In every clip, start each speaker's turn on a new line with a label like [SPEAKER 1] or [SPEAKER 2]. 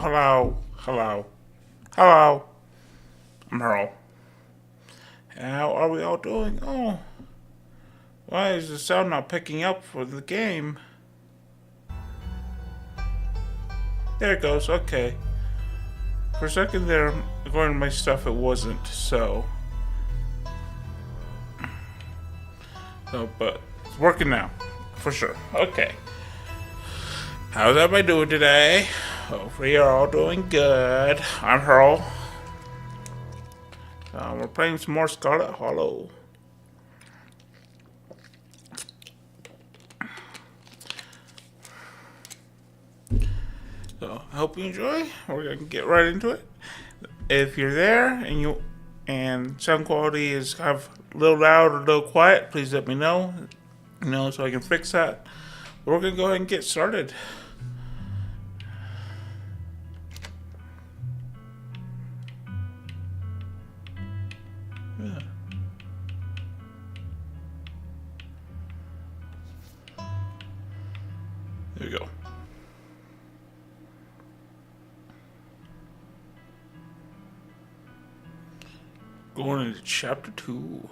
[SPEAKER 1] Hello. I'm Earl. How are we all doing? Oh, why is the sound not picking up for the game? There it goes, okay. For a second there, according to my stuff, it wasn't, so. No, but it's working now, for sure. Okay. How's everybody doing today? Hopefully you're all doing good. I'm Earl. We're playing some more Scarlet Hollow. So I hope you enjoy. We're gonna get right into it. If you're there and sound quality is kind of a little loud or a little quiet, please let me know. So I can fix that. But we're gonna go ahead and get started. Yeah. There we go. Going into chapter 2.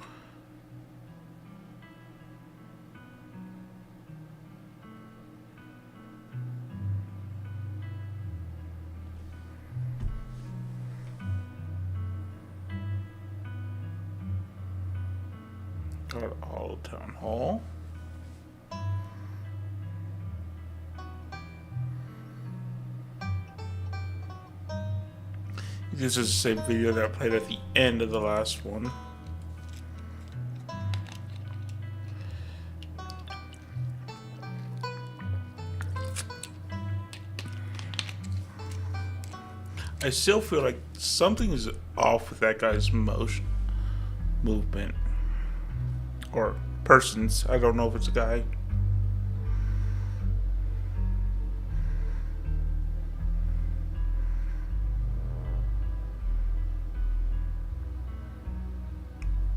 [SPEAKER 1] Scarlet Hollow Town Hall. This is the same video that I played at the end of the last one. I still feel like something is off with that guy's movement. Or persons. I don't know if it's a guy.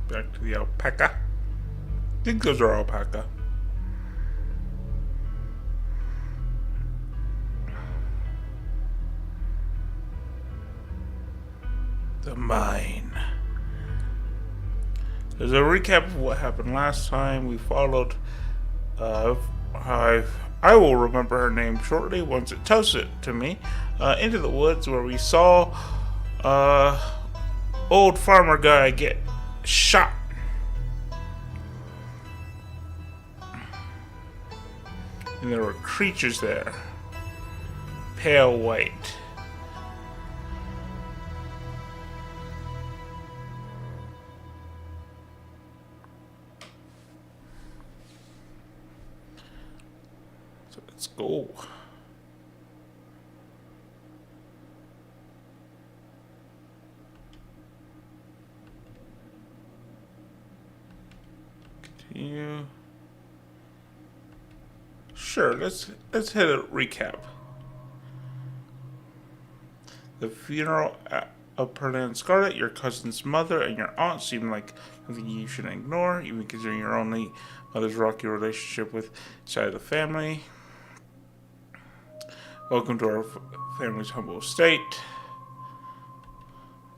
[SPEAKER 1] Back to the alpaca. I think those are alpaca. The mine. There's a recap of what happened last time. We followed I will remember her name shortly once it tells it to me. Into the woods where we saw old farmer guy get shot. And there were creatures there. Pale white. So let's go. Continue. Sure, let's hit a recap. The funeral of Perla and Scarlet, your cousin's mother, and your aunt seem like something you shouldn't ignore, even considering your only mother's rocky relationship with side of the family. Welcome to our family's humble estate.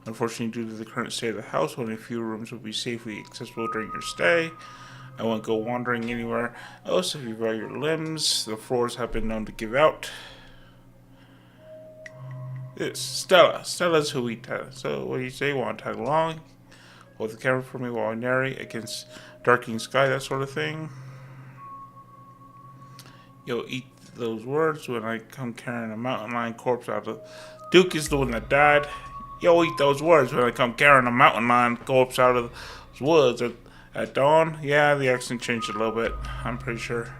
[SPEAKER 1] Unfortunately, due to the current state of the house, only a few rooms will be safely accessible during your stay. I won't go wandering anywhere else if you value your limbs. The floors have been known to give out. It's Stella. Stella's who we tag. So what do you say? You want to tag along? Hold the camera for me while I narrate against darkening sky, that sort of thing. You'll eat those words when I come carrying a mountain lion corpse out of... Duke is the one that died. You'll eat those words when I come carrying a mountain lion corpse out of those woods at dawn. Yeah, the accent changed a little bit, I'm pretty sure.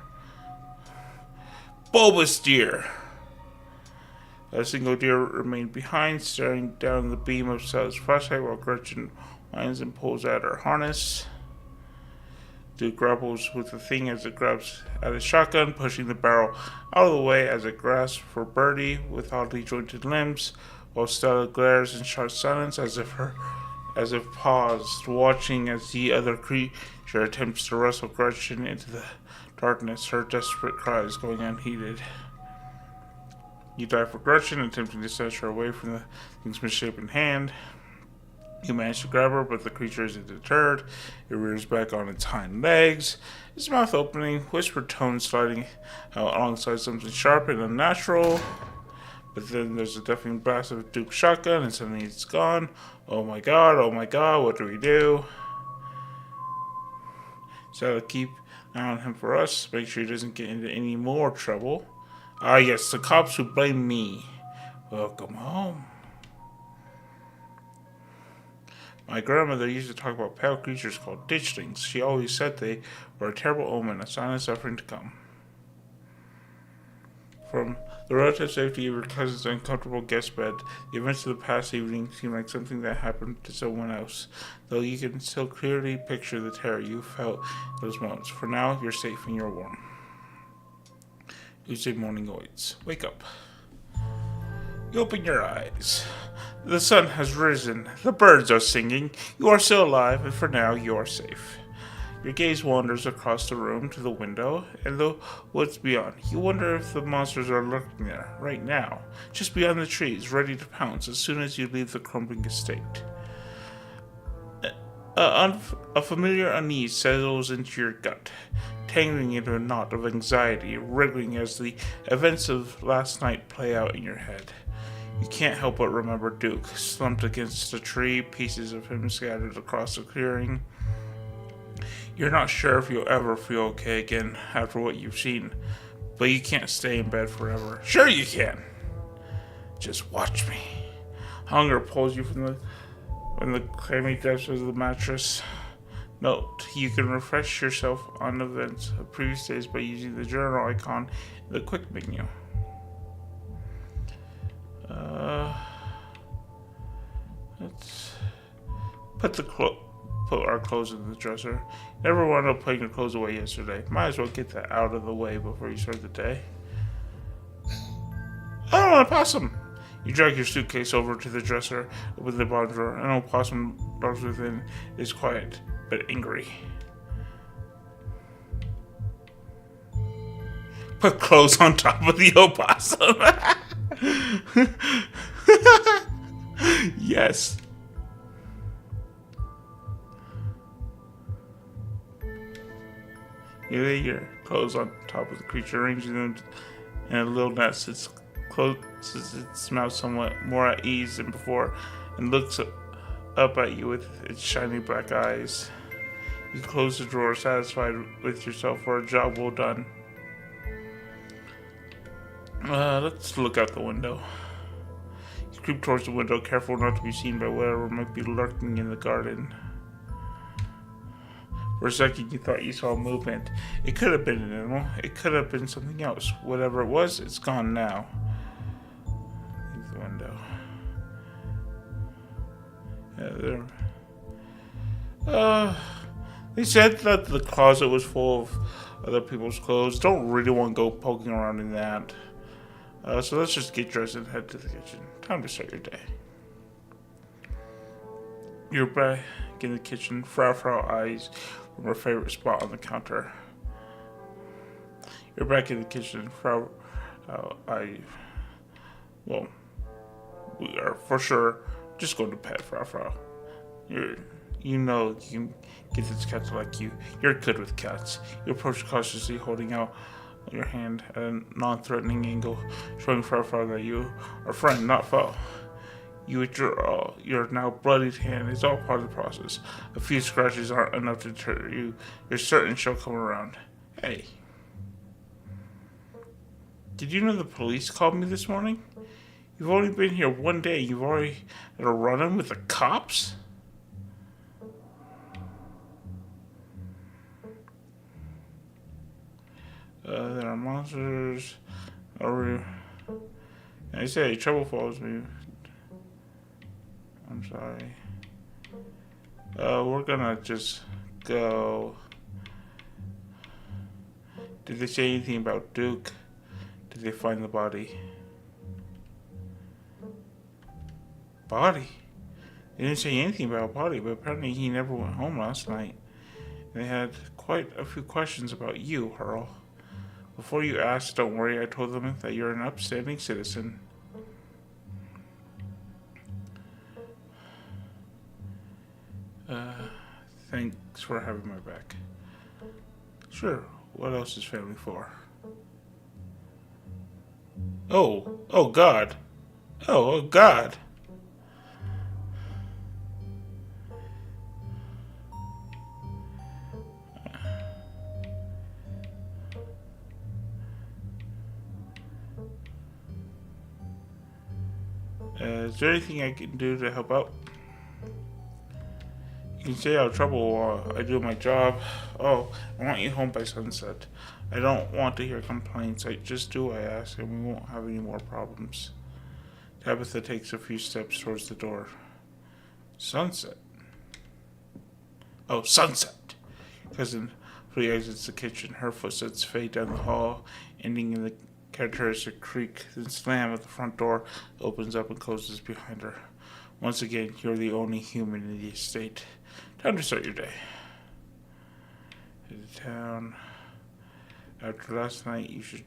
[SPEAKER 1] Bulbous deer. A single deer remained behind, staring down the beam of Stella's flashlight while Gretchen winds and pulls at her harness. Duke grapples with the thing as it grabs at his shotgun, pushing the barrel out of the way as it grasps for Birdie with oddly jointed limbs, while Stella glares in sharp silence as if paused, watching as the other creature attempts to wrestle Gretchen into the darkness, her desperate cries going unheeded. You dive for Gretchen, attempting to snatch her away from the thing's misshapen hand. You manage to grab her, but the creature isn't deterred. It rears back on its hind legs, its mouth opening, whispered tones sliding out alongside something sharp and unnatural. But then there's a deafening blast of a Duke shotgun, and suddenly it's gone. Oh my god, what do we do? So keep an eye on him for us. Make sure he doesn't get into any more trouble. Ah, yes, the cops who blame me. Welcome home. My grandmother used to talk about pale creatures called ditchlings. She always said they were a terrible omen, a sign of suffering to come. From the relative safety of your cousin's uncomfortable guest bed, the events of the past evening seem like something that happened to someone else, though you can still clearly picture the terror you felt in those moments. For now, you're safe and you're warm. Tuesday morning awaits. Wake up. You open your eyes. The sun has risen. The birds are singing. You are still alive, and for now, you are safe. Your gaze wanders across the room to the window and the woods beyond. You wonder if the monsters are lurking there, right now, just beyond the trees, ready to pounce as soon as you leave the crumbling estate. A familiar unease settles into your gut, tangling into a knot of anxiety, wriggling as the events of last night play out in your head. You can't help but remember Duke, slumped against a tree, pieces of him scattered across the clearing. You're not sure if you'll ever feel okay again after what you've seen, but you can't stay in bed forever. Sure you can! Just watch me. Hunger pulls you from the clammy depths of the mattress. Note, you can refresh yourself on events of previous days by using the journal icon in the quick menu. Let's put our clothes in the dresser. Never wound up putting your clothes away yesterday. Might as well get that out of the way before you start the day. Oh, an opossum! You drag your suitcase over to the dresser with the bottom drawer. An opossum lurks within, is quiet but angry. Put clothes on top of the opossum. Yes. You lay your clothes on top of the creature, arranging them in a little nest. It closes its mouth somewhat more at ease than before, and looks up at you with its shiny black eyes. You close the drawer, satisfied with yourself for a job well done. Let's look out the window. You creep towards the window, careful not to be seen by whatever might be lurking in the garden. For a second, you thought you saw movement. It could have been an animal. It could have been something else. Whatever it was, it's gone now. Leave the window. They said that the closet was full of other people's clothes. Don't really want to go poking around in that. So let's just get dressed and head to the kitchen. Time to start your day. You're back in the kitchen. Frau eyes from her favorite spot on the counter. You're back in the kitchen. Well, we are for sure just going to pet Frau. You know you can get this cat to like you. You're good with cats. You approach cautiously, holding out your hand at a non-threatening angle, showing Frau that you are friend, not foe. You withdraw your now bloodied hand. It's all part of the process. A few scratches aren't enough to deter you. You're certain she'll come around. Hey. Did you know the police called me this morning? You've only been here one day. You've already had a run-in with the cops? There are monsters. I say trouble follows me. I'm sorry. We're gonna just go. Did they say anything about Duke? Did they find the body? Body? They didn't say anything about a body, but apparently he never went home last night. They had quite a few questions about you, Earl. Before you ask, don't worry, I told them that you're an upstanding citizen. Uh, thanks for having my back. Sure, what else is family for? Oh God. Oh God. Is there anything I can do to help out? You can stay out of trouble while I do my job. Oh, I want you home by sunset. I don't want to hear complaints. I just do what I ask, and we won't have any more problems. Tabitha takes a few steps towards the door. Sunset? Oh, sunset! Cousin Flea exits the kitchen. Her footsteps fade down the hall, ending in the characteristic creak, then slam at the front door, opens up and closes behind her. Once again, you're the only human in the estate. Time to start your day. Head to town. After last night, you should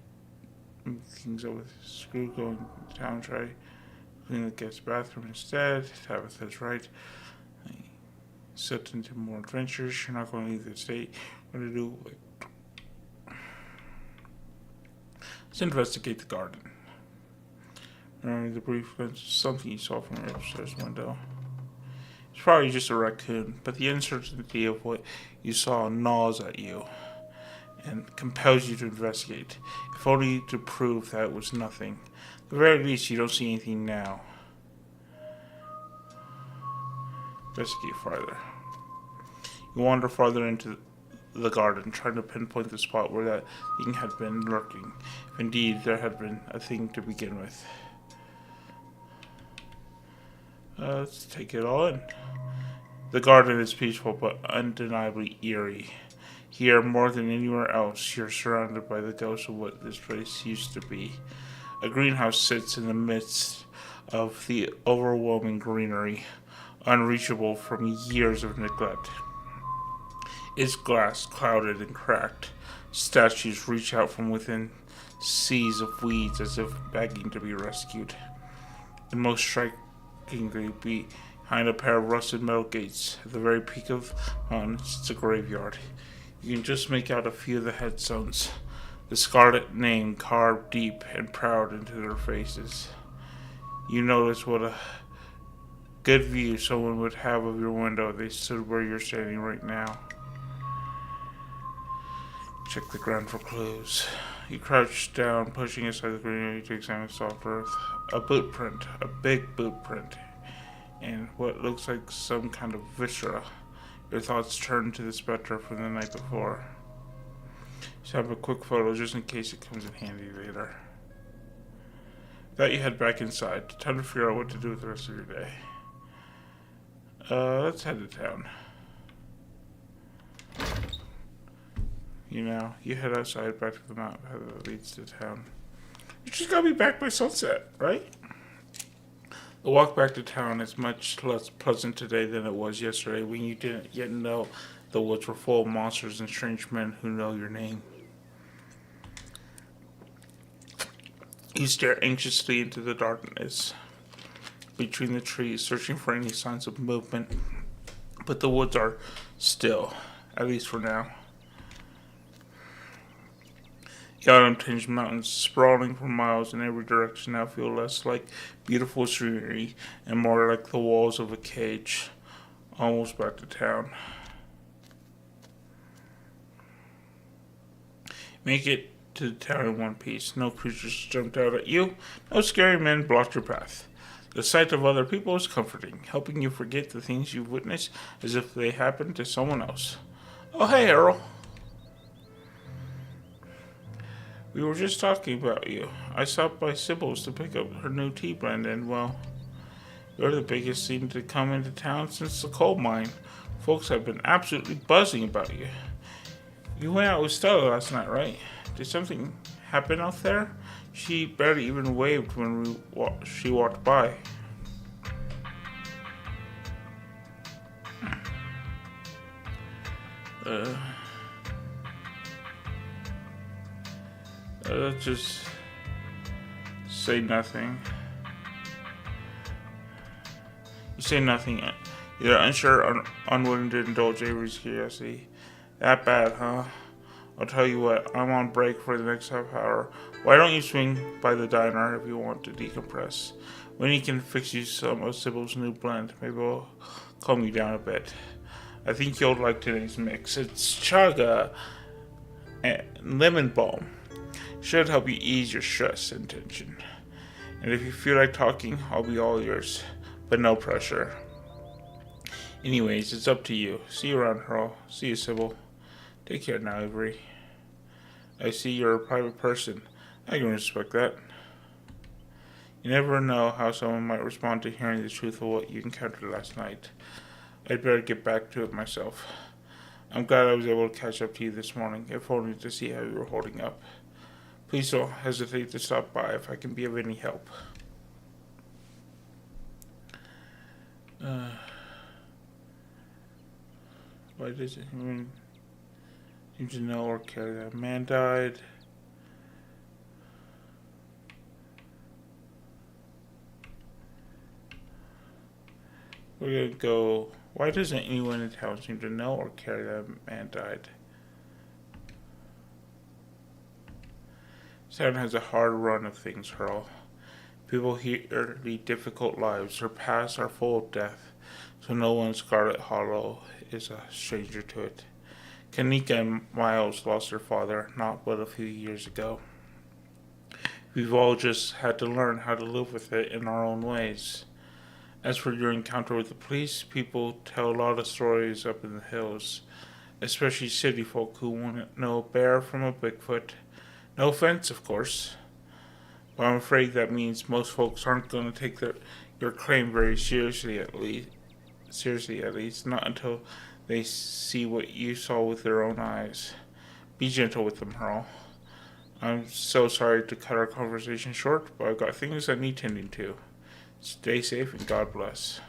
[SPEAKER 1] move things up with Screw going to town, try clean the guest bathroom instead. Tabitha's right. Set into more adventures. You're not going to leave the estate. What to do? Let's investigate the garden. Remember the brief glimpse of something you saw from your upstairs window. It's probably just a raccoon, but the uncertainty of what you saw gnaws at you and compels you to investigate, if only to prove that it was nothing. At the very least, you don't see anything now. Investigate farther. You wander farther into the garden, trying to pinpoint the spot where that thing had been lurking, if indeed there had been a thing to begin with. Let's take it all in. The garden is peaceful but undeniably eerie. Here, more than anywhere else, you're surrounded by the ghosts of what this place used to be. A greenhouse sits in the midst of the overwhelming greenery, unreachable from years of neglect. Its glass clouded and cracked. Statues reach out from within seas of weeds as if begging to be rescued. And most strikingly, behind a pair of rusted metal gates, at the very peak of the mountain, sits a graveyard. You can just make out a few of the headstones, the scarlet name carved deep and proud into their faces. You notice what a good view someone would have of your window if they stood where you're standing right now. Check the ground for clues. You crouch down, pushing aside the greenery to examine soft earth. A boot print, a big boot print, and what looks like some kind of viscera. Your thoughts turn to the specter from the night before. Snap a quick photo just in case it comes in handy later. That you head back inside. Time to figure out what to do with the rest of your day. Let's head to town. You head outside back to the mountain path that leads to town. You just gotta be back by sunset, right? The walk back to town is much less pleasant today than it was yesterday when you didn't yet know the woods were full of monsters and strange men who know your name. You stare anxiously into the darkness between the trees, searching for any signs of movement, but the woods are still, at least for now. The autumn-tinged mountains, sprawling for miles in every direction, now feel less like beautiful scenery and more like the walls of a cage. Almost back to town. Make it to the town in one piece. No creatures jumped out at you. No scary men blocked your path. The sight of other people is comforting, helping you forget the things you've witnessed as if they happened to someone else. Oh, hey, Earl. We were just talking about you. I stopped by Sybil's to pick up her new tea blend, and, well, you're the biggest thing to come into town since the coal mine. Folks have been absolutely buzzing about you. You went out with Stella last night, right? Did something happen out there? She barely even waved when she walked by. Let's just say nothing. You say nothing. You're unsure or unwilling to indulge Avery's curiosity. That bad, huh? I'll tell you what, I'm on break for the next half hour. Why don't you swing by the diner if you want to decompress? Winnie can fix you some of Sybil's new blend. Maybe it'll calm you down a bit. I think you'll like today's mix. It's chaga and lemon balm. Should help you ease your stress and tension. And if you feel like talking, I'll be all yours. But no pressure. Anyways, it's up to you. See you around, Earl. See you, Sybil. Take care now, Avery. I see you're a private person. I can respect that. You never know how someone might respond to hearing the truth of what you encountered last night. I'd better get back to it myself. I'm glad I was able to catch up to you this morning, if only to see how you were holding up. Please don't hesitate to stop by if I can be of any help. Why does it even seem to know or care that a man died? We're gonna go. Why doesn't anyone in town seem to know or care that a man died? Town has a hard run of things, Earl. People here lead difficult lives. Their pasts are full of death, so no one in Scarlet Hollow is a stranger to it. Kanika and Miles lost their father not but a few years ago. We've all just had to learn how to live with it in our own ways. As for your encounter with the police, people tell a lot of stories up in the hills, especially city folk who wouldn't know a bear from a Bigfoot. No offense, of course, but I'm afraid that means most folks aren't going to take your claim very seriously, at least, not until they see what you saw with their own eyes. Be gentle with them, Earl. I'm so sorry to cut our conversation short, but I've got things I need tending to. Stay safe and God bless.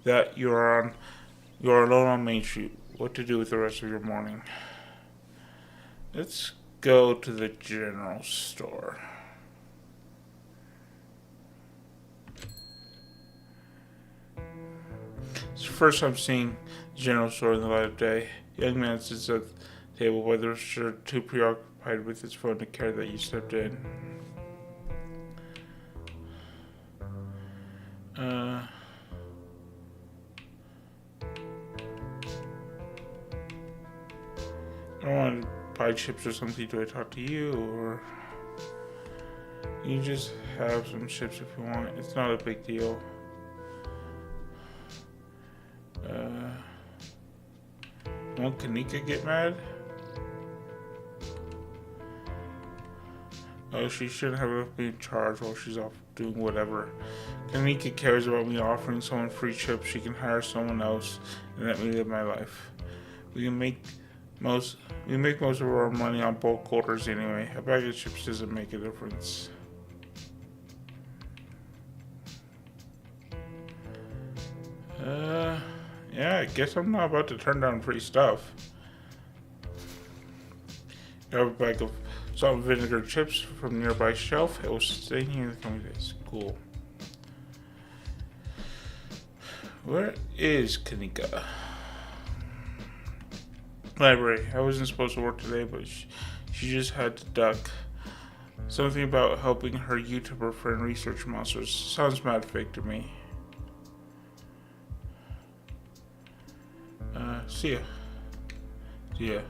[SPEAKER 1] That you are alone on Main Street. What to do with the rest of your morning? Let's go to the general store. It's the first time seeing the general store in the light of day. The young man sits at the table, whether too preoccupied with his phone to care that you stepped in. I don't want to buy chips or something. Do I talk to you, or you just have some chips if you want? It's not a big deal. Won't Kanika get mad? Oh, she shouldn't have left me in charge while she's off doing whatever. Kanika cares about me offering someone free chips. She can hire someone else and let me live my life. We make most of our money on bulk orders anyway. A bag of chips doesn't make a difference. Yeah, I guess I'm not about to turn down free stuff. Grab a bag of salt and vinegar chips from a nearby shelf. It will stay here in the coming days. Cool. Where is Kanika? Library. I wasn't supposed to work today, but she just had to duck. Something about helping her YouTuber friend research monsters. Sounds mad fake to me. See ya.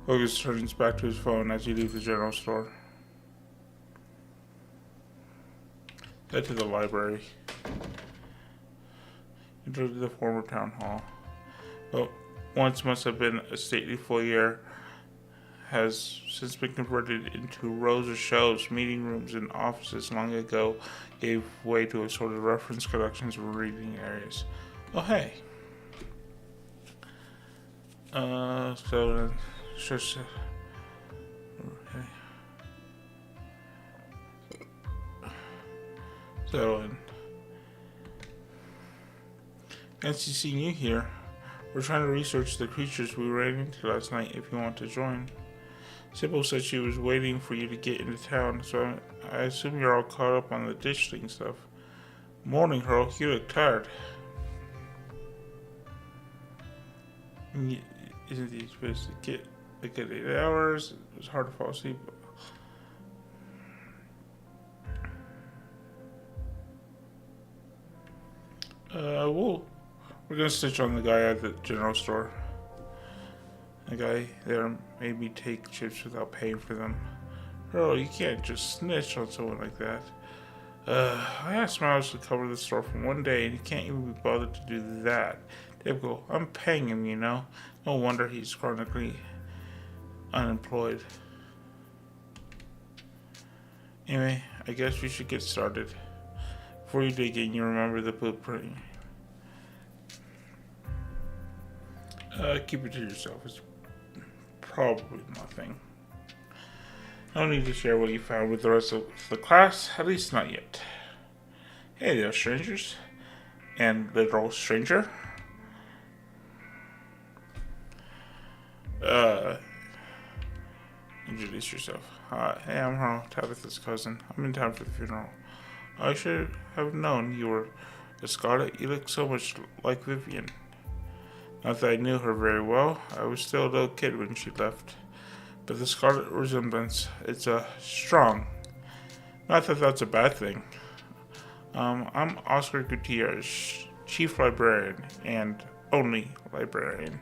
[SPEAKER 1] Focus turns back to his phone as you leave the general store. Head to the library. Enter the former town hall. Well, once must have been a stately foyer, has since been converted into rows of shelves. Meeting rooms and offices long ago gave way to assorted reference collections of reading areas. Oh, hey. So fancy seeing you here. We're trying to research the creatures we ran into last night if you want to join. Sybil said she was waiting for you to get into town, so I assume you're all caught up on the ditchling stuff. Morning, Earl. You look tired. Isn't he supposed to get a good 8 hours? It was hard to fall asleep. We're gonna stitch on the guy at the general store. The guy there made me take chips without paying for them. Earl, you can't just snitch on someone like that. I asked Miles to cover the store for one day, and he can't even be bothered to do that. Typical. I'm paying him, you know. No wonder he's chronically unemployed. Anyway, I guess we should get started. Before you dig in, you remember the blueprint. Keep it to yourself. It's probably nothing. No need to share what you found with the rest of the class, at least not yet. Hey there, strangers. And literal stranger. Introduce yourself. Hey, I'm Ronald, Tabitha's cousin. I'm in town for the funeral. I should have known you were a Scarlet. You look so much like Vivian. Not that I knew her very well. I was still a little kid when she left. But the Scarlet resemblance, it's strong. Not that that's a bad thing. I'm Oscar Gutierrez, Chief Librarian and only librarian.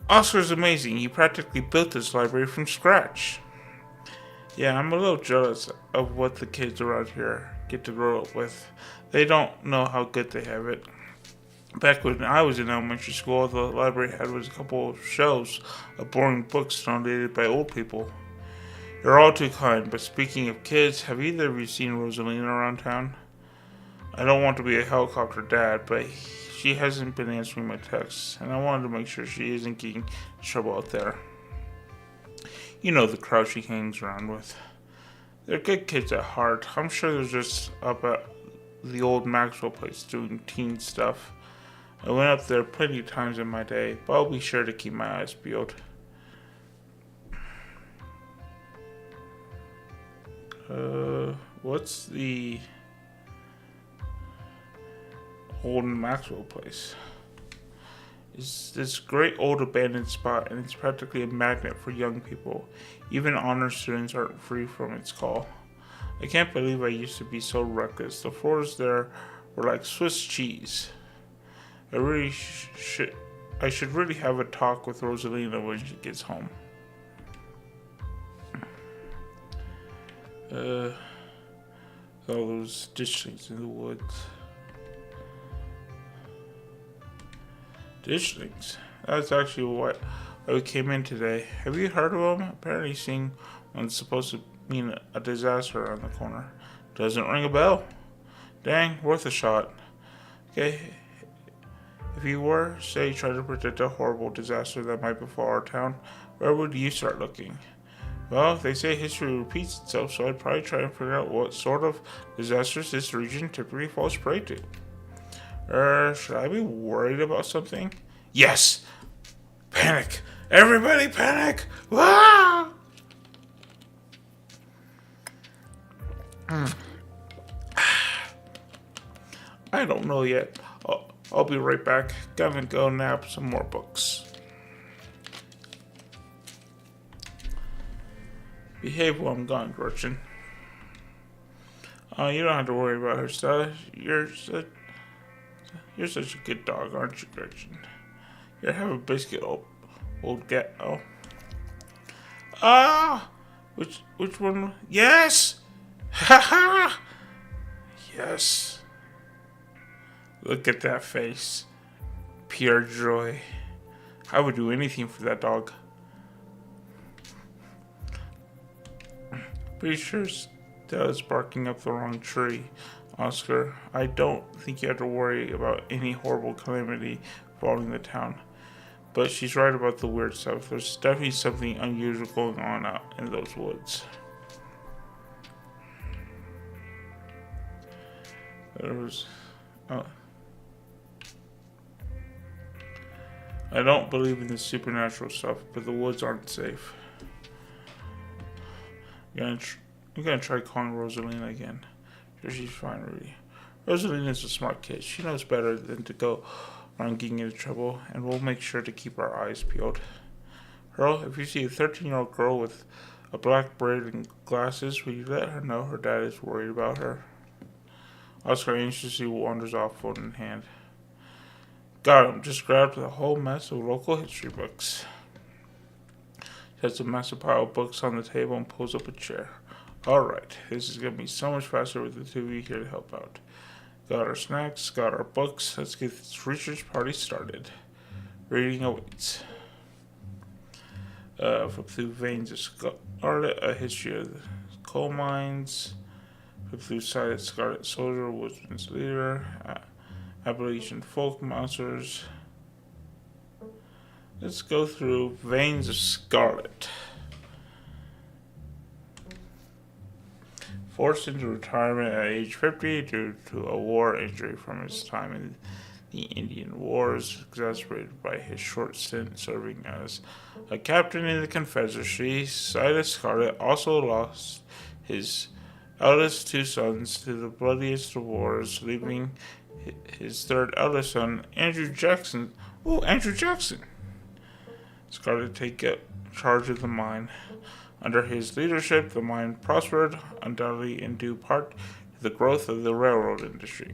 [SPEAKER 1] Oscar's amazing. He practically built this library from scratch. Yeah, I'm a little jealous of what the kids around here get to grow up with. They don't know how good they have it. Back when I was in elementary school, all the library had was a couple of shelves of boring books donated by old people. You're all too kind, but speaking of kids, have either of you seen Rosalina around town? I don't want to be a helicopter dad, but she hasn't been answering my texts, and I wanted to make sure she isn't getting in trouble out there. You know the crowd she hangs around with. They're good kids at heart. I'm sure they're just up at the old Maxwell place doing teen stuff. I went up there plenty of times in my day, but I'll be sure to keep my eyes peeled. What's the old Maxwell place? It's this great old abandoned spot, and it's practically a magnet for young people. Even honor students aren't free from its call. I can't believe I used to be so reckless. The floors there were like Swiss cheese. I should really have a talk with Rosalina when she gets home. All those ditchlings in the woods. Ditchlings? That's actually what I came in today. Have you heard of them? Apparently seeing one's supposed to mean a disaster around the corner. Doesn't ring a bell. Dang, worth a shot. Okay. If you were, say, trying to predict a horrible disaster that might befall our town, where would you start looking? Well, they say history repeats itself, so I'd probably try and figure out what sort of disasters this region typically falls prey to. Should I be worried about something? Yes! Panic! Everybody panic! Wah! I don't know yet. I'll be right back. Gotta go nap some more books. Behave while I'm gone, Gretchen. You don't have to worry about her stuff. You're such a good dog, aren't you, Gretchen? Here, have a biscuit, old get. Oh. Ah! Which one? Yes! Ha ha! Yes. Look at that face. Pure joy. I would do anything for that dog. Pretty sure Stella's barking up the wrong tree, Oscar. I don't think you have to worry about any horrible calamity falling the town. But she's right about the weird stuff. There's definitely something unusual going on out in those woods. I don't believe in the supernatural stuff, but the woods aren't safe. You're gonna try calling Rosalina again. Sure, she's fine, Rudy. Rosalina's a smart kid. She knows better than to go around getting into trouble, and we'll make sure to keep our eyes peeled. Earl, if you see a 13-year-old girl with a black braid and glasses, will you let her know her dad is worried about her? Oscar anxiously wanders off, phone in hand. Got him. Just grabbed the whole mess of local history books. Sets a massive pile of books on the table and pulls up a chair. Alright, this is going to be so much faster with the two of you here to help out. Got our snacks, got our books. Let's get this research party started. Reading awaits. Flip through Veins of Scarlet, a history of the coal mines. Flip through Side Scarlet Soldier, Woodsman's leader. Appalachian folk monsters. Let's go through Veins of Scarlet. Forced into retirement at age 50 due to a war injury from his time in the Indian Wars, exacerbated by his short stint serving as a captain in the Confederacy, Silas Scarlet also lost his eldest two sons to the bloodiest of wars, leaving his third eldest son, Andrew Jackson. Oh, Andrew Jackson! Scarlet take charge of the mine. Under his leadership, the mine prospered, undoubtedly in due part to the growth of the railroad industry.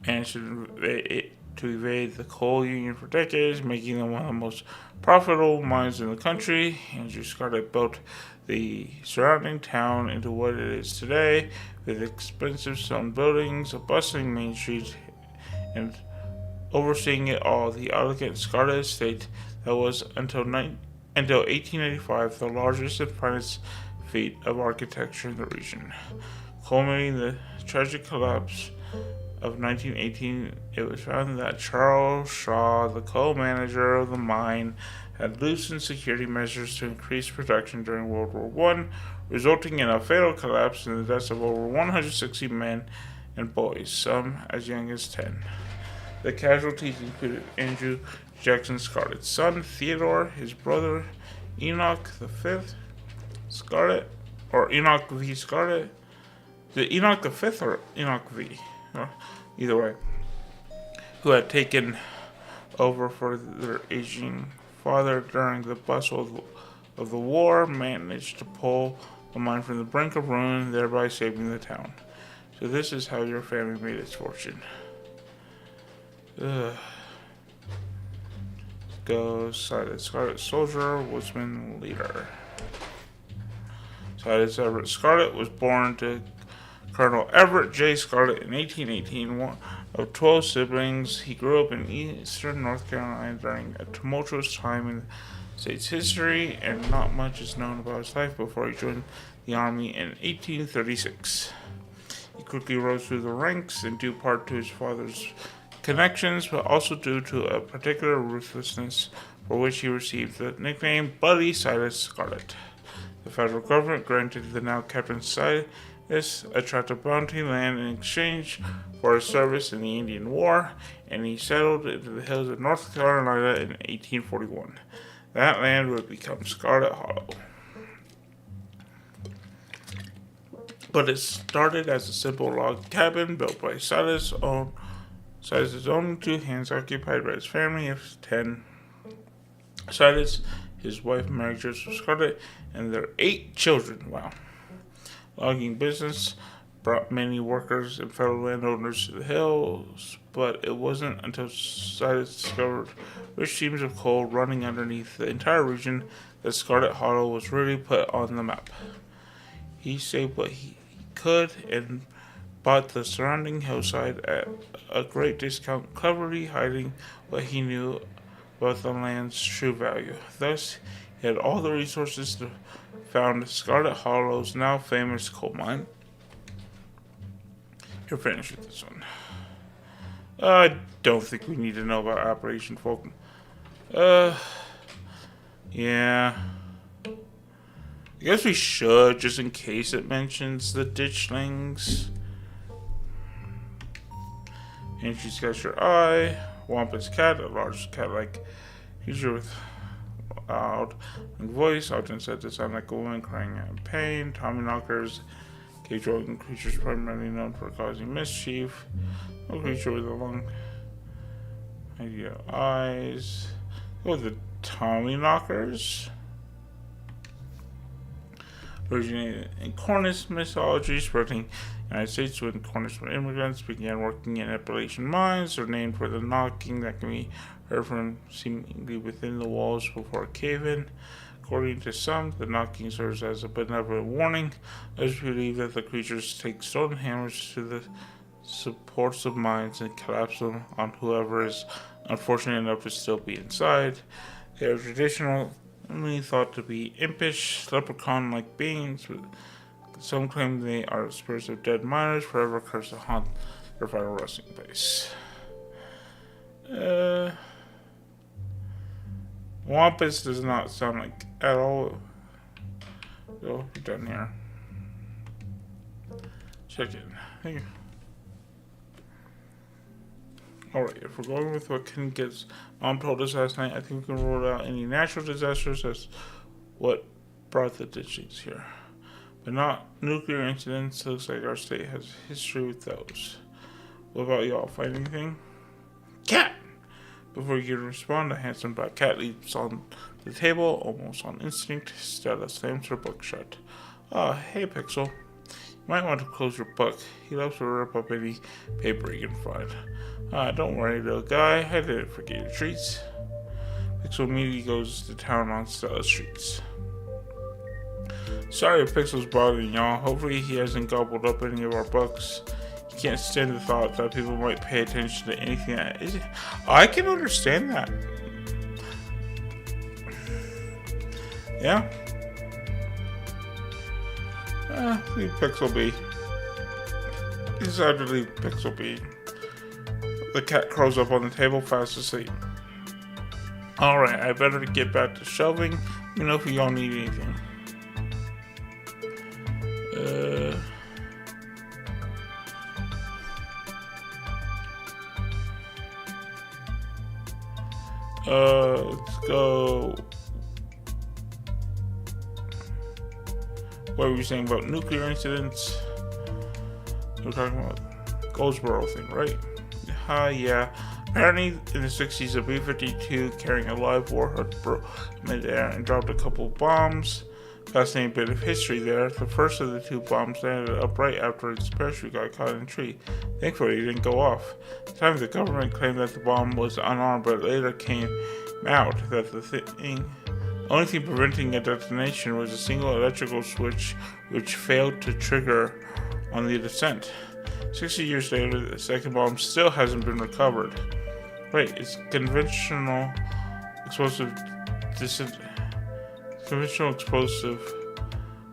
[SPEAKER 1] Managed to evade the coal union for decades, making them one of the most profitable mines in the country. Andrew Scarlet built the surrounding town into what it is today, with expensive stone buildings, a bustling main street, and overseeing it all, the elegant Scarlet estate that was until 1885 the largest and finest feat of architecture in the region. Culminating the tragic collapse of 1918, it was found that Charles Shaw, the co-manager of the mine, had loosened security measures to increase production during World War I, resulting in a fatal collapse and the deaths of over 160 men and boys, some as young as 10. The casualties included Andrew Jackson Scarlet's son, Theodore, his brother, Enoch V. Scarlet, or Enoch V. Scarlet. Is it Enoch V or Enoch V? Either way. Who had taken over for their aging father during the bustle of the war, managed to pull the mine from the brink of ruin, thereby saving the town. So this is how your family made its fortune. Goes Scarlet Soldier, Woodsman leader. Everett Scarlet was born to Colonel Everett J. Scarlet in 1818, one of 12 siblings. He grew up in eastern North Carolina during a tumultuous time in the state's history, and not much is known about his life before he joined the Army in 1836. He quickly rose through the ranks in due part to his father's connections, but also due to a particular ruthlessness for which he received the nickname Bloody Silas Scarlet. The federal government granted the now Captain Silas a tract of bounty land in exchange for his service in the Indian War, and he settled into the hills of North Carolina in 1841. That land would become Scarlet Hollow. But it started as a simple log cabin built by Silas's own two hands, occupied by his family of 10. Silas, his wife Mary Joseph Scarlet, and their 8 children. Wow. Logging business brought many workers and fellow landowners to the hills, but it wasn't until Silas discovered rich seams of coal running underneath the entire region that Scarlet Hollow was really put on the map. He saved what he could and bought the surrounding hillside at a great discount, cleverly hiding what he knew about the land's true value. Thus, he had all the resources to found Scarlet Hollow's now famous coal mine. You're finished with this one. I don't think we need to know about Appalachian folk. Yeah. I guess we should, just in case it mentions the ditchlings. And she's got your eye. Wampus cat, a large cat-like creature with loud voice, often said to sound like a woman crying out in pain. Tommy knockers, cage-dwelling creatures primarily known for causing mischief. No creature with a long idea eyes. Oh, the Tommy knockers. Originated in Cornish mythology, spreading in the United States when Cornish immigrants began working in Appalachian mines. They're named for the knocking that can be heard from seemingly within the walls before a cave-in. According to some, the knocking serves as a benevolent warning. Others believe that the creatures take stone hammers to the supports of mines and collapse them on whoever is unfortunate enough to still be inside. They are traditionally thought to be impish, leprechaun-like beings, but some claim they are spirits of dead miners forever cursed to haunt their final resting place. Wampus does not sound like at all. So, we're done here. Check in. Thank you. Alright, if we're going with what Ken gets Mom told us last night, I think we can rule out any natural disasters as what brought the ditchings here. But not nuclear incidents. Looks like our state has history with those. What about y'all? Find anything? Cat! Before you can respond, a handsome black cat leaps on the table, almost on instinct. Stella slams her book shut. Oh, hey, Pixel. You might want to close your book. He loves to rip up any paper he can find. Don't worry, little guy. I didn't forget your treats. Pixel immediately goes to town on Stella's treats. Sorry if Pixel's bothering y'all. Hopefully he hasn't gobbled up any of our books. He can't stand the thought that people might pay attention to anything that is. I can understand that. Yeah. Leave Pixel be. He decided to leave Pixel be. The cat curls up on the table, fast asleep. Alright, I better get back to shelving. Let me know if you all need anything. Let's go. What were you saying about nuclear incidents? We're talking about Goldsboro thing, right? Yeah. Apparently, in the 60s, a B-52 carrying a live warhead broke midair and dropped a couple bombs. Fascinating bit of history there. The first of the two bombs landed upright after its parachute got caught in a tree. Thankfully, it didn't go off. At the time, the government claimed that the bomb was unarmed, but later came out that the only thing preventing a detonation was a single electrical switch which failed to trigger on the descent. 60 years later, the second bomb still hasn't been recovered. Right, it's conventional explosive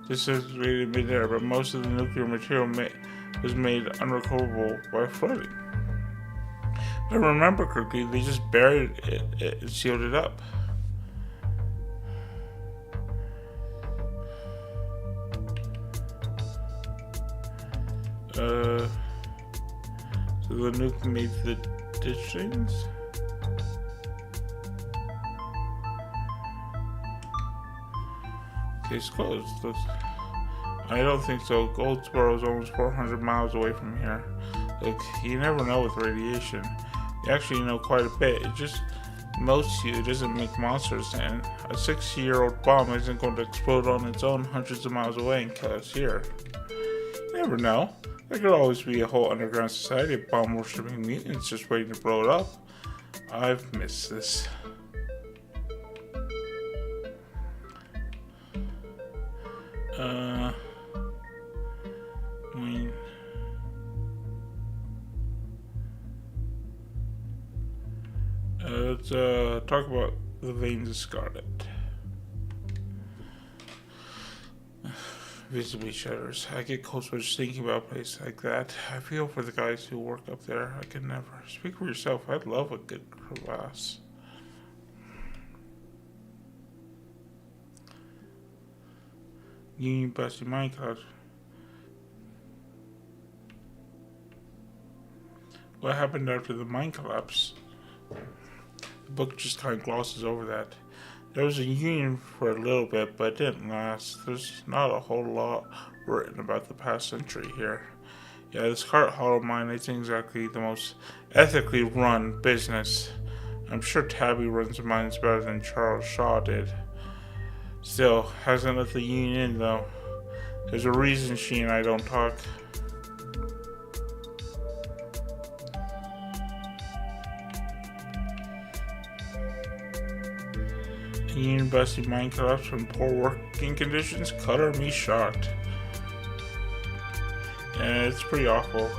[SPEAKER 1] disintegrated midair, but most of the nuclear material was made unrecoverable by flooding. If I remember correctly, they just buried it and sealed it up. So the nuke made the ditchings? Case closed. I don't think so. Goldsboro is almost 400 miles away from here. Look, you never know with radiation. You actually know quite a bit. It just melts you. It doesn't make monsters. And a 60-year-old bomb isn't going to explode on its own hundreds of miles away and kill us here. You never know. There could always be a whole underground society of bomb-worshipping mutants just waiting to blow it up. I've missed this. Let's talk about the veins of Scarlet. Visibly shudders. I get cold sweats just thinking about a place like that. I feel for the guys who work up there. I could never. Speak for yourself. I'd love a good crevasse. Union busting minecart. What happened after the mine collapse? The book just kind of glosses over that. There was a union for a little bit, but it didn't last. There's not a whole lot written about the past century here. Yeah, the Scarlet Hollow mine isn't exactly the most ethically run business. I'm sure Tabby runs the mines better than Charles Shaw did. Still, hasn't let the union in though. There's a reason she and I don't talk. A union busting mine collapse from poor working conditions? Color me shocked. Yeah, it's pretty awful.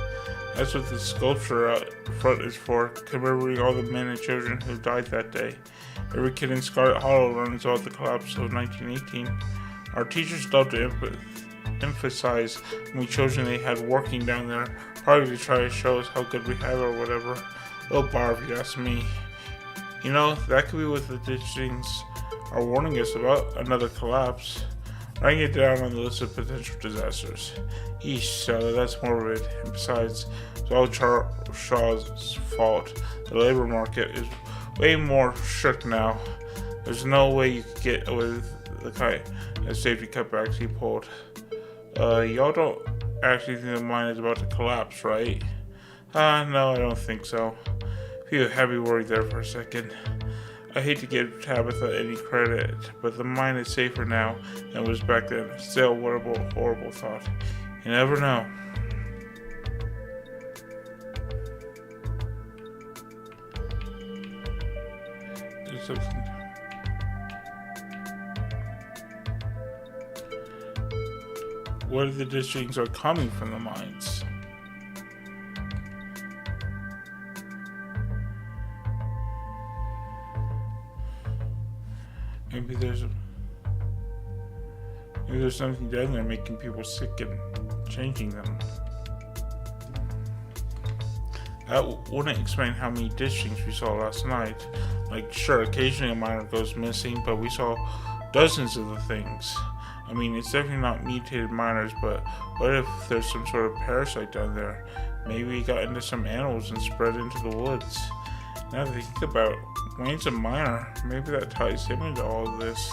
[SPEAKER 1] That's what the sculpture out front is for, commemorating all the men and children who died that day. Every kid in Scarlet Hollow learns about the collapse of 1918. Our teachers love to emphasize how many children they had working down there, probably to try to show us how good we have or whatever. Little bar, if you ask me. You know, that could be what the ditchings are warning us about, another collapse. Writing it down on the list of potential disasters. Eesh, so that's morbid. And besides, it's all Charles Shaw's fault. The labor market is way more strict now. There's no way you could get away with the kind of safety cutbacks he pulled. Y'all don't actually think the mine is about to collapse, right? No, I don't think so. Phew, had me worried there for a second. I hate to give Tabitha any credit, but the mine is safer now than it was back then. Still, what a horrible thought. You never know. There's something. What if the districts are coming from the mines? Maybe there's something down there making people sick and changing them. That wouldn't explain how many ditchings we saw last night. Like, sure, occasionally a miner goes missing, but we saw dozens of the things. I mean, it's definitely not mutated miners, but what if there's some sort of parasite down there? Maybe he got into some animals and spread into the woods. Now that I think about it, Wayne's a miner. Maybe that ties him into all of this.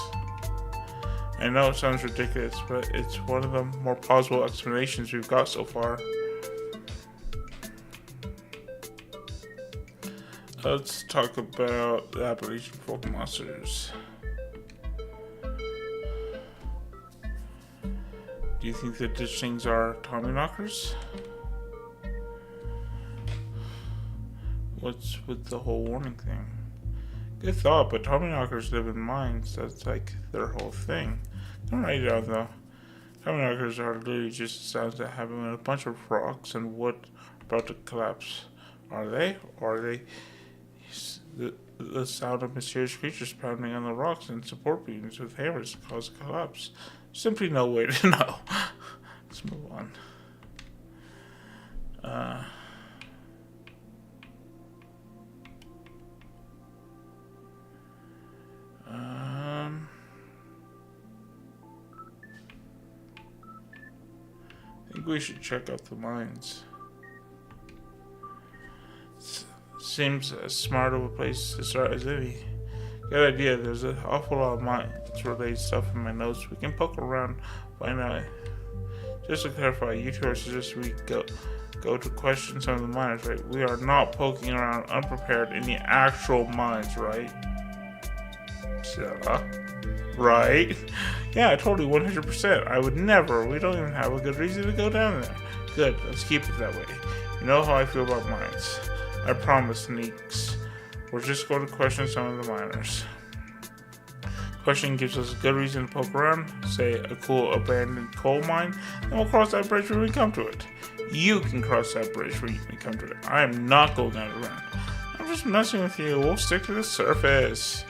[SPEAKER 1] I know it sounds ridiculous, but it's one of the more plausible explanations we've got so far. Let's talk about the Appalachian folk monsters. Do you think the ditchings are Tommyknockers? What's with the whole warning thing? Good thought, but Tommyknockers live in mines. That's like their whole thing. Don't write it down though. Tommyknockers are literally just sounds that happen when a bunch of rocks and wood are about to collapse. Are they? Or are they the sound of mysterious creatures pounding on the rocks and support beams with hammers to cause a collapse? Simply no way to know. Let's move on. I think we should check out the mines. Seems as smart of a place to start as any. Good idea. There's an awful lot of mines-related stuff in my notes. We can poke around, find out. Just to clarify, you two are suggesting we go to question some of the miners, right? We are not poking around unprepared in the actual mines, right? Right? Yeah, totally, 100%. I would never. We don't even have a good reason to go down there. Good, let's keep it that way. You know how I feel about mines. I promise, Neeks. We're just going to question some of the miners. Question gives us a good reason to poke around, say a cool abandoned coal mine, and we'll cross that bridge when we come to it. You can cross that bridge when we come to it. I am not going down around. I'm just messing with you. We'll stick to the surface.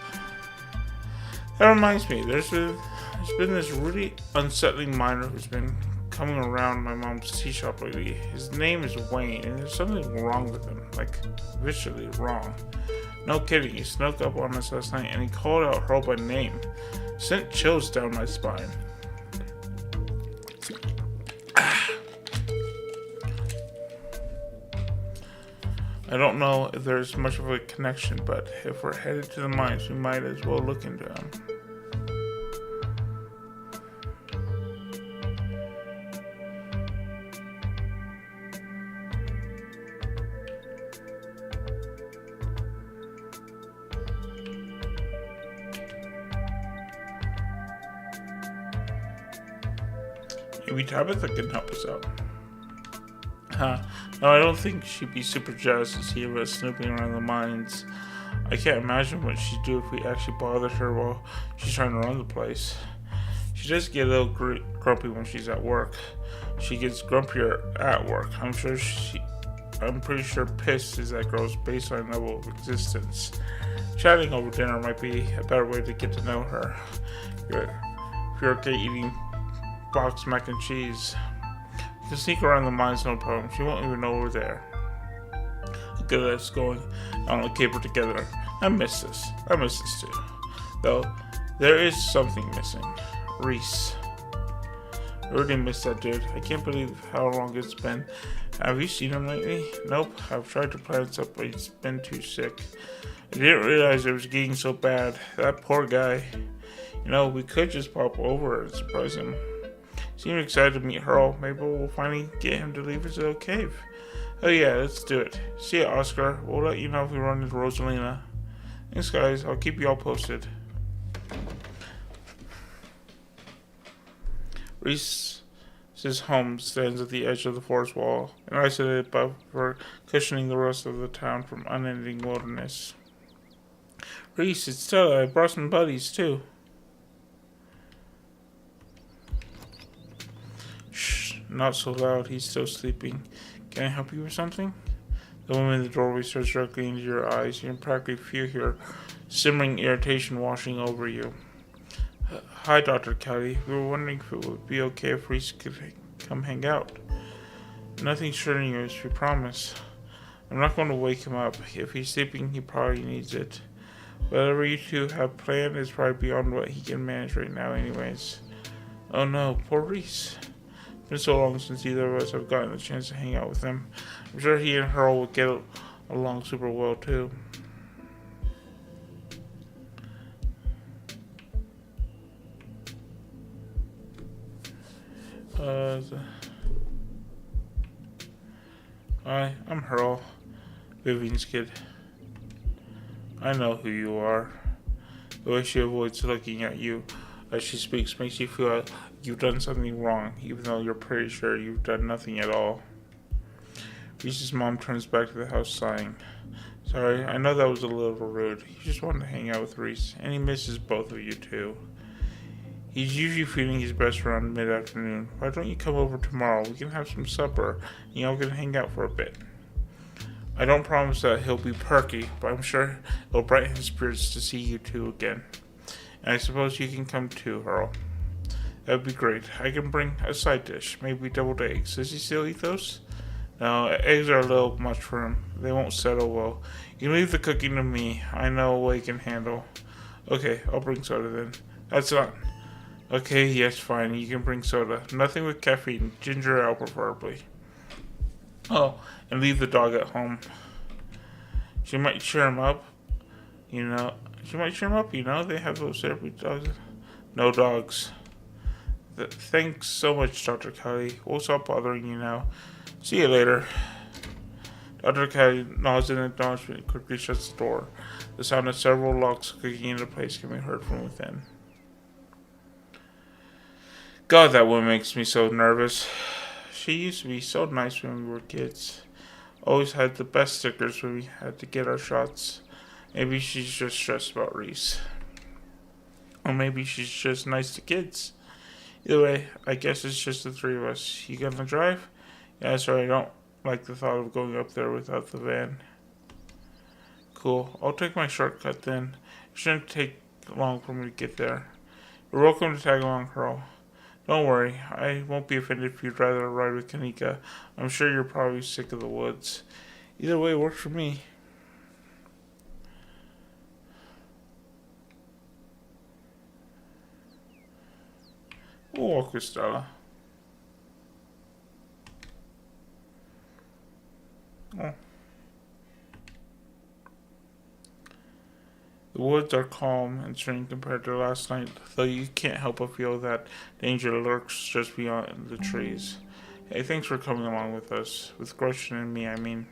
[SPEAKER 1] That reminds me, there's been this really unsettling miner who's been coming around my mom's tea shop lately. His name is Wayne, and there's something wrong with him, like visually wrong. No kidding, he snuck up on us last night and he called out her by name. Sent chills down my spine. I don't know if there's much of a connection, but if we're headed to the mines, we might as well look into them. Maybe Tabitha can help us out. No, I don't think she'd be super jazzed to see us snooping around the mines. I can't imagine what she'd do if we actually bothered her while she's trying to run the place. She does get a little grumpy when she's at work. She gets grumpier at work. I'm pretty sure pissed is that girl's baseline level of existence. Chatting over dinner might be a better way to get to know her. If you're okay eating boxed mac and cheese, you can sneak around the mines, no problem. She won't even know we're there. Look at us going on a caper together. I miss this. I miss this too. Though, there is something missing. Reese. I really miss that dude. I can't believe how long it's been. Have you seen him lately? Nope. I've tried to plan stuff, but he's been too sick. I didn't realize it was getting so bad. That poor guy. You know, we could just pop over and surprise him. Seemed excited to meet Earl. Maybe we'll finally get him to leave his little cave. Oh yeah, let's do it. See ya, Oscar. We'll let you know if we run into Rosalina. Thanks, guys. I'll keep you all posted. Reese's home stands at the edge of the forest wall, an isolated buffer cushioning the rest of the town from unending wilderness. Reese, it's Stella. I brought some buddies, too. Shh, not so loud. He's still sleeping. Can I help you with something? The woman in the doorway starts directly into your eyes. You can practically feel your simmering irritation washing over you. Hi, Dr. Kelly. We were wondering if it would be okay if Reese could come hang out. Nothing strenuous, we promise. I'm not going to wake him up. If he's sleeping, he probably needs it. Whatever you two have planned is probably beyond what he can manage right now anyways. Oh no, poor Reese. It's been so long since either of us have gotten the chance to hang out with him. I'm sure he and Earl would get along super well too. Hi, I'm Earl, Vivian's kid. I know who you are. The way she avoids looking at you as she speaks makes you feel like you've done something wrong, even though you're pretty sure you've done nothing at all. Reese's mom turns back to the house sighing. Sorry, I know that was a little rude. He just wanted to hang out with Reese, and he misses both of you too. He's usually feeling his best around mid-afternoon. Why don't you come over tomorrow? We can have some supper, and y'all can hang out for a bit. I don't promise that he'll be perky, but I'm sure it'll brighten his spirits to see you two again. And I suppose you can come too, Earl. That'd be great. I can bring a side dish, maybe deviled eggs. Does he still eat those? No, eggs are a little much for him. They won't settle well. You can leave the cooking to me. I know what he can handle. Okay, I'll bring soda then. That's on. Okay, yes, fine. You can bring soda. Nothing with caffeine. Ginger ale, preferably. Oh, and leave the dog at home. She might cheer him up. They have those therapy dogs. No dogs. Thanks so much, Dr. Kelly. We'll stop bothering you now. See you later. Dr. Kelly nods in acknowledgement and quickly shuts the door. The sound of several locks clicking into place can be heard from within. God, that woman makes me so nervous. She used to be so nice when we were kids. Always had the best stickers when we had to get our shots. Maybe she's just stressed about Reese. Or maybe she's just nice to kids. Either way, I guess it's just the three of us. You gonna drive? Yeah, sorry, I don't like the thought of going up there without the van. Cool. I'll take my shortcut then. It shouldn't take long for me to get there. You're welcome to tag along, Earl. Don't worry, I won't be offended if you'd rather ride with Kanika. I'm sure you're probably sick of the woods. Either way works for me. We'll walk with Stella. Oh. The woods are calm and serene compared to last night, though you can't help but feel that danger lurks just beyond the trees. Hey, thanks for coming along with us. With Gretchen and me, I mean.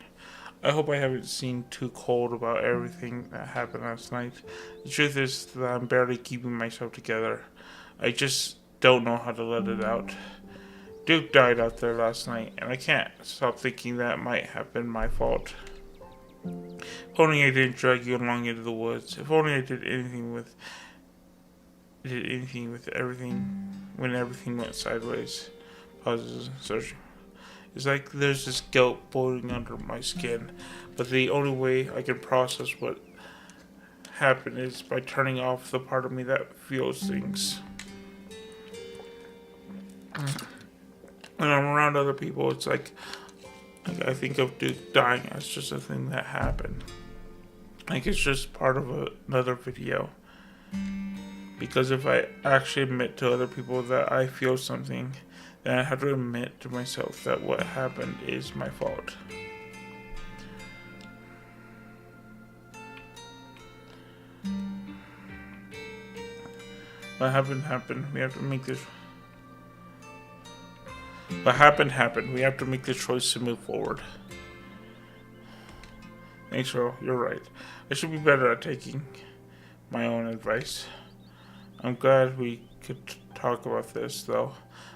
[SPEAKER 1] I hope I haven't seemed too cold about everything that happened last night. The truth is that I'm barely keeping myself together. I just don't know how to let it out. Duke died out there last night, and I can't stop thinking that might have been my fault. If only I didn't drag you along into the woods. If only I did anything with everything when everything went sideways. Pauses and searching. It's like there's this guilt boiling under my skin, but the only way I can process what happened is by turning off the part of me that feels things. When I'm around other people, it's like I think of Duke dying as just a thing that happened. Like it's just part of another video. Because if I actually admit to other people that I feel something, then I have to admit to myself that what happened is my fault. What happened. We have to make this. What happened. We have to make the choice to move forward. Thanks, Earl. You're right. I should be better at taking my own advice. I'm glad we could talk about this, though.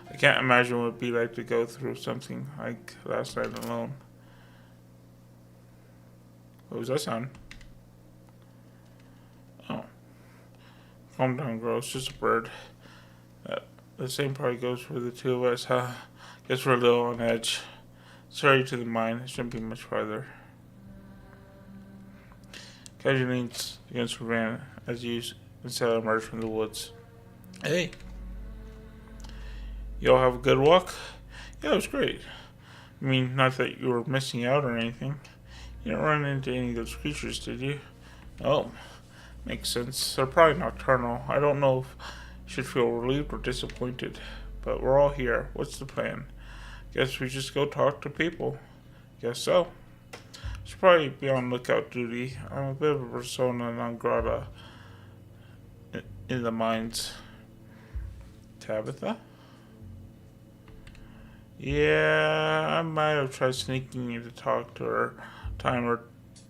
[SPEAKER 1] I can't imagine what it'd be like to go through something like last night alone. What was that sound? Oh. Calm down, girl. It's just a bird. The same probably goes for the two of us, huh? Guess we're a little on edge. Sorry to the mine. It shouldn't be much farther. Kaji leans against her van as you and Sarah emerge from the woods. Hey. You all have a good walk? Yeah, it was great. I mean, not that you were missing out or anything. You didn't run into any of those creatures, did you? Oh, makes sense. They're probably nocturnal. I don't know if you should feel relieved or disappointed. But we're all here. What's the plan? Guess we just go talk to people. Guess so. Should probably be on lookout duty. I'm a bit of a persona non grata in the mines. Tabitha? Yeah, I might have tried sneaking in to talk to her a time or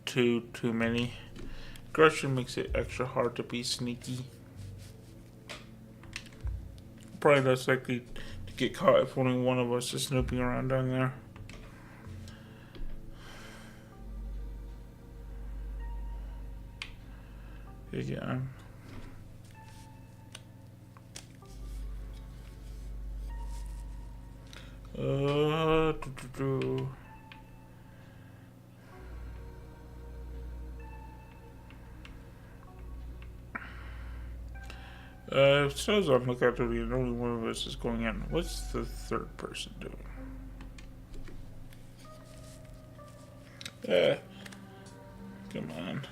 [SPEAKER 1] two too many. Gretchen makes it extra hard to be sneaky. Probably less likely to get caught if only one of us is snooping around down there. Yeah. If Snow's on lookout duty and only one of us is going in, what's the third person doing? Come on.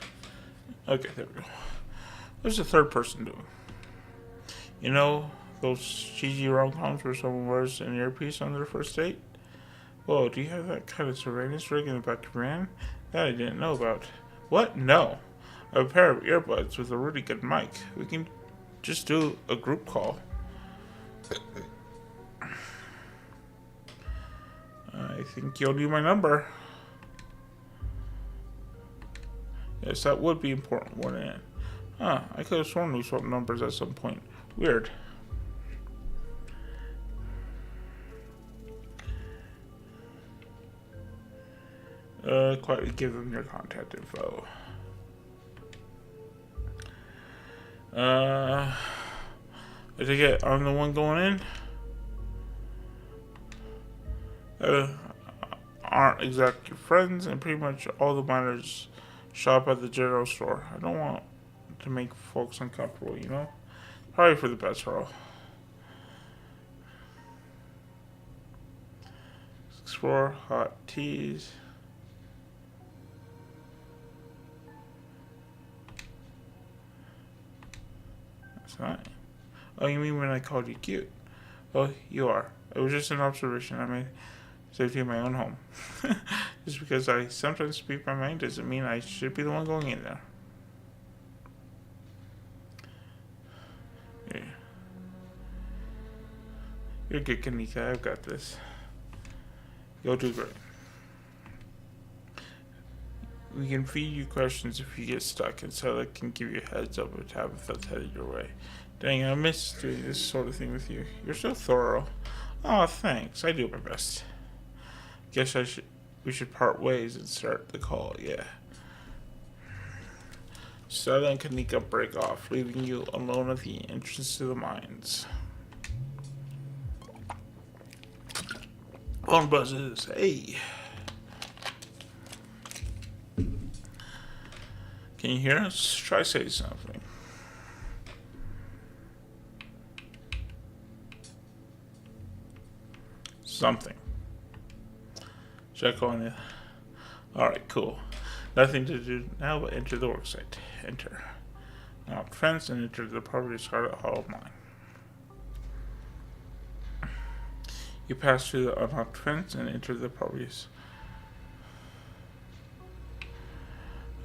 [SPEAKER 1] Okay, there we go. What's the third person doing? You know, those cheesy rom-coms where someone wears an earpiece on their first date? Whoa, do you have that kind of surveillance rig in the back of your van? That I didn't know about. What? No. I have a pair of earbuds with a really good mic. We can just do a group call. I think you'll need my number. Yes, that would be important, wouldn't it? Huh, I could have sworn we swapped numbers at some point. Weird. Quietly give them your contact info. I take it I'm the one going in? Aren't exactly friends, and pretty much all the miners shop at the general store. I don't want to make folks uncomfortable, you know? Probably for the best, Earl. Explore hot teas. That's not. Oh, you mean when I called you cute? Well, you are. It was just an observation I made. Safety in my own home. Just because I sometimes speak my mind doesn't mean I should be the one going in there. You're good, Kanika. I've got this. You'll do great. We can feed you questions if you get stuck, and so I can give you a heads up if Tabitha's headed your way. Dang, I miss doing this sort of thing with you. You're so thorough. Oh, thanks. I do my best. Guess we should part ways and start the call, yeah. Stella and Kanika break off, leaving you alone at the entrance to the mines. Phone buzzes. Hey. Can you hear us? Try saying something. Something. Check on it. Alright, cool. Nothing to do now but enter the worksite. Enter. Now fence and enter the property of Scarlet Hollow mine. You pass through the unlocked fence and enter the properties.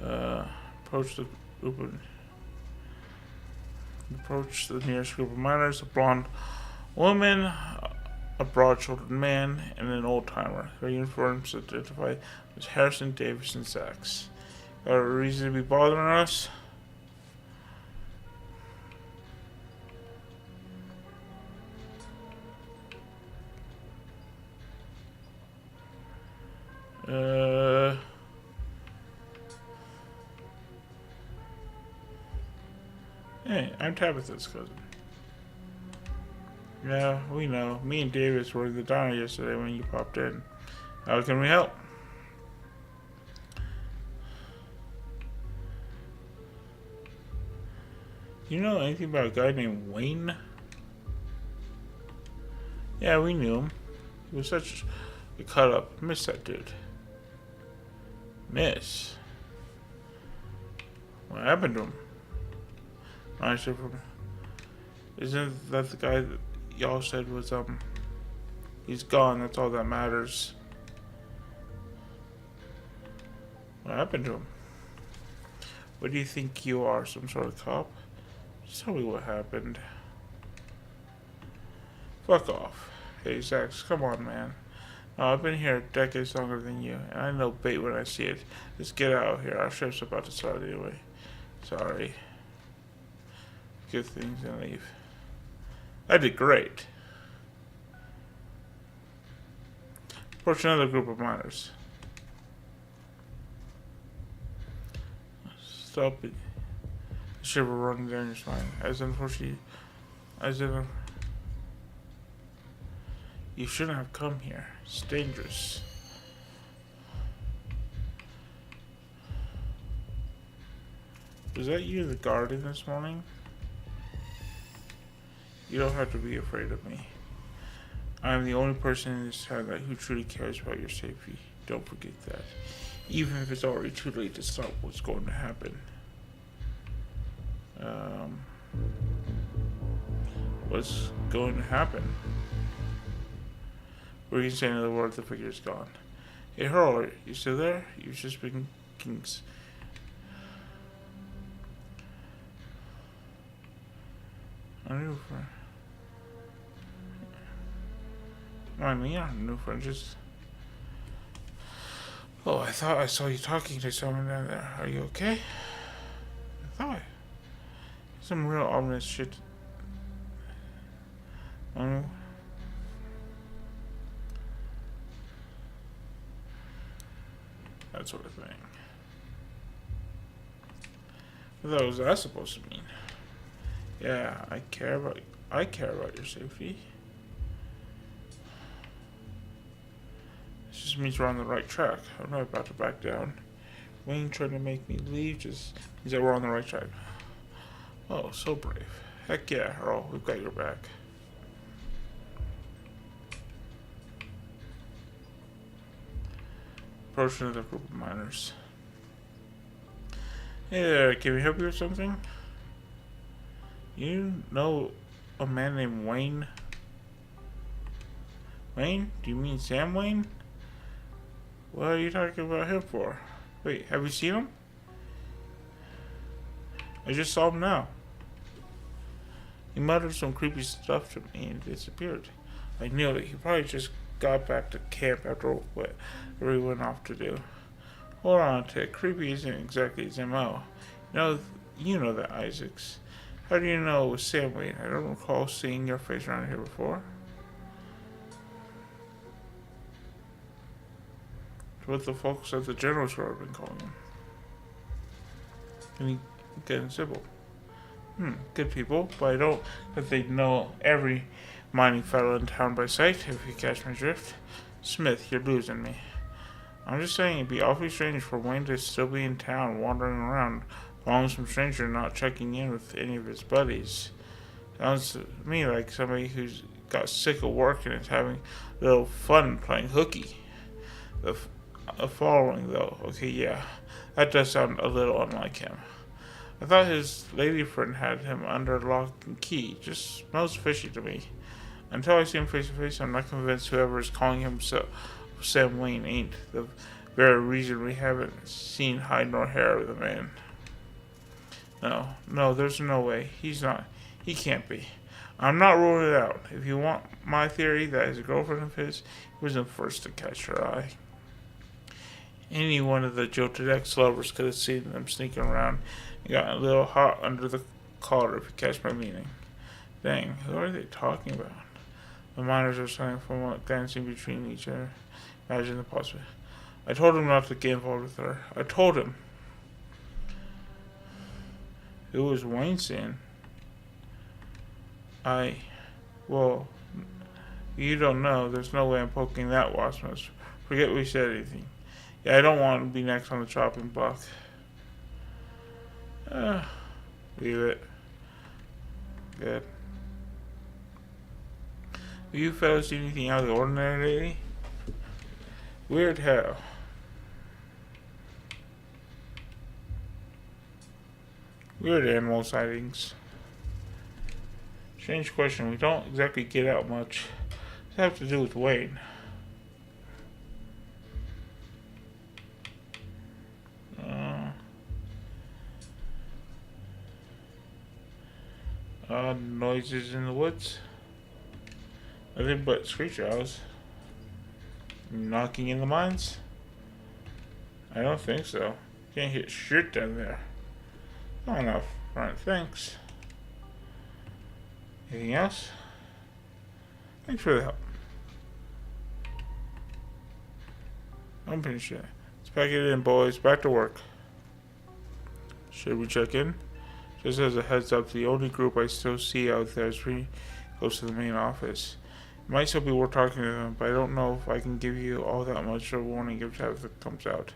[SPEAKER 1] Approach the nearest group of miners. A blonde woman, a broad-shouldered man, and an old-timer. Their uniforms identify as Harrison, Davis, and Sachs. Got a reason to be bothering us? Hey, I'm Tabitha's cousin. Yeah, we know. Me and Davis were in the diner yesterday when you popped in. How can we help? You know anything about a guy named Wayne? Yeah, we knew him. He was such a cut up. Miss that dude. Miss? What happened to him? Isn't that the guy that y'all said was, he's gone, that's all that matters. What happened to him? What do you think you are, some sort of cop? Just tell me what happened. Fuck off. Hey, Zax, come on, man. I've been here decades longer than you, and I know bait when I see it. Just get out of here. Our shift's about to start anyway. Sorry. Good things and leave. I did great. Approach another group of miners. Stop it. A shiver running down your spine. You shouldn't have come here. It's dangerous. Was that you, the guardian, this morning? You don't have to be afraid of me. I am the only person in this town who truly cares about your safety. Don't forget that. Even if it's already too late to stop what's going to happen. What's going to happen? Were you saying another word? The figure's gone. Hey, Hurl, you still there? You've just been kings. I'm new friend. I mean, I'm a new friend. Just. Oh, I thought I saw you talking to someone down there. Are you okay? I thought. Some real ominous shit. That sort of thing. What was that supposed to mean? Yeah, I care about your safety. This just means we're on the right track. I'm not about to back down. Wayne trying to make me leave just means that we're on the right track. Oh, so brave. Heck yeah, Earl, we've got your back. Approaching another group of miners. Hey there, can we help you with something? You know a man named Wayne? Wayne? Do you mean Sam Wayne? What are you talking about him for? Wait, have you seen him? I just saw him now. He muttered some creepy stuff to me and disappeared. I knew it. He probably just got back to camp after what we went off to do. Hold on, Ted. Creepy isn't exactly his MO. You know that, Isaacs. How do you know it was Sam Wayne? I don't recall seeing your face around here before. What the folks at the general store have been calling him. And he getting civil. Good people, but I don't that they know every mining fellow in town by sight, if you catch my drift. Smith, you're losing me. I'm just saying it'd be awfully strange for Wayne to still be in town, wandering around, following some stranger, not checking in with any of his buddies. Sounds to me like somebody who's got sick of work and is having a little fun playing hooky. The following, though, okay, yeah, that does sound a little unlike him. I thought his lady friend had him under lock and key. Just smells fishy to me. Until I see him face to face, I'm not convinced whoever is calling himself Sam Wayne ain't the very reason we haven't seen hide nor hair of the man. No, there's no way. He's not. He can't be. I'm not ruling it out. If you want my theory that his girlfriend of his, he was the first to catch her eye. Any one of the jilted ex-lovers could have seen them sneaking around and gotten a little hot under the collar, if you catch my meaning. Dang, who are they talking about? The miners are starting from dancing between each other. Imagine the possibility. I told him not to get involved with her. I told him. Who was Wayne seeing? Well, you don't know. There's no way I'm poking that wasp. Forget we said anything. Yeah, I don't want to be next on the chopping block. Leave it. Good. Have you fellas seen anything out of the ordinary lately? Weird how. Weird animal sightings. Strange question. We don't exactly get out much. What's that have to do with Wayne? Noises in the woods. Nothing but screech owls. Knocking in the mines? I don't think so. Can't hit shit down there. Not enough. Right, thanks. Anything else? Thanks for the help. I'm finished it. Let's pack it in, boys. Back to work. Should we check in? Just as a heads up, the only group I still see out there is pretty close to the main office. It might still be worth talking to them, but I don't know if I can give you all that much of a warning if Tabitha comes out.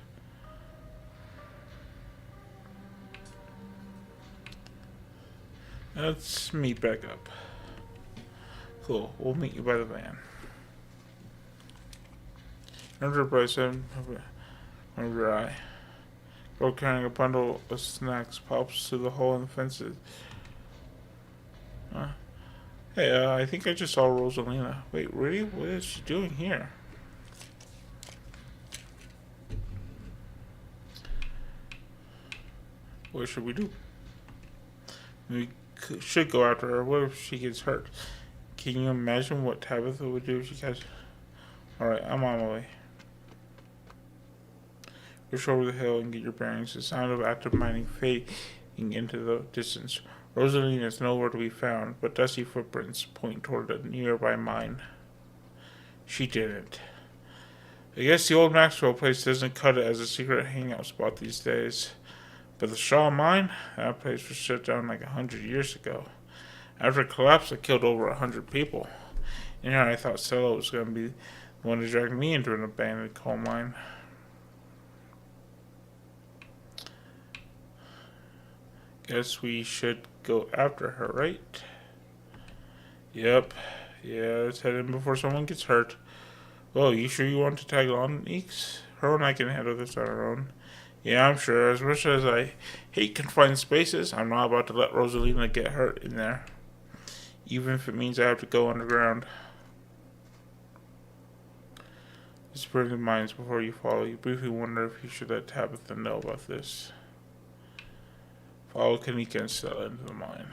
[SPEAKER 1] Let's meet back up. Cool, we'll meet you by the van. Under by 7, under your eye. Girl carrying a bundle of snacks pops through the hole in the fences. Hey, I think I just saw Rosalina. Wait, really? What is she doing here? What should we do? We should go after her. What if she gets hurt? Can you imagine what Tabitha would do if she catches... Alright, I'm on my way. Rush over the hill and get your bearings. The sound of active mining fading into the distance. Rosalina is nowhere to be found, but dusty footprints point toward a nearby mine. She didn't. I guess the old Maxwell place doesn't cut it as a secret hangout spot these days. But the Shaw mine? That place was shut down like 100 years ago. After it collapsed, it killed over 100 people. And I thought Stella was going to be the one to drag me into an abandoned coal mine. Guess we should go after her, right? Yep. Yeah, let's head in before someone gets hurt. Oh, you sure you want to tag on, Eeks? Her and I can handle this on our own. Yeah, I'm sure. As much as I hate confined spaces, I'm not about to let Rosalina get hurt in there. Even if it means I have to go underground. Just bring in minds before you follow. You briefly wonder if you should let Tabitha know about this. Follow Kanika and Stella into the mine.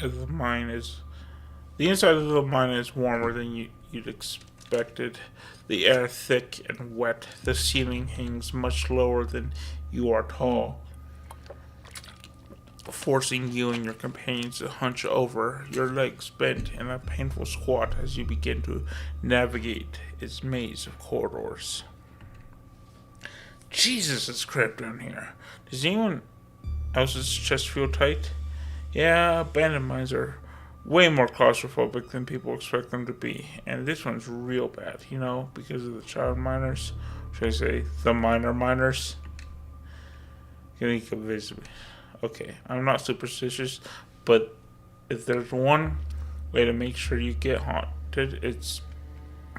[SPEAKER 1] of the mine is the inside of the mine is warmer than you'd expected. The air thick and wet. The ceiling hangs much lower than you are tall, forcing you and your companions to hunch over, your legs bent in a painful squat as you begin to navigate its maze of corridors. Jesus, it's cramped down here. Does anyone else's chest feel tight? Yeah, abandoned mines are way more claustrophobic than people expect them to be, and this one's real bad, because of the child miners. Should I say the miners? Can you convince me? Okay, I'm not superstitious, but if there's one way to make sure you get haunted, it's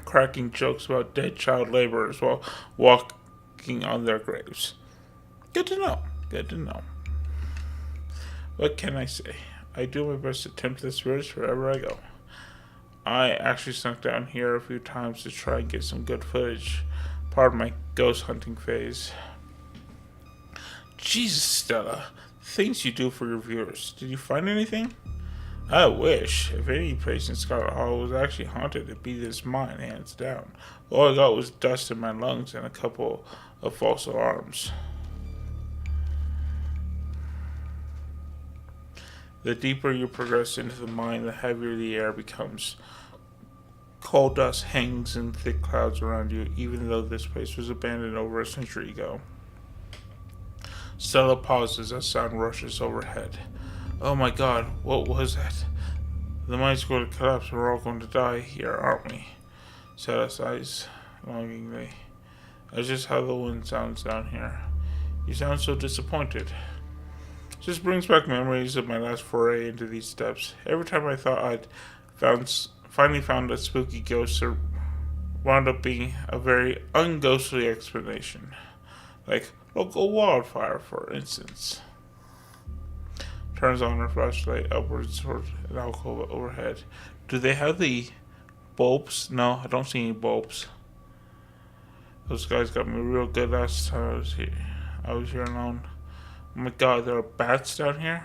[SPEAKER 1] cracking jokes about dead child laborers while walking on their graves. Good to know. Good to know. What can I say? I do my best to tempt the spirits wherever I go. I actually snuck down here a few times to try and get some good footage. Part of my ghost hunting phase. Jesus, Stella. Things you do for your viewers. Did you find anything? I wish. If any place in Scarlet Hollow was actually haunted, it'd be this mine, hands down. All I got was dust in my lungs and a couple of false alarms. The deeper you progress into the mine, the heavier the air becomes. Coal dust hangs in thick clouds around you, even though this place was abandoned over a century ago. Stella pauses as sound rushes overhead. Oh my god, what was that? The mine's going to collapse and we're all going to die here, aren't we? Stella sighs longingly. That's just how the wind sounds down here. You sound so disappointed. Just brings back memories of my last foray into these steps. Every time I thought I'd finally found a spooky ghost, there wound up being a very unghostly explanation. Like local wildfire, for instance. Turns on her flashlight upwards toward an alcove overhead. Do they have the bulbs? No, I don't see any bulbs. Those guys got me real good last time I was here alone. Oh my god, there are bats down here?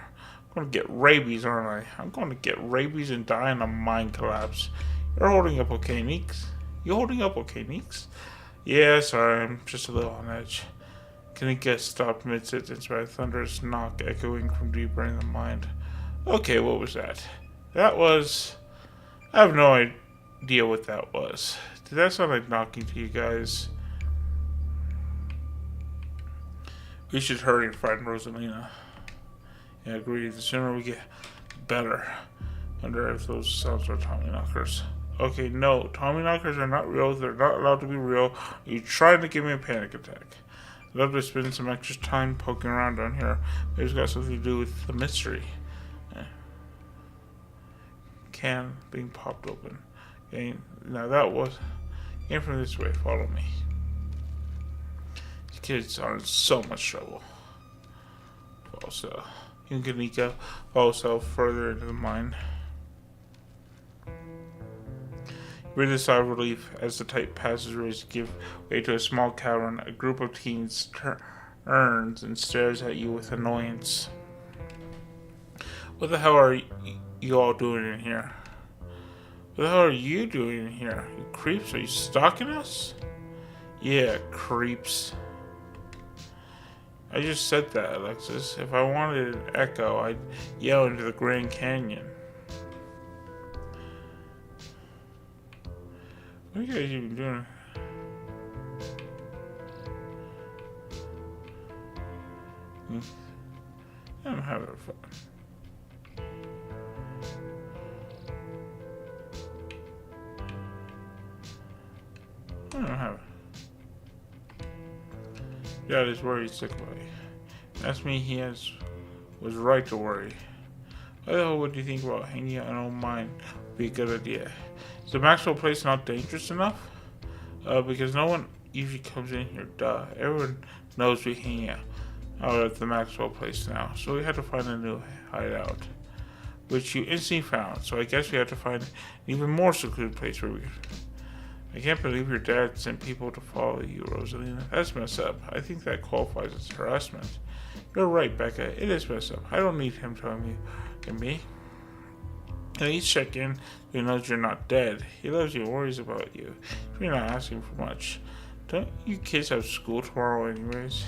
[SPEAKER 1] I'm going to get rabies, aren't I? I'm going to get rabies and die in a mine collapse. You're holding up okay, Neeks? You holding up okay, Neeks? Yeah, sorry, I'm just a little on edge. Can it get stopped mid-sentence by a thunderous knock echoing from deeper in the mind? Okay, what was that? That was... I have no idea what that was. Did that sound like knocking to you guys? We should hurry and find Rosalina. Yeah, agreed. The sooner we get, the better. Wonder if those sounds are Tommy knockers. Okay, no. Tommy knockers are not real. They're not allowed to be real. Are you trying to give me a panic attack? I'd love to spend some extra time poking around down here. Maybe it's got something to do with the mystery. Can being popped open. Okay, now that was... Came from this way. Follow me. These kids are in so much trouble. Also, Yunganika also further into the mine. Breathe a sigh of relief as the tight passageways give way to a small cavern. A group of teens turns and stares at you with annoyance. What the hell are you all doing in here? What the hell are you doing in here? You creeps, are you stalking us? Yeah, creeps. I just said that, Alexis. If I wanted an echo, I'd yell into the Grand Canyon. What are you guys even doing? I'm having fun. I don't have it. Dad is worried sick away. That's me he was right to worry. Why the hell would you think about hanging out in an old mine would be a good idea? Is the Maxwell place not dangerous enough? Because no one usually comes in here, duh. Everyone knows we hang out at the Maxwell place now, so we had to find a new hideout. Which you instantly found, so I guess we had to find an even more secluded place where we could... I can't believe your dad sent people to follow you, Rosalina. That's messed up. I think that qualifies as harassment. You're right, Becca. It is messed up. I don't need him telling me and me. And he's checking. He knows you're not dead. He loves you and worries about you. You're not asking for much. Don't you kids have school tomorrow anyways?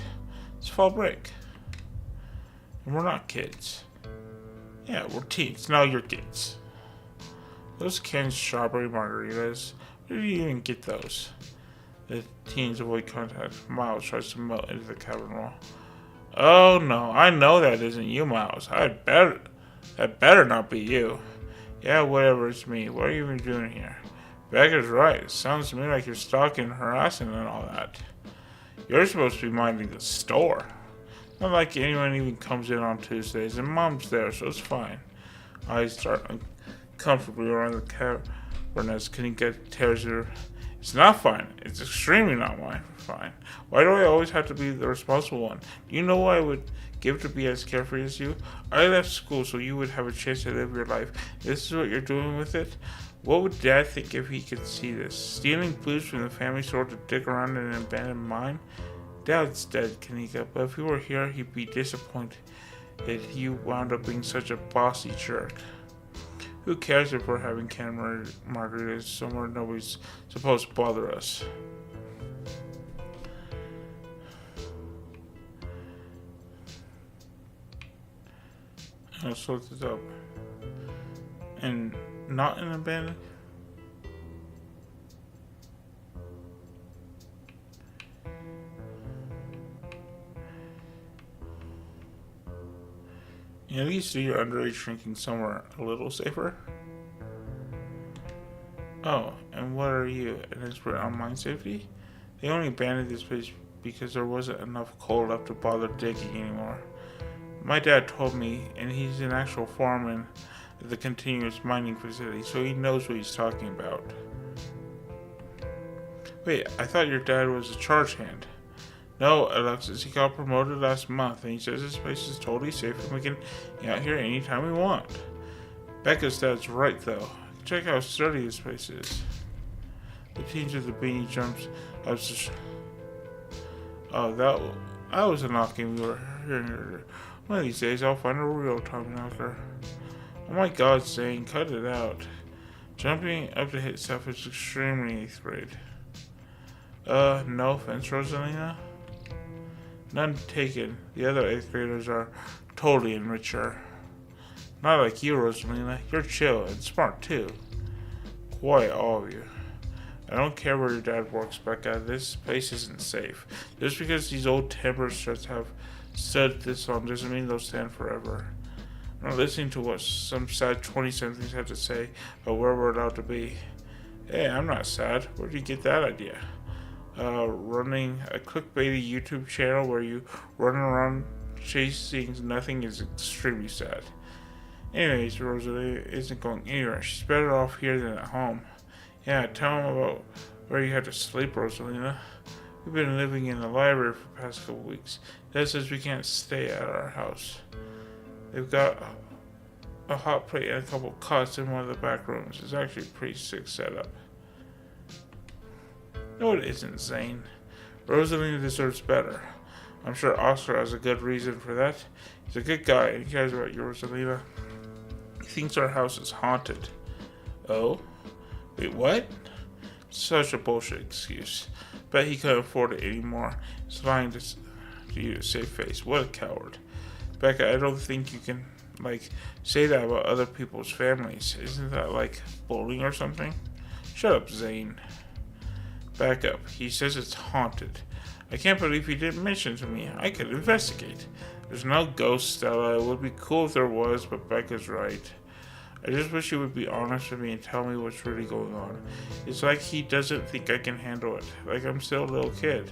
[SPEAKER 1] It's fall break. And we're not kids. Yeah, we're teens. Now you're kids. Those canned strawberry margaritas. Where did you even get those? The teens avoid contact. Miles tries to melt into the cabin wall. Oh no, I know that isn't you, Miles. That better not be you. Yeah, whatever, it's me. What are you even doing here? Becca's right. It sounds to me like you're stalking, harassing, and all that. You're supposed to be minding the store. Not like anyone even comes in on Tuesdays, and Mom's there, so it's fine. I start uncomfortably around the cavern as Kanika tears her. It's not fine. It's extremely not fine. Why do I always have to be the responsible one? Do you know what I would give to be as carefree as you? I left school so you would have a chance to live your life. This is what you're doing with it? What would Dad think if he could see this? Stealing booze from the family store to dig around in an abandoned mine? Dad's dead, Kanika, but if he were here, he'd be disappointed that you wound up being such a bossy jerk. Who cares if we're having canned margaritas somewhere nobody's supposed to bother us? Let's look this up. And not an abandoned? At least you're underage drinking somewhere a little safer. Oh, and what are you, an expert on mine safety? They only abandoned this place because there wasn't enough coal left to bother digging anymore. My dad told me, and he's an actual foreman at the continuous mining facility, so he knows what he's talking about. Wait, I thought your dad was a charge hand. No, Alexis, he got promoted last month, and he says this place is totally safe and we can get out here anytime we want. Becca's dad's right, though. Check how sturdy this place is. The teens with the beanie jumps up to... Oh, that was a knocking we were hearing earlier. One of these days, I'll find a real-time knocker. Oh my god, Zane, cut it out. Jumping up to hit stuff is extremely 8th grade. No offense, Rosalina. None taken. The other 8th graders are totally immature. Not like you, Rosalina. You're chill and smart, too. Quiet, all of you. I don't care where your dad works, Becca. This place isn't safe. Just because these old timber struts have stood this long doesn't mean they'll stand forever. I'm not listening to what some sad 20-somethings have to say about where we're allowed to be. Hey, I'm not sad. Where did you get that idea? Running a clickbaity YouTube channel where you run around chasing nothing is extremely sad. Anyways, Rosalie isn't going anywhere. She's better off here than at home. Yeah, tell him about where you had to sleep, Rosalina. We've been living in the library for the past couple weeks. Dad says we can't stay at our house. They've got a hot plate and a couple cots in one of the back rooms. It's actually a pretty sick setup. No, it isn't, Zane. Rosalina deserves better. I'm sure Oscar has a good reason for that. He's a good guy and he cares about you, Rosalina. He thinks our house is haunted. Oh? Wait, what? Such a bullshit excuse. Bet he couldn't afford it anymore. He's lying to you to save face. What a coward. Becca, I don't think you can, say that about other people's families. Isn't that like bullying or something? Shut up, Zane. Back up. He says it's haunted. I can't believe he didn't mention it to me. I could investigate. There's no ghost, Stella. It would be cool if there was, but Becca's right. I just wish you would be honest with me and tell me what's really going on. It's like he doesn't think I can handle it. Like I'm still a little kid.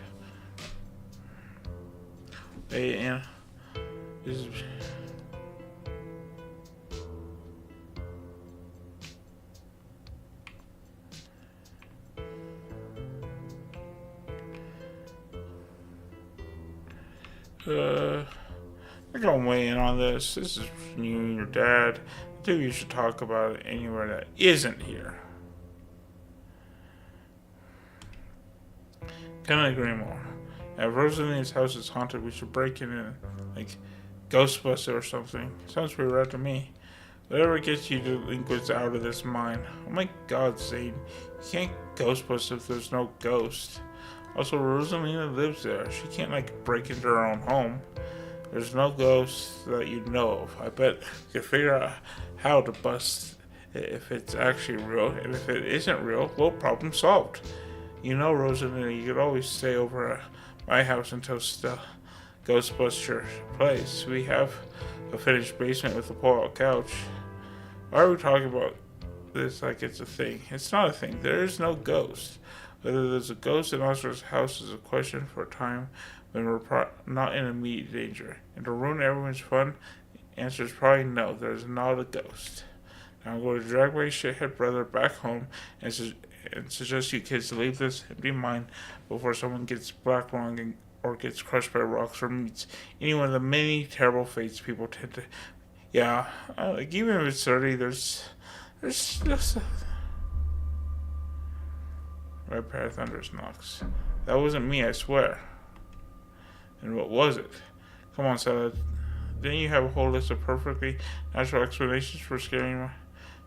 [SPEAKER 1] Hey, Anna. This is... I'm gonna weigh in on this. This is you and your dad. I think you should talk about it anywhere that isn't here. Couldn't agree more. If Rosalina's house is haunted, we should break in and Ghostbuster or something. Sounds pretty rad to me. Whatever gets you delinquents out of this mine. Oh my god, Zane. You can't ghost us if there's no ghost. Also, Rosalina lives there. She can't, break into her own home. There's no ghost that you know of. I bet we could figure out how to bust if it's actually real. And if it isn't real, well, problem solved. You know, Rosalina, you could always stay over at my house until Ghostbuster place. We have a finished basement with a pull-out couch. Why are we talking about this like it's a thing? It's not a thing. There is no ghost. Whether there's a ghost in Oscar's house is a question for a time when we're not in immediate danger. And to ruin everyone's fun, the answer is probably no. There's not a ghost. Now I'm going to drag my shithead brother back home and suggest you kids leave this empty mine before someone gets black lung or gets crushed by rocks or meets any one of the many terrible fates people tend to. Yeah, even if it's 30, there's just right pair of thunders knocks. That wasn't me, I swear. And what was it? Come on, Stella. Didn't you have a whole list of perfectly natural explanations for scaring my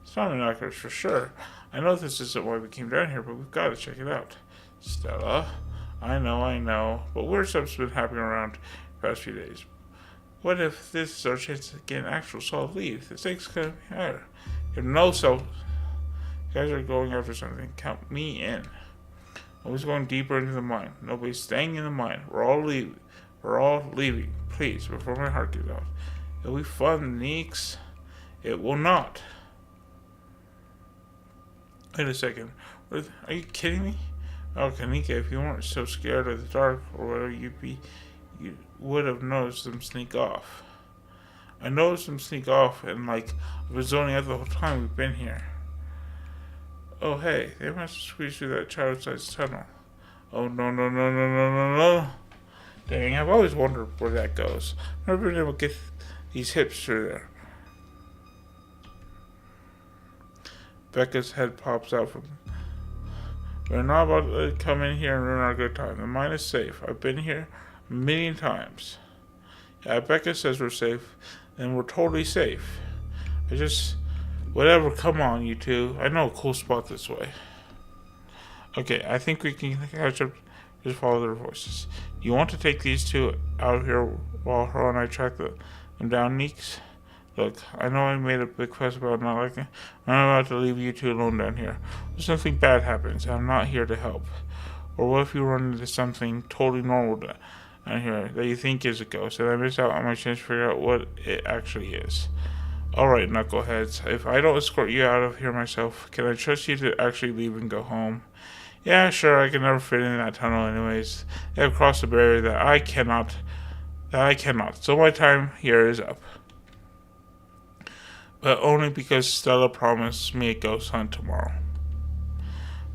[SPEAKER 1] stomach knockers for sure? I know this isn't why we came down here, but we've got to check it out. Stella, I know, but weird stuff's been happening around the past few days. What if this is our chance to get an actual solid lead? The stakes could be higher. If no self, you guys are going after something, count me in. Nobody's going deeper into the mine. Nobody's staying in the mine. We're all leaving. Please, before my heart gives out. It'll be fun, Neeks. It will not. Wait a second. Are you kidding me? Oh, Kanika, if you weren't so scared of the dark or whatever you would have noticed them sneak off. I noticed them sneak off and I was zoning out the whole time we've been here. Oh hey, they must have squeezed through that child-sized tunnel. Oh no. Dang, I've always wondered where that goes. I've never been able to get these hips through there. Becca's head pops out from. We're not about to come in here and ruin our good time. The mine is safe. I've been here a million times. Yeah, Becca says we're safe, and we're totally safe. Whatever, come on, you two. I know a cool spot this way. Okay, I think we can catch up. Just follow their voices. Do you want to take these two out of here while her and I track them down, Neeks? Look, I know I made a big fuss about not liking. I'm not about to leave you two alone down here. If something bad happens, I'm not here to help. Or what if you run into something totally normal down here that you think is a ghost, and I miss out on my chance to figure out what it actually is? Alright, knuckleheads. If I don't escort you out of here myself, can I trust you to actually leave and go home? Yeah, sure, I can never fit in that tunnel anyways. They have crossed a barrier that I cannot. So my time here is up. But only because Stella promised me a ghost hunt tomorrow.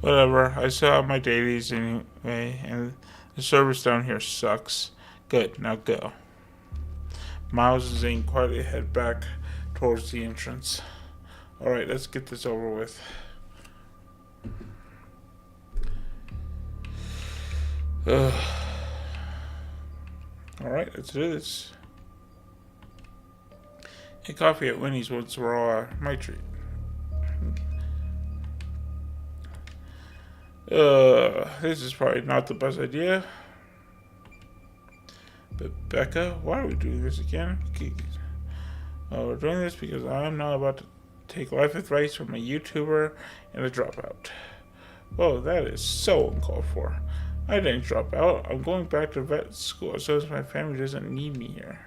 [SPEAKER 1] Whatever, I still have my dailies anyway, and the service down here sucks. Good, now go. Miles and Zane quietly head back towards the entrance. Alright, let's get this over with. Alright, let's do this. Hey, coffee at Winnie's once we're all my treat. This is probably not the best idea. But Becca, why are we doing this again? We're doing this because I'm now about to take life advice from a YouTuber and a dropout. Whoa, that is so uncalled for. I didn't drop out. I'm going back to vet school as soon as my family doesn't need me here.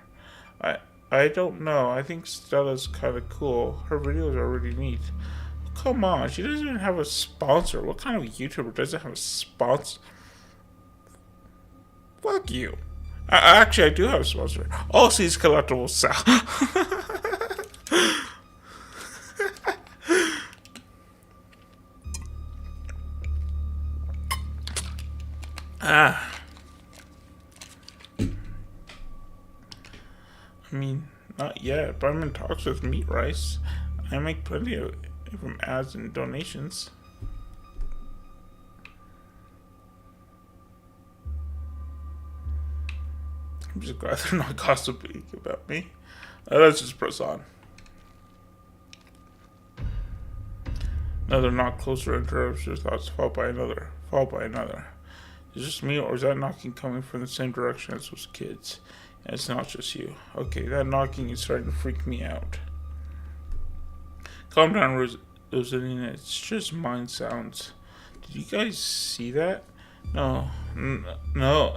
[SPEAKER 1] I don't know. I think Stella's kind of cool. Her videos are really neat. Come on, she doesn't even have a sponsor. What kind of YouTuber doesn't have a sponsor? Fuck you. Actually, I do have a sponsor. All Seas Collectibles sell. I mean, not yet, but I'm in talks with Meat Rice. I make plenty of from ads and donations. I'm just glad they're not gossiping about me. Let's just press on. Another knock closer interrupts your thoughts, followed by another. Is it just me, or is that knocking coming from the same direction as those kids? And it's not just you. Okay, that knocking is starting to freak me out. Calm down, Rosalina. It's just mind sounds. Did you guys see that? No,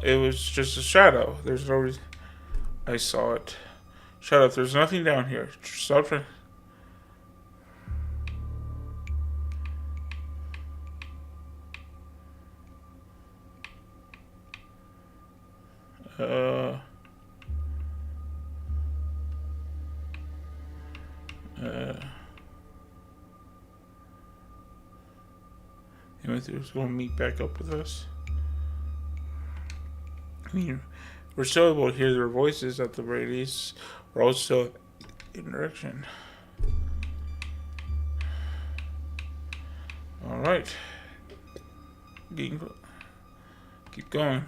[SPEAKER 1] it was just a shadow. There's no reason. I saw it. Shut up, there's nothing down here. Stop trying. Timothy was going to meet back up with us. I mean, we're still able to hear their voices at the very least. We're all still in direction. Alright. Keep going.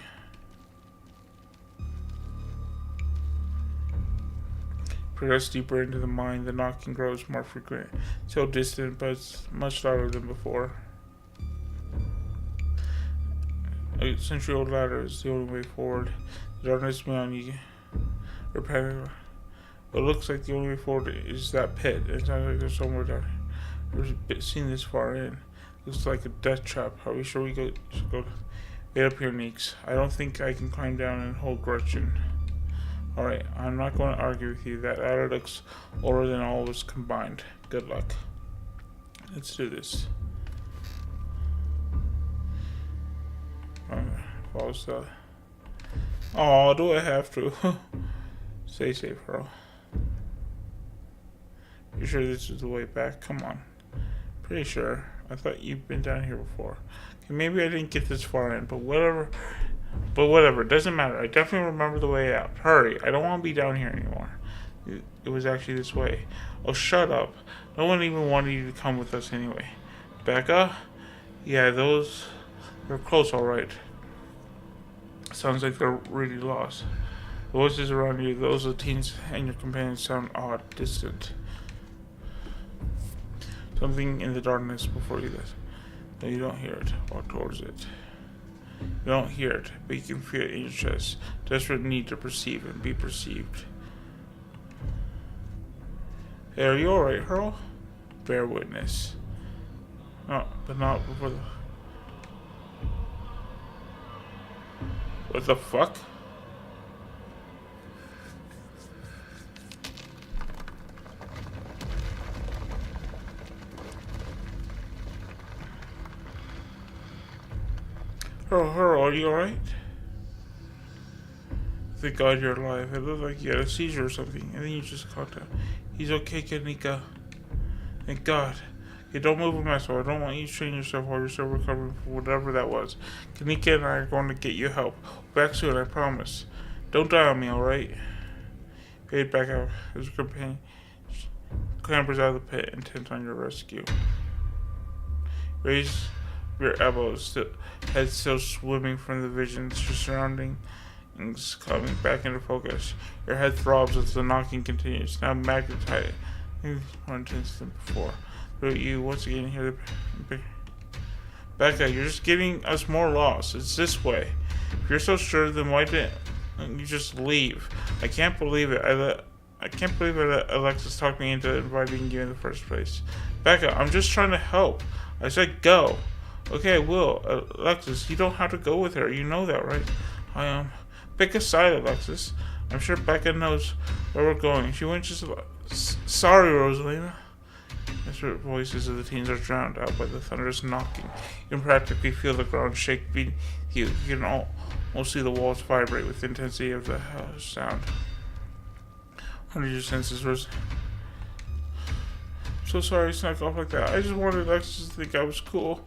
[SPEAKER 1] Progress deeper into the mine, the knocking grows more frequent. Still distant, but it's much louder than before. A century-old ladder is the only way forward. The darkness beyond you. Repetitive. What looks like the only way forward is that pit. It sounds like there's somewhere down here. There's a bit seen this far in. Looks like a death trap. Are we sure we should go? Wait up here, Neeks. I don't think I can climb down and hold Gretchen. Alright, I'm not going to argue with you. That ladder looks older than all of us combined. Good luck. Let's do this. Follows the. Oh, do I have to? Stay safe, Earl. You sure this is the way back? Come on. Pretty sure. I thought you've been down here before. Okay, maybe I didn't get this far in, but whatever. It doesn't matter. I definitely remember the way out. Hurry. I don't want to be down here anymore. It was actually this way. Oh, shut up. No one even wanted you to come with us anyway. Becca? Yeah, they're close, alright. Sounds like they're really lost. The voices around you, those of the teens and your companions sound odd, distant. Something in the darkness before you. No, you don't hear it. Walk towards it. You don't hear it, but you can feel it in your chest. Desperate need to perceive and be perceived. Hey, are you alright, Earl? Bear witness. No, but not before the... What the fuck? Earl, are you alright? Thank God you're alive. It looked like you had a seizure or something, and then you just caught out. He's okay, Kanika. Thank God. Okay, don't move a mess, or I don't want you to strain yourself while you're still recovering from whatever that was. Kanika and I are going to get you help. Back soon, I promise. Don't die on me, alright? Fade back out. His companion clambers out of the pit, intent on your rescue. Raise your elbows, head still swimming from the visions your surroundings coming back into focus. Your head throbs as the knocking continues, now magnetized more intense than before. But you once again hear the Becca, you're just getting us more lost. It's this way. If you're so sure, then why didn't you just leave? I can't believe it. I can't believe that Alexis talked me into inviting you in the first place. Becca, I'm just trying to help. I said go. Okay, I will. Alexis, you don't have to go with her. You know that, right? Pick a side, Alexis. I'm sure Becca knows where we're going. She went just... Sorry, Rosalina. The voices of the teens are drowned out by the thunderous knocking. You can practically feel the ground shake beneath you. You can almost see the walls vibrate with the intensity of the sound. Under your senses, Rose. I'm so sorry I snuck off like that. I just wanted Alexis to think I was cool.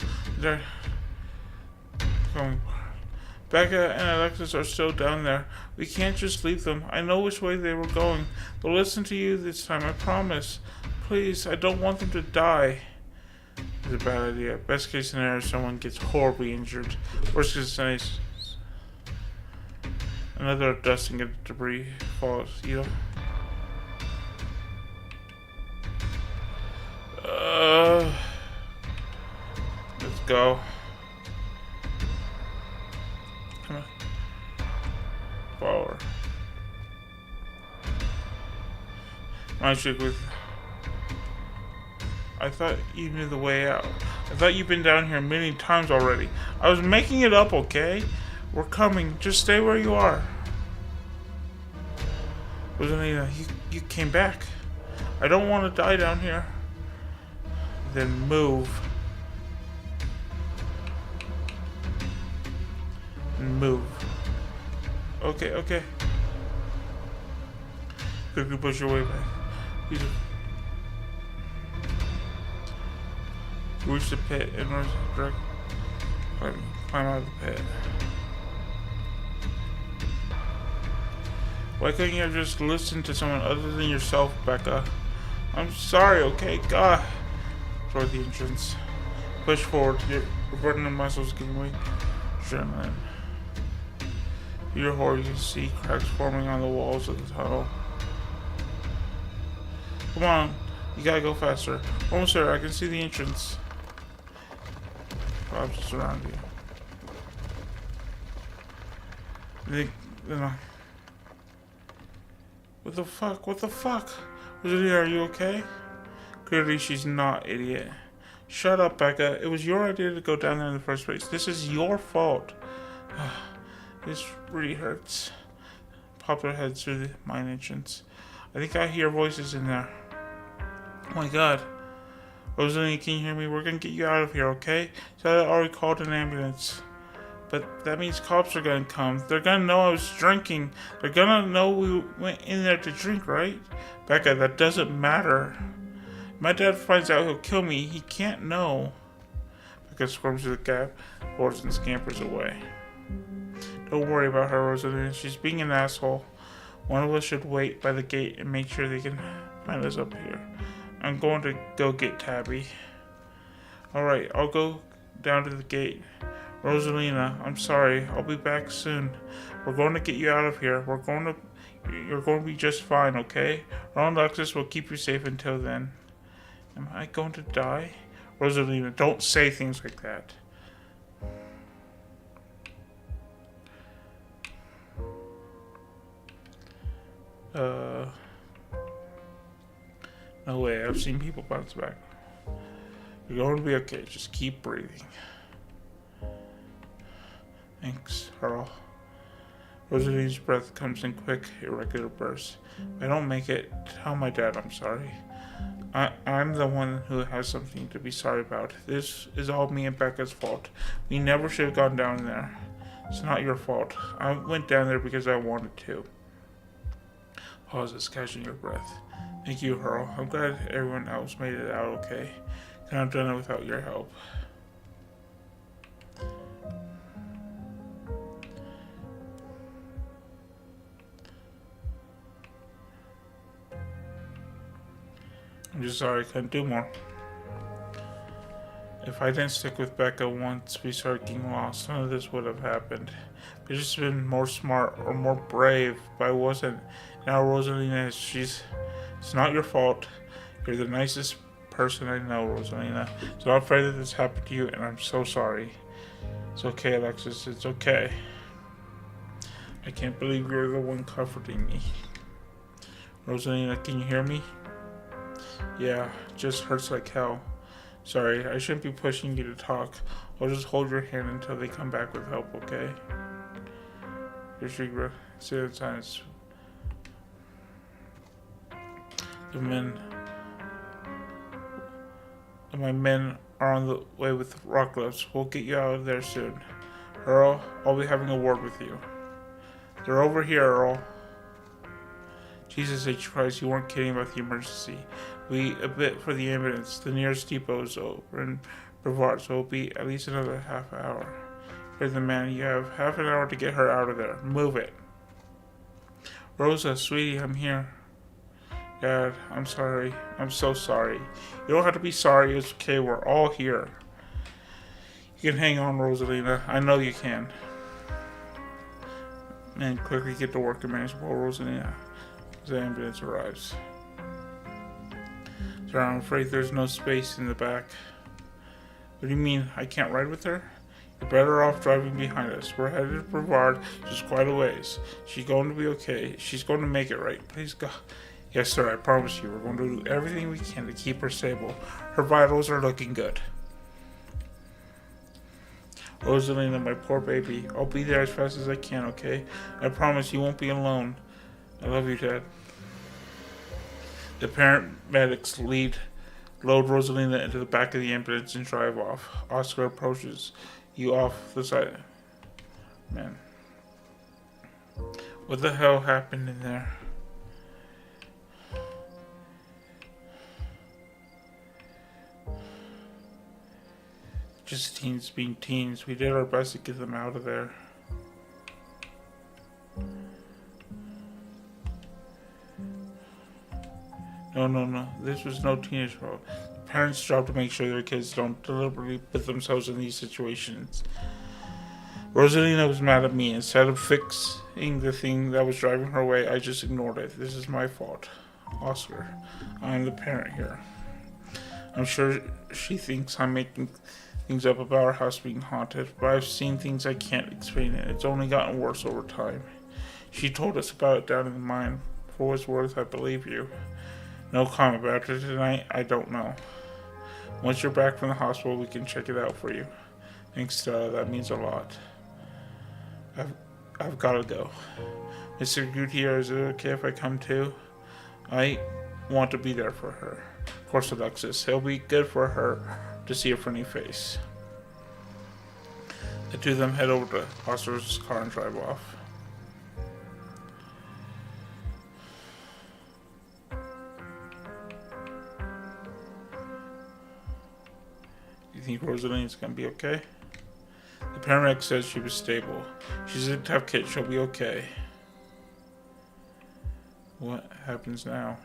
[SPEAKER 1] Becca and Alexis are still down there. We can't just leave them. I know which way they were going. They'll listen to you this time, I promise. Please, I don't want them to die. It's a bad idea. Best case scenario, someone gets horribly injured. Worst case scenario, another dusting of debris falls. You know. go. Come on. Forward. My trick with. I thought you knew the way out. I thought you've been down here many times already. I was making it up, okay? We're coming. Just stay where you are. Rosalina, you came back. I don't want to die down here. Then move. Move. Okay. Quickly push your way back. Reach the pit and climb out of the pit. Why couldn't you have just listened to someone other than yourself, Becca? I'm sorry, okay? God. Toward the entrance. Push forward to get your burning muscles giving way. Adrenaline. To your horror, you can see cracks forming on the walls of the tunnel. Come on, you gotta go faster. Almost there, I can see the entrance. Clouds around you. What the fuck? Rosalie, are you okay? Clearly she's not, idiot. Shut up, Becca. It was your idea to go down there in the first place. This is your fault. This really hurts. Pop their heads through the mine entrance. I think I hear voices in there. Oh my god. Rosalie, can you hear me? We're gonna get you out of here, okay? So I already called an ambulance. But that means cops are gonna come. They're gonna know I was drinking. They're gonna know we went in there to drink, right? Becca, that doesn't matter. If my dad finds out, he'll kill me. He can't know. Becca squirms through the gap, boards and scampers away. Don't worry about her, Rosalie. She's being an asshole. One of us should wait by the gate and make sure they can find us up here. I'm going to go get Tabby. Alright, I'll go down to the gate. Rosalina, I'm sorry. I'll be back soon. We're going to get you out of here. You're going to be just fine, okay? Ron Alexis will keep you safe until then. Am I going to die? Rosalina, don't say things like that. No way, I've seen people bounce back. You're going to be okay, just keep breathing. Thanks, Earl. Rosalie's breath comes in quick, irregular bursts. If I don't make it, tell my dad I'm sorry. I'm the one who has something to be sorry about. This is all me and Becca's fault. We never should have gone down there. It's not your fault. I went down there because I wanted to. Pauses, catching your breath. Thank you, Earl. I'm glad everyone else made it out okay. Couldn't have done it without your help. I'm just sorry I couldn't do more. If I didn't stick with Becca once we started getting lost, none of this would have happened. I've just been more smart or more brave, but I wasn't. Now Rosalina, it's not your fault. You're the nicest person I know, Rosalina. So I'm afraid that this happened to you, and I'm so sorry. It's okay, Alexis. It's okay. I can't believe you're the one comforting me. Rosalina, can you hear me? Yeah, it just hurts like hell. Sorry, I shouldn't be pushing you to talk. I'll just hold your hand until they come back with help, okay? Your secret. Say the silence. My men are on the way with rock gloves. We'll get you out of there soon. Earl, I'll be having a word with you. They're over here, Earl. Jesus H. Christ, you weren't kidding about the emergency. We a bit for the ambulance. The nearest depot is over in Brevard, so it'll be at least another half hour. You're the man. You have half an hour to get her out of there. Move it. Rosa, sweetie, I'm here. Dad, I'm sorry. I'm so sorry. You don't have to be sorry. It's okay. We're all here. You can hang on, Rosalina. I know you can. And quickly get to work and manage while Rosalina. The ambulance arrives. Sorry, I'm afraid there's no space in the back. What do you mean, I can't ride with her? You're better off driving behind us. We're headed to Brevard, just quite a ways. She's going to be okay. She's going to make it right. Please, God. Yes, sir, I promise you. We're going to do everything we can to keep her stable. Her vitals are looking good. Rosalina, my poor baby. I'll be there as fast as I can, okay? I promise you won't be alone. I love you, Dad. The paramedics load Rosalina into the back of the ambulance and drive off. Oscar approaches you off the side. Man. What the hell happened in there? Just teens being teens. We did our best to get them out of there. No. This was no teenage fault. Parents' job to make sure their kids don't deliberately put themselves in these situations. Rosalina was mad at me. Instead of fixing the thing that was driving her away, I just ignored it. This is my fault. Oscar, I'm the parent here. I'm sure she thinks I'm making things up about our house being haunted, but I've seen things I can't explain, and it's only gotten worse over time. She told us about it down in the mine. For what it's worth, I believe you. No comment about it tonight. I don't know. Once you're back from the hospital, we can check it out for you. Thanks, Stella. That means a lot. I've got to go. Mr. Gutierrez, is it okay if I come too? I want to be there for her. Of course, Alexis. It'll be good for her to see a funny face. The two of them head over to Oscar's car and drive off. You think Rosalina's gonna be okay? The paramedic says she was stable. She's a tough kid. She'll be okay. What happens now?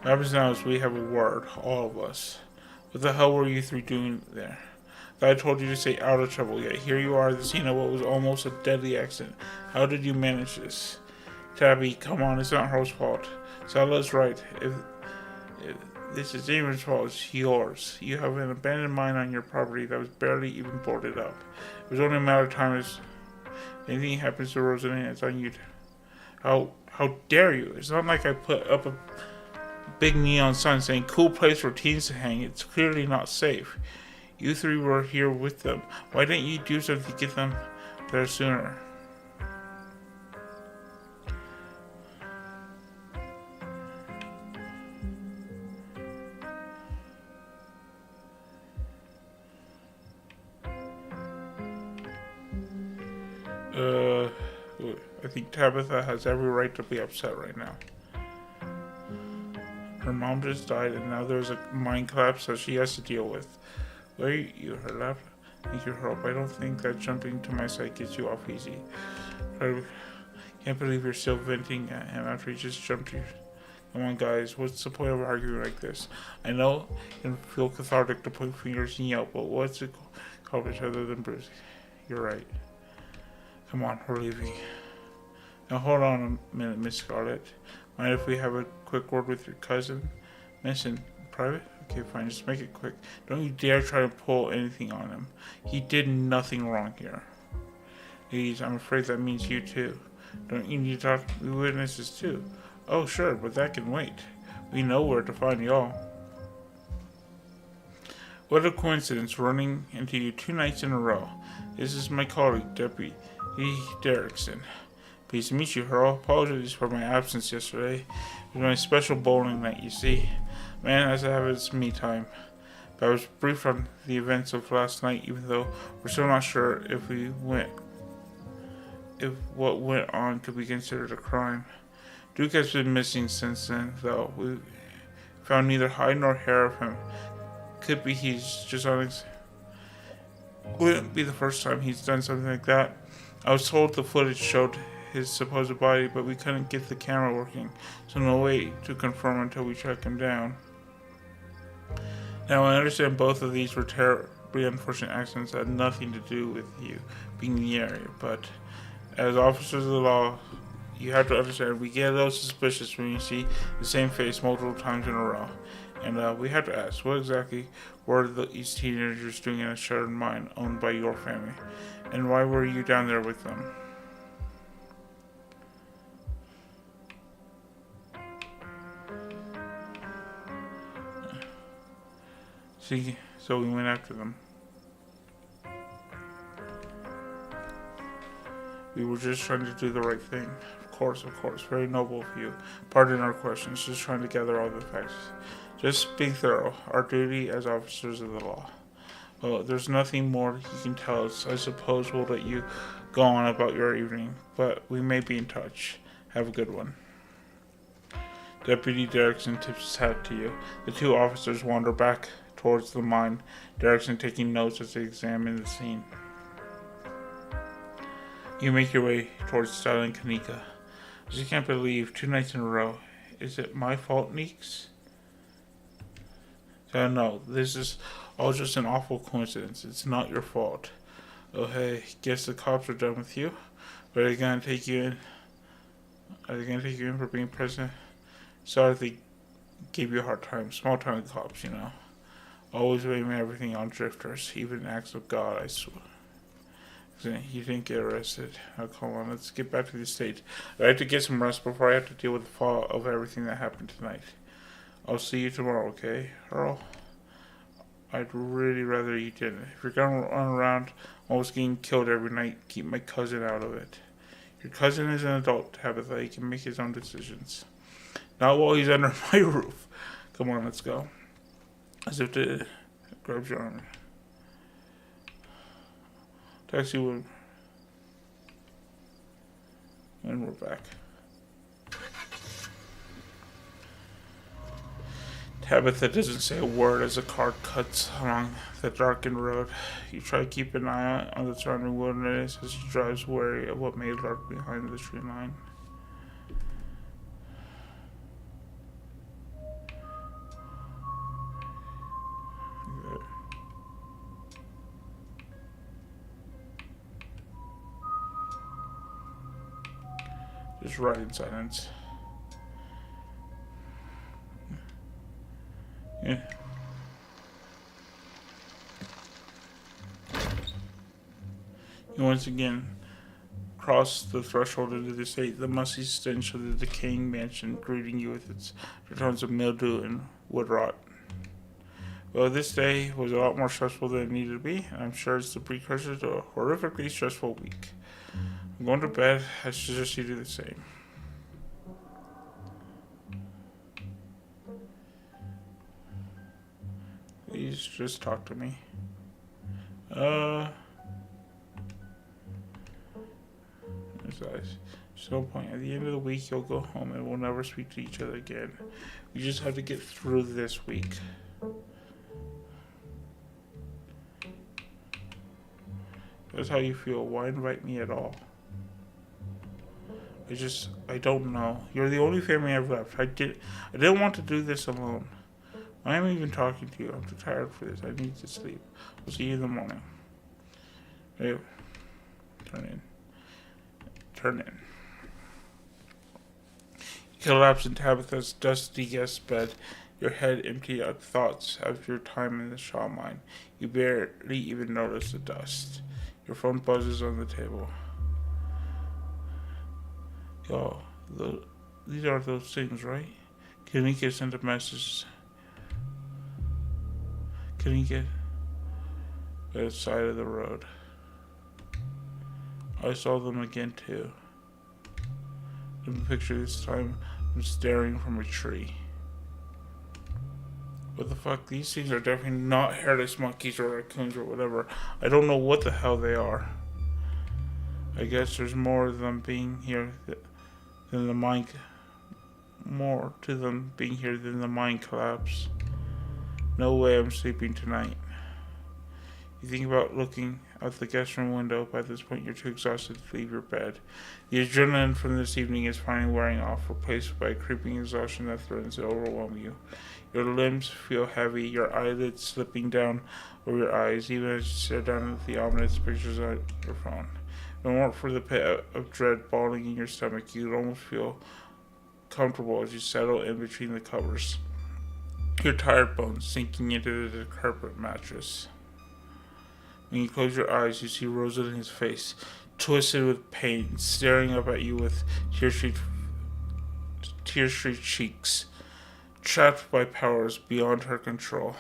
[SPEAKER 1] What happens now is we have a word, all of us. What the hell were you three doing there? I told you to stay out of trouble, yet here you are at the scene of what was almost a deadly accident. How did you manage this? Tabby, come on, it's not her fault. Sala's right. If this is Damon's fault, it's yours. You have an abandoned mine on your property that was barely even boarded up. It was only a matter of time as anything happens to Rosalina, it's on you. How dare you? It's not like I put up a big neon sign saying cool place for teens to hang. It's clearly not safe. You three were here with them. Why didn't you do something to get them there sooner? I think Tabitha has every right to be upset right now. Her mom just died, and now there's a mine collapse that she has to deal with. Where you her lap? Thank you, help. I don't think that jumping to my side gets you off easy. I can't believe you're still venting at him after he just jumped you. Come on, guys. What's the point of arguing like this? I know it can feel cathartic to point fingers and yell, but what's it called other than bruising? You're right. Come on, we're leaving. Now hold on a minute, Miss Scarlet. Mind if we have a quick word with your cousin? Mention private? Okay, fine, just make it quick. Don't you dare try to pull anything on him. He did nothing wrong here. Ladies, I'm afraid that means you too. Don't you need to talk to the witnesses too? Oh, sure, but that can wait. We know where to find y'all. What a coincidence, running into you 2 nights in a row. This is my colleague, Deputy Derrickson. Pleased to meet you, Earl. Apologies for my absence yesterday. It was my special bowling night, you see. Man has to have its me time. But I was briefed on the events of last night, even though we're still not sure if what went on could be considered a crime. Duke has been missing since then, though. We found neither hide nor hair of him. Could be he's just on his... Wouldn't be the first time he's done something like that. I was told the footage showed his supposed body, but we couldn't get the camera working, so no way to confirm until we track him down. Now, I understand both of these were terribly unfortunate accidents that had nothing to do with you being in the area, but as officers of the law, you have to understand we get a little suspicious when you see the same face multiple times in a row. And we have to ask, what exactly were these teenagers doing in a shuttered mine owned by your family? And why were you down there with them? See, so we went after them. We were just trying to do the right thing. Of course. Very noble of you. Pardon our questions, just trying to gather all the facts. Just being thorough. Our duty as officers of the law. Well, there's nothing more you can tell us. I suppose we'll let you go on about your evening, but we may be in touch. Have a good one. Deputy Derrickson tips his hat to you. The two officers wander back towards the mine, Derrickson taking notes as they examine the scene. You make your way towards Styling Kanika. I just can't believe 2 nights in a row. Is it my fault, Neeks? No, this is all just an awful coincidence. It's not your fault. Oh hey, guess the cops are done with you. But are they gonna take you in? Are they gonna take you in for being president? Sorry if they gave you a hard time. Small town cops, you know. Always blaming everything on drifters, even acts of God, I swear. You didn't get arrested. Oh, come on, let's get back to the state. I have to get some rest before I have to deal with the fallout of everything that happened tonight. I'll see you tomorrow, okay, Earl? I'd really rather you didn't. If you're gonna run around almost getting killed every night, keep my cousin out of it. Your cousin is an adult, Tabitha. He can make his own decisions. Not while he's under my roof. Come on, let's go. As if to grab your arm. Taxi would. And we're back. Tabitha doesn't say a word as the car cuts along the darkened road. You try to keep an eye on the surrounding wilderness as she drives, wary of what may lurk behind the tree line. Just ride in silence. Yeah. You once again cross the threshold into the estate, the musty stench of the decaying mansion greeting you with its returns of mildew and wood rot. Well, this day was a lot more stressful than it needed to be, and I'm sure it's the precursor to a horrifically stressful week. I'm going to bed. I suggest you do the same. Please just talk to me. There's no point. At the end of the week, you'll go home and we'll never speak to each other again. We just have to get through this week. That's how you feel. Why invite me at all? I don't know. You're the only family I've left. I didn't want to do this alone. I am even talking to you. I'm too tired for this. I need to sleep. We'll see you in the morning. Hey, turn in. You collapse in Tabitha's dusty guest bed, your head empty of thoughts of your time in the Shaw mine. You barely even notice the dust. Your phone buzzes on the table. Yo, these are those things, right? Kanika sent a message. Kanika at the side of the road. I saw them again too. In the picture this time, I'm staring from a tree. What the fuck? These things are definitely not hairless monkeys or raccoons or whatever. I don't know what the hell they are. I guess there's more of them being here than the mine. More to them being here than the mine collapse. No way I'm sleeping tonight. You think about looking out the guest room window. By this point, you're too exhausted to leave your bed. The adrenaline from this evening is finally wearing off, replaced by a creeping exhaustion that threatens to overwhelm you. Your limbs feel heavy, your eyelids slipping down over your eyes, even as you stare down at the ominous pictures on your phone. If it weren't for the pit of dread balling in your stomach, you'd almost feel comfortable as you settle in between the covers. Your tired bones sinking into the carpet mattress. When you close your eyes, you see Rosalind's face, twisted with pain, staring up at you with tear-streaked cheeks, trapped by powers beyond her control,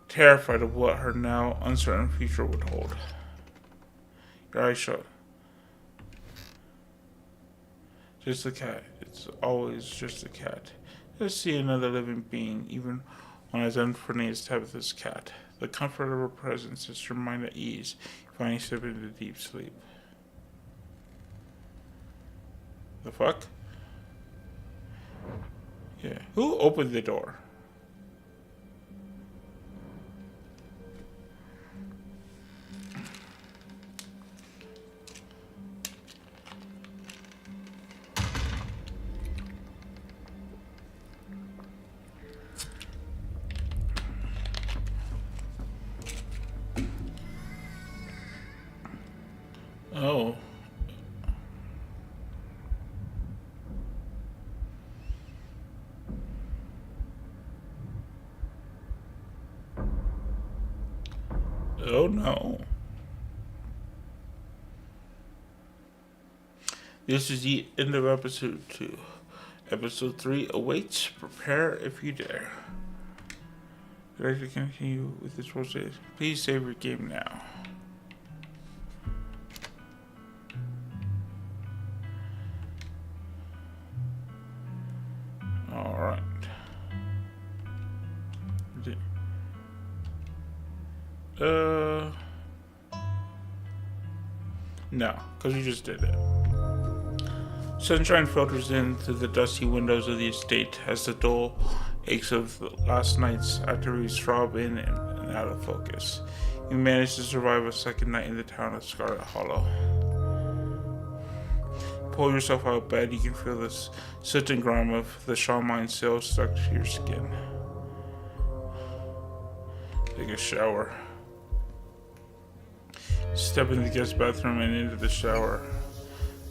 [SPEAKER 1] terrified of what her now uncertain future would hold. Your eyes shut. Just a cat. It's always just a cat. Just see another living being, even one as unfriendly as Tabitha's cat. The comfort of her presence sets your mind at ease. You finally slip into deep sleep. The fuck? Yeah. Who opened the door? Oh. Oh no. This is the end of episode 2. Episode 3 awaits. Prepare if you dare. Would you like to continue with this process? Please save your game now. Alright. No, because you just did it. Sunshine filters in through the dusty windows of the estate as the dull aches of last night's activities throb in and out of focus. You manage to survive a second night in the town of Scarlet Hollow. Pull yourself out of bed, you can feel the soot and grime of the Shaw mine still stuck to your skin. Take a shower. Step into the guest bathroom and into the shower.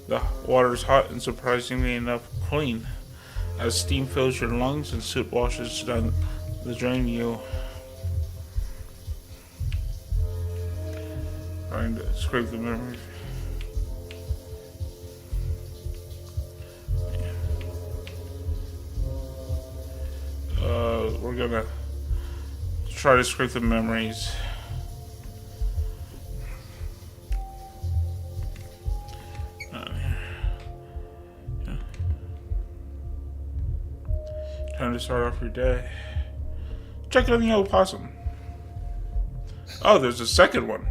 [SPEAKER 1] The water is hot and surprisingly enough clean. As steam fills your lungs and soot washes down the drain, you trying to scrape the memories. We're gonna try to scrape the memories. Time to start off your day. Check on the yellow possum. Oh, there's a second one.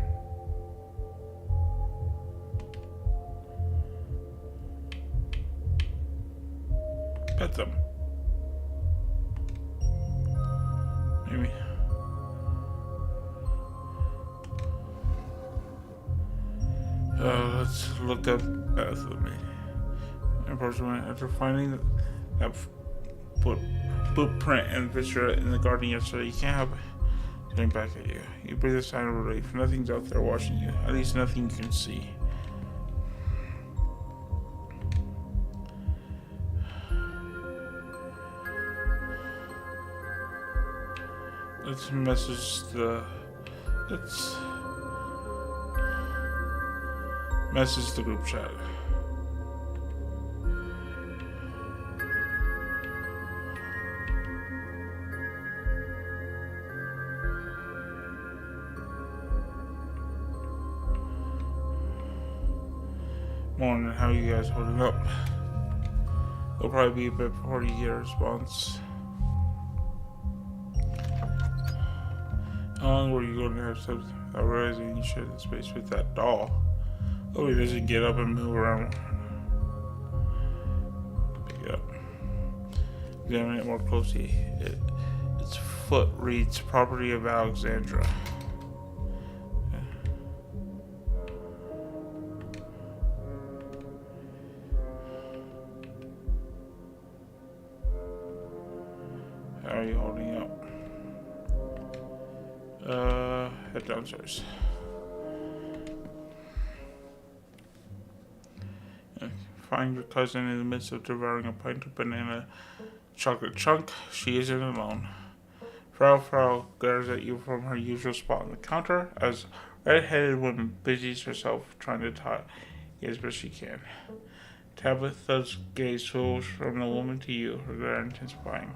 [SPEAKER 1] Pet them. Maybe. Let's look up Bethlehem. Unfortunately, after finding that footprint and viscera in the garden yesterday, you can't help getting back at you. You breathe a sigh of relief. Nothing's out there watching you. At least nothing you can see. Let's message the group chat. Morning, how you guys holding up? It'll probably be a bit before you get a response. How long were you going to have sex without realizing you shared the space with that doll? Oh, he doesn't get up and move around. Pick it up. Examine it more closely. Its foot reads property of Alexandra. How are you holding up? Head downstairs. Find your cousin in the midst of devouring a pint of banana chocolate chunk. She isn't alone. Frau glares at you from her usual spot on the counter as red-headed woman busies herself trying to talk as best she can. Tabitha's gaze swivels from the woman to you, her glare intensifying.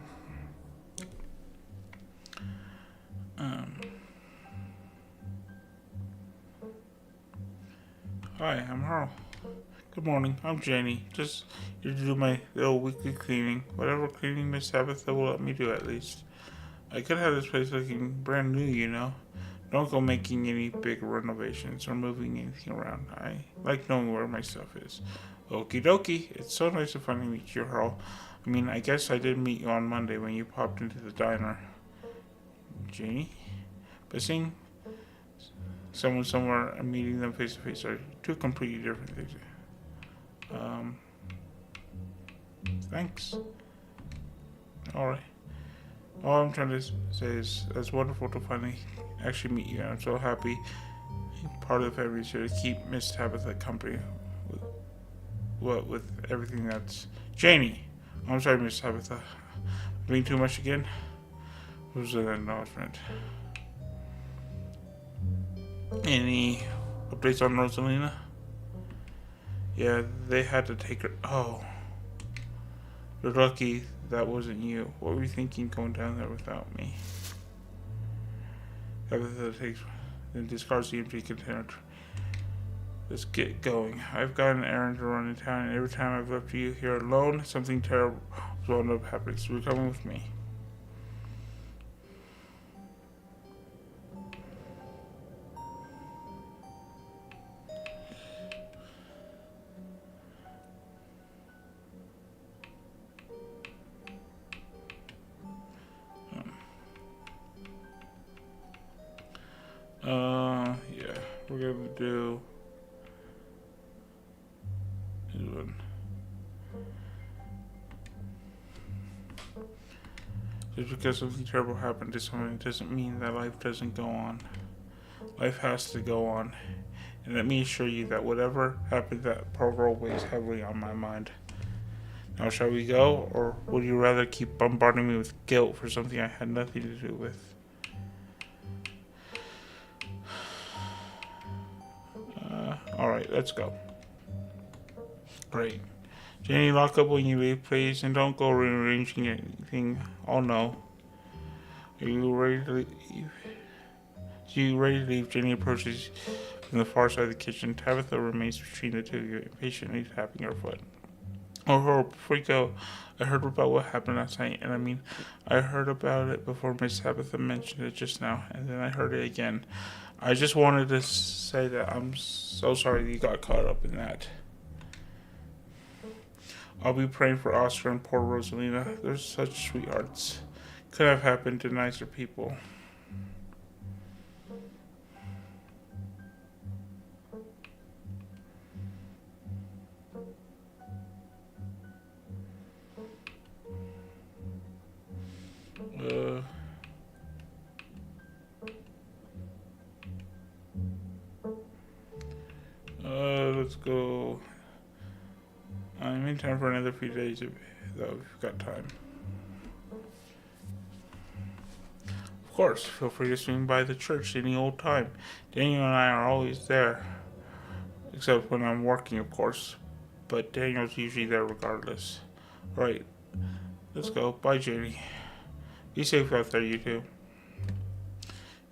[SPEAKER 1] Hi, I'm Earl. Good morning, I'm Janie. Just here to do my little weekly cleaning. Whatever cleaning Miss Tabitha will let me do, at least. I could have this place looking brand new, you know. Don't go making any big renovations or moving anything around. I like knowing where my stuff is. Okie dokie. It's so nice to finally meet you, Earl. I mean, I guess I did meet you on Monday when you popped into the diner. Janie? But seeing someone somewhere and meeting them face to face are two completely different things. Thanks. Alright. All I'm trying to say is it's wonderful to finally actually meet you, and I'm so happy part of the family is here to keep Miss Tabitha company with everything that's Janie. I'm sorry, Miss Tabitha. Being too much again? Was an acknowledgement. Any updates on Rosalina? Yeah, they had to take her. Oh. You're lucky that wasn't you. What were you thinking going down there without me? Tabitha takes and discards the empty container. Let's get going. I've got an errand to run in town, and every time I've left you here alone, something terrible will end up happening. So you're coming with me. Yeah, we're gonna do this one. Just because something terrible happened to someone doesn't mean that life doesn't go on. Life has to go on. And let me assure you that whatever happened, that poor girl weighs heavily on my mind. Now, shall we go, or would you rather keep bombarding me with guilt for something I had nothing to do with? Alright, let's go. Great. Jenny, lock up when you leave, please, and don't go rearranging anything. Oh no. Are you ready to leave? Are you ready to leave? Jenny approaches from the far side of the kitchen. Tabitha remains between the two of you, impatiently tapping her foot. Oh, before you go, I heard about what happened last night, and I heard about it before Miss Tabitha mentioned it just now, and then I heard it again. I just wanted to say that I'm so sorry that you got caught up in that. I'll be praying for Oscar and poor Rosalina. They're such sweethearts. Could have happened to nicer people. Let's go. I'm in town for another few days, though, if you've got time. Of course, feel free to swing by the church any old time. Daniel and I are always there. Except when I'm working, of course. But Daniel's usually there regardless. Right. Let's go. Bye, Janie. Be safe out there, you two.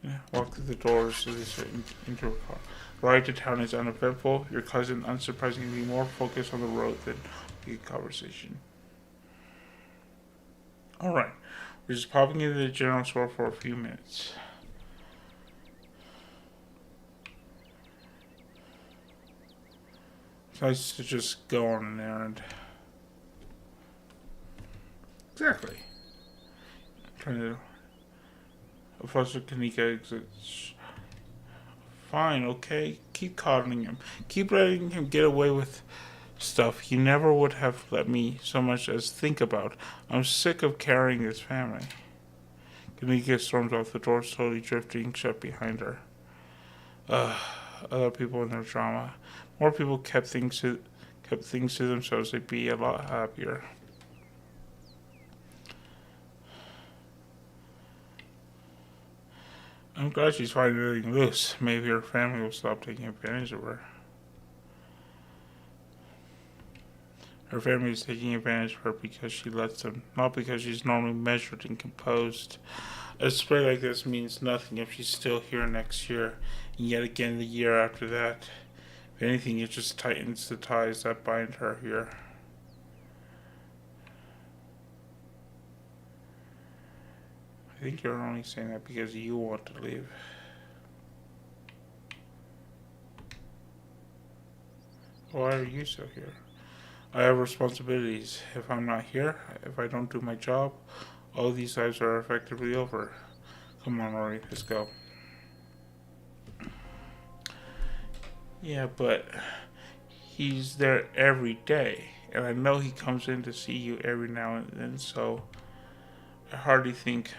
[SPEAKER 1] Yeah, walk through the doors of this into a car. Ride to town is uneventful. Your cousin, unsurprisingly, more focused on the road than the conversation. Alright. We're just popping into the general store for a few minutes. It's nice to just go on an errand. Exactly. Trying to. Professor Kanika exits. Fine, okay? Keep coddling him. Keep letting him get away with stuff he never would have let me so much as think about. I'm sick of carrying this family. Kanika storms off, the door slowly drifting shut behind her. Other people in their drama. More people kept things to themselves. They'd be a lot happier. I'm glad she's finally loose. Maybe her family will stop taking advantage of her. Her family is taking advantage of her because she lets them, not because she's normally measured and composed. A spray like this means nothing if she's still here next year, and yet again the year after that. If anything, it just tightens the ties that bind her here. I think you're only saying that because you want to leave. Why are you still here? I have responsibilities. If I'm not here, if I don't do my job, all these lives are effectively over. Come on, Rory, let's go. Yeah, but he's there every day, and I know he comes in to see you every now and then, so I hardly think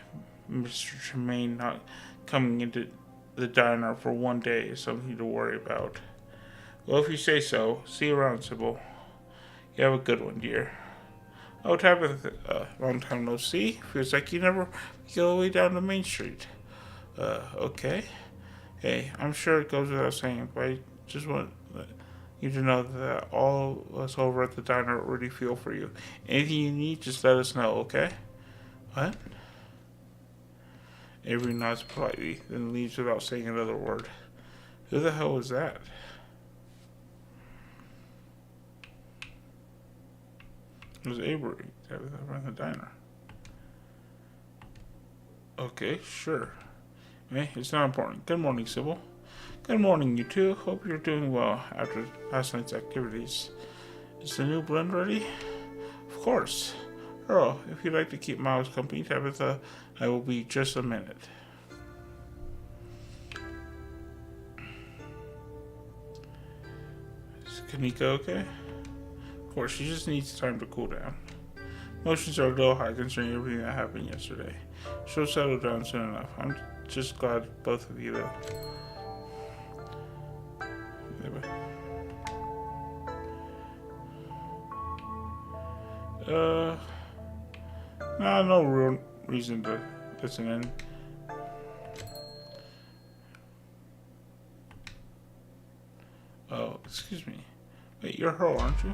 [SPEAKER 1] Mr. Tremaine not coming into the diner for one day is something to worry about. Well, if you say so, see you around, Sybil. You have a good one, dear. Oh, Tabitha, long time no see. Feels like you never go all the way down to Main Street. Okay. Hey, I'm sure it goes without saying, but I just want you to know that all of us over at the diner already feel for you. Anything you need, just let us know, okay? What? Avery nods politely, then leaves without saying another word. Who the hell was that? It was Avery that ran the diner. Okay, sure. Hey, it's not important. Good morning, Sybil. Good morning, you two. Hope you're doing well after last night's activities. Is the new blend ready? Of course. Earl, if you'd like to keep Miles company, Tabitha, I will be just a minute. Is Kanika okay? Of course, she just needs time to cool down. Emotions are a little high concerning everything that happened yesterday. She'll settle down soon enough. I'm just glad both of you, though. No real reason to listen in. Oh, excuse me. Wait, you're Earl, aren't you?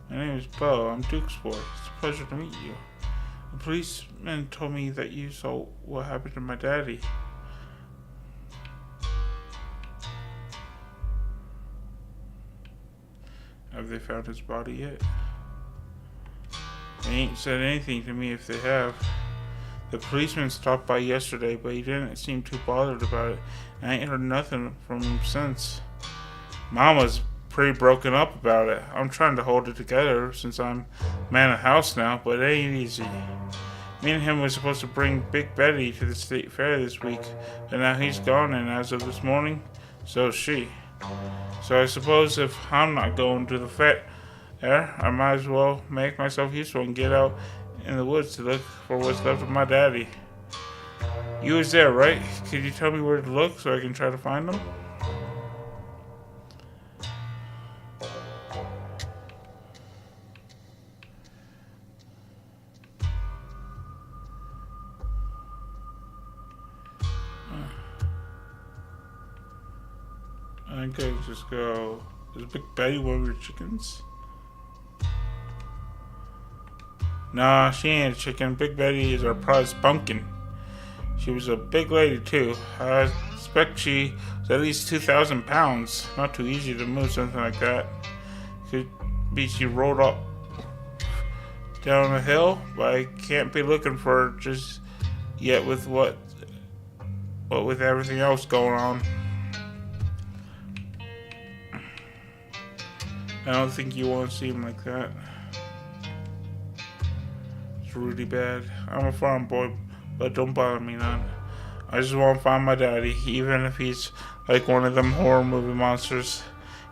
[SPEAKER 1] My name is Bo. I'm Duke's boy. It's a pleasure to meet you. The policeman told me that you saw what happened to my daddy. Have they found his body yet? They ain't said anything to me if they have. The policeman stopped by yesterday, but he didn't seem too bothered about it. And I ain't heard nothing from him since. Mama's pretty broken up about it. I'm trying to hold it together since I'm man of the house now, but it ain't easy. Me and him was supposed to bring Big Betty to the state fair this week, but now he's gone, and as of this morning, so is she. So I suppose if I'm not going to the fair, I might as well make myself useful and get out in the woods to look for what's left of my daddy. You was there, right? Could you tell me where to look so I can try to find him? I think I just go. Is Big Betty one of your chickens? Nah, she ain't a chicken. Big Betty is our prize pumpkin. She was a big lady too. I expect she was at least 2,000 pounds. Not too easy to move something like that. Could be she rolled up down a hill, but I can't be looking for her just yet with what with everything else going on. I don't think you want to see him like that. It's really bad. I'm a farm boy, but don't bother me none. I just want to find my daddy, even if he's like one of them horror movie monsters.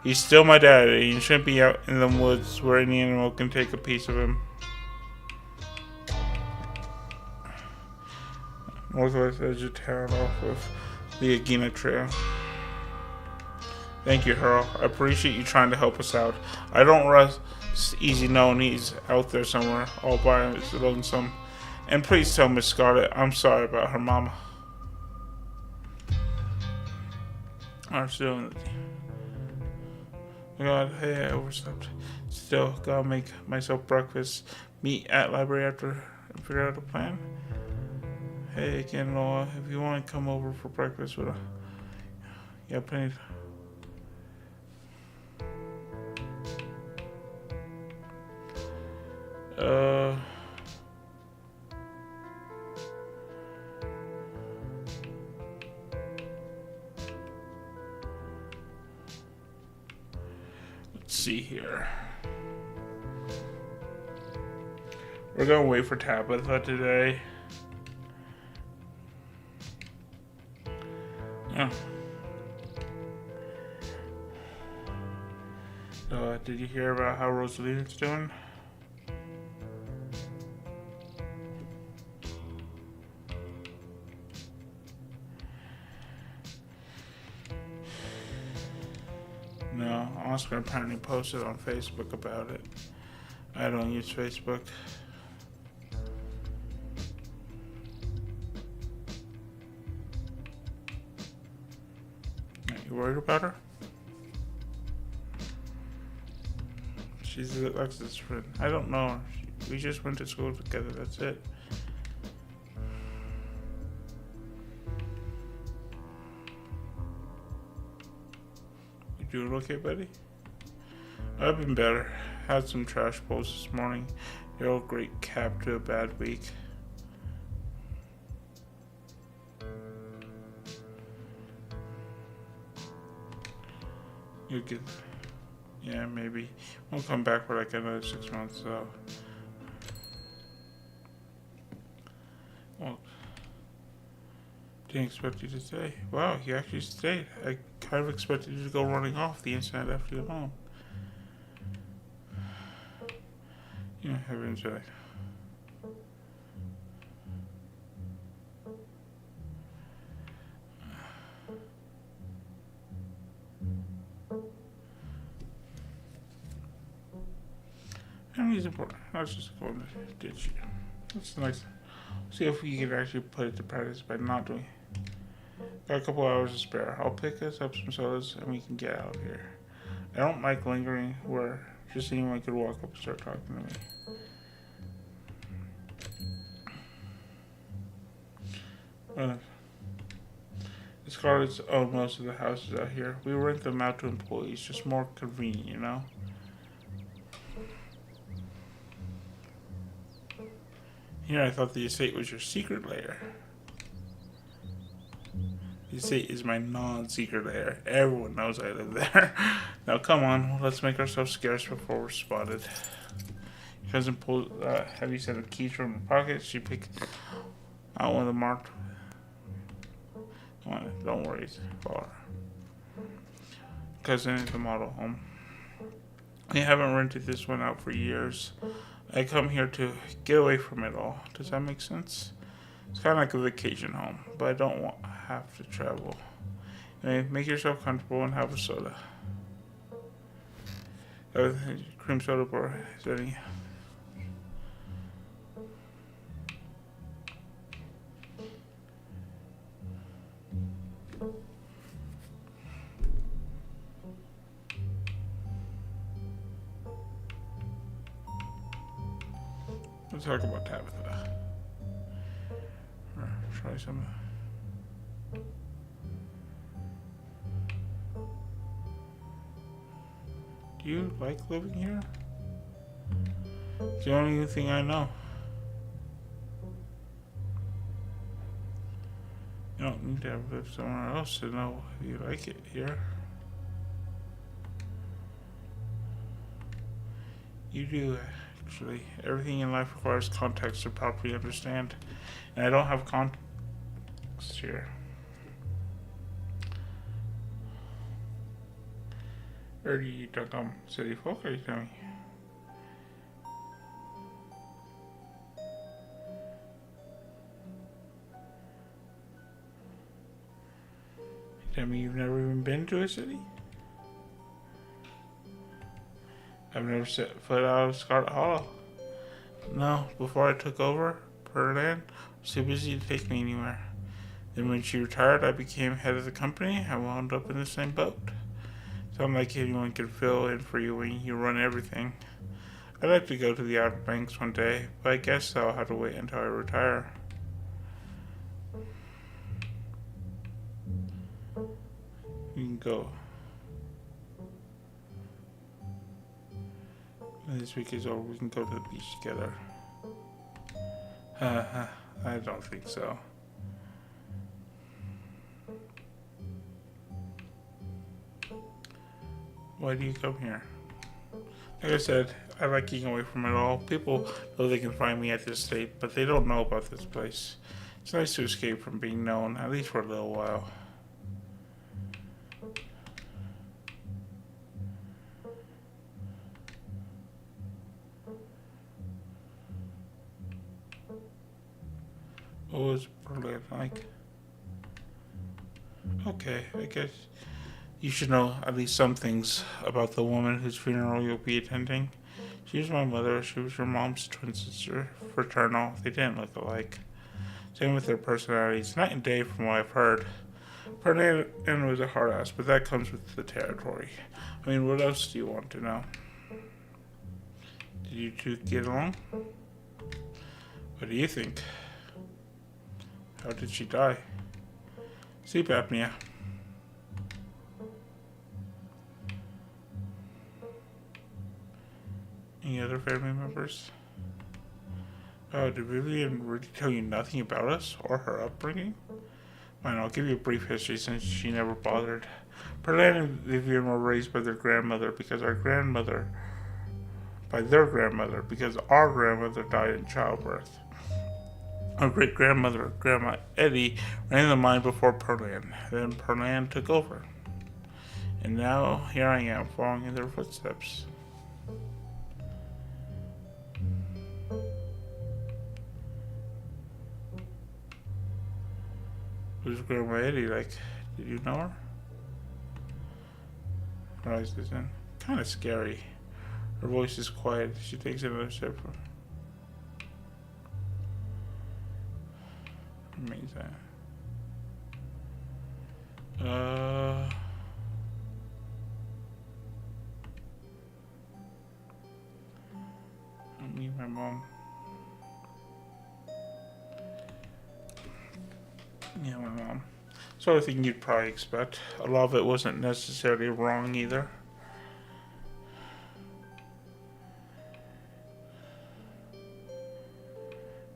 [SPEAKER 1] He's still my daddy, and shouldn't be out in the woods where any animal can take a piece of him. Northwest edge of town off of the Agena Trail. Thank you, Earl. I appreciate you trying to help us out. I don't rest easy knowing he's out there somewhere, all by his lonesome. And please tell Miss Scarlet I'm sorry about her mama. I'm still in the God, hey, I overslept. Still, gotta make myself breakfast. Meet at library after I figure out a plan. Hey, again, Noah, if you want to come over for breakfast with a... Yeah, plenty. Let's see here. We're gonna wait for Tabitha today. Yeah. Did you hear about how Rosalina's doing? No, Oscar apparently posted on Facebook about it. I don't use Facebook. Are you worried about her? She's Alexa's friend. I don't know. We just went to school together, that's it. You doing okay, buddy? I've been better. Had some trash pulls this morning. You're all great cap to a bad week. You could, yeah, maybe. We'll come back for like another 6 months, so. Well, didn't expect you to stay. Wow, you actually stayed. I kind of expected you to go running off the instant after you home. Yeah, have enjoyed. Family's important. I was just going to ditch you. That's nice. See if we can actually put it to practice by not doing it. Got a couple hours to spare. I'll pick us up some sodas and we can get out of here. I don't like lingering where just anyone could walk up and start talking to me. The Scarlets own most of the houses out here. We rent them out to employees, just more convenient, you know? Here I thought the estate was your secret lair. The estate is my non-secret lair. Everyone knows I live there. Now come on, let's make ourselves scarce before we're spotted. Your cousin pulled a heavy set of keys from her pocket. She picked out one of the marked. Come on, don't worry. Cousin is the model home. We haven't rented this one out for years. I come here to get away from it all. Does that make sense? It's kind of like a vacation home, but I don't have to travel. Anyway, make yourself comfortable and have a soda. Cream soda bar. Is there any? Let's talk about Tabitha. Try some. Do you like living here? It's the only thing I know. You don't need to have lived somewhere else to know if you like it here. You do, actually. Everything in life requires context to properly understand. And I don't have context here. Or do you talk city folk, are you telling me? You tell me you've never even been to a city? I've never set foot out of Scarlet Hollow. No, before I took over Pearland, I was too busy to take me anywhere. Then when she retired, I became head of the company. I wound up in the same boat. It's not like anyone can fill in for you when you run everything. I'd like to go to the Outer Banks one day, but I guess I'll have to wait until I retire. You can go. When this week is over, we can go to the beach together. I don't think so. Why do you come here? Like I said, I like getting away from it all. People know they can find me at this state, but they don't know about this place. It's nice to escape from being known, at least for a little while. What was Berlin like? Okay, I guess you should know at least some things about the woman whose funeral you'll be attending. She was my mother. She was your mom's twin sister, fraternal. They didn't look alike. Same with their personalities, night and day from what I've heard. Ferdinand was a hard ass, but that comes with the territory. I mean, what else do you want to know? Did you two get along? What do you think? How did she die? Sleep apnea. Any other family members? Oh, did Vivian really tell you nothing about us or her upbringing? Fine, I'll give you a brief history since she never bothered. Perlan and Vivian were raised by their grandmother because our grandmother died in childbirth. Our great-grandmother, Grandma Eddie, ran the mine before Perlan. Then Perlan took over. And now, here I am, following in their footsteps. Who's Grandma Eddie like? Did you know her? Her eyes is in. Kind of scary. Her voice is quiet. She takes another sip. Means that. Me and my mom. Yeah, my mom. Sort of thing you'd probably expect. A lot of it wasn't necessarily wrong either.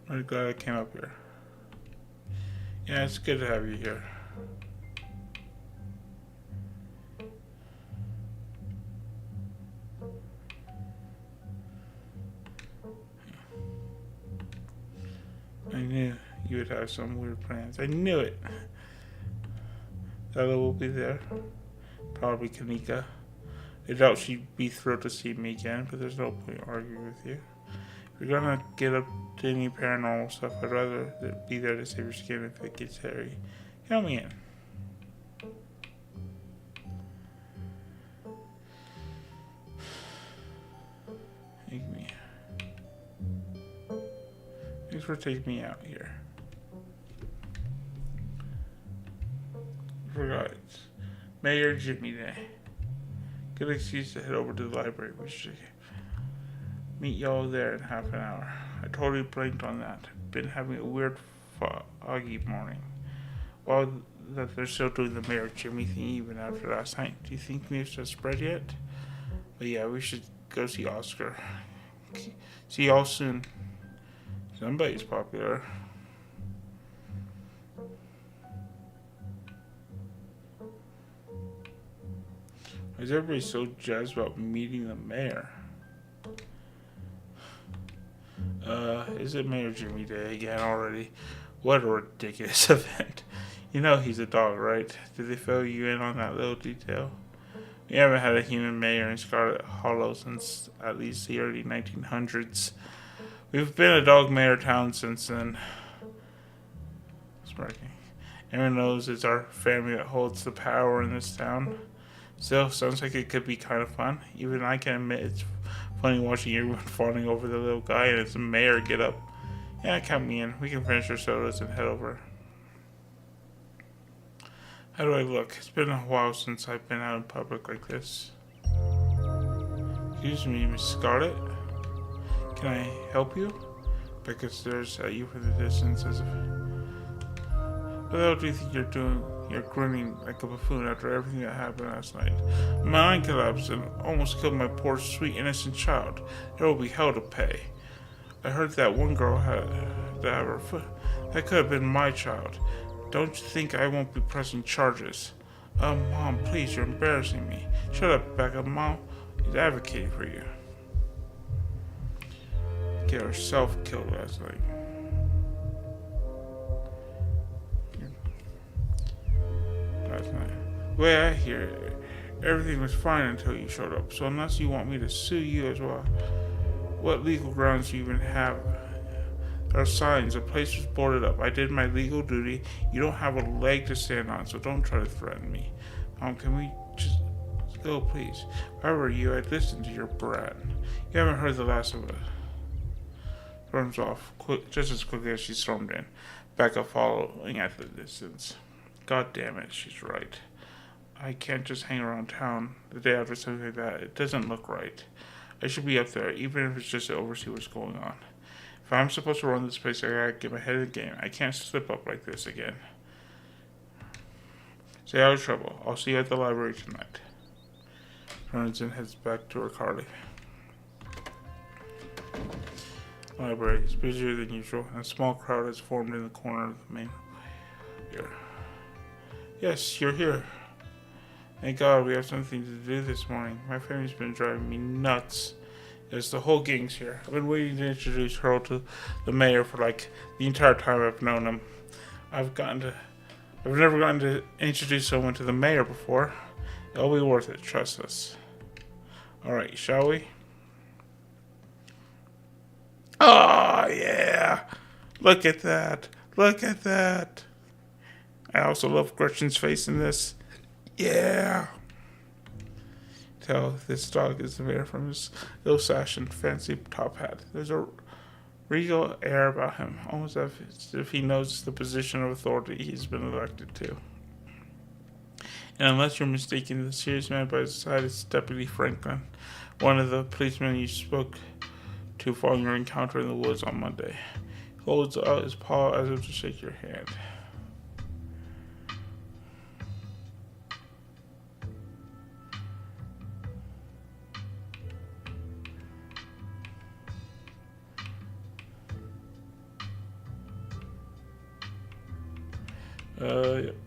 [SPEAKER 1] I'm glad I came up here. Yeah, it's good to have you here. I knew you would have some weird plans. I knew it. Ella will be there. Probably Kanika. I doubt she'd be thrilled to see me again, but there's no point arguing with you. If you're gonna get up to any paranormal stuff, I'd rather be there to save your skin if it gets hairy. Count me in. Take me. Thanks for taking me out here. Forgot. Mayor Jimmy Day. Good excuse to head over to the library. We should meet y'all there in half an hour. I totally blanked on that. Been having a weird foggy morning. Well, that they're still doing the Mayor Jimmy thing even after last night. Do you think news has spread yet? But yeah, we should go see Oscar. See y'all soon. Somebody's popular. Why is everybody so jazzed about meeting the mayor? Is it Mayor Jimmy Day again already? What a ridiculous event. You know he's a dog, right? Did they fill you in on that little detail? We haven't had a human mayor in Scarlet Hollow since at least the early 1900s. We've been a dog mayor town since then. Smirking. Everyone knows it's our family that holds the power in this town. Still, sounds like it could be kind of fun. Even I can admit it's funny watching everyone fawning over the little guy and it's a mayor get up. Yeah, count me in. We can finish our sodas and head over. How do I look? It's been a while since I've been out in public like this. Excuse me, Miss Scarlet. Can I help you? Becca stares at you from the distance as if... What the hell do you think you're doing? You're grinning like a buffoon after everything that happened last night. My mind collapsed and almost killed my poor, sweet, innocent child. There will be hell to pay. I heard that one girl had to have her foot. That could have been my child. Don't you think I won't be pressing charges? Mom, please, you're embarrassing me. Shut up, Becca. Mom is advocating for you. Get herself killed last night. The way I hear it, everything was fine until you showed up. So unless you want me to sue you as well, what legal grounds do you even have? There are signs. The place was boarded up. I did my legal duty. You don't have a leg to stand on, so don't try to threaten me. Mom, can we just go, please? If I were you, I'd listen to your brat. You haven't heard the last of it. Storms off just as quickly as she stormed in. Becca following at the distance. God damn it, she's right. I can't just hang around town the day after something like that. It doesn't look right. I should be up there, even if it's just to oversee what's going on. If I'm supposed to run this place, I gotta get my head in the game. I can't slip up like this again. Stay out of trouble. I'll see you at the library tonight. Turns and heads back to her car. Library is busier than usual, and a small crowd has formed in the corner of the main here. Yes, you're here. Thank God we have something to do this morning. My family's been driving me nuts. Yes, the whole gang's here. I've been waiting to introduce Earl to the mayor for like the entire time I've known him. I've never gotten to introduce someone to the mayor before. It'll be worth it, trust us. Alright, shall we? Oh, yeah! Look at that! Look at that! I also love Gretchen's face in this. Yeah! Tell this dog is the mayor from his ill-fashioned fancy top hat. There's a regal air about him, almost as if he knows the position of authority he's been elected to. And unless you're mistaken, the serious man by his side is Deputy Franklin, one of the policemen you spoke to following your encounter in the woods on Monday. He holds out his paw as if to shake your hand.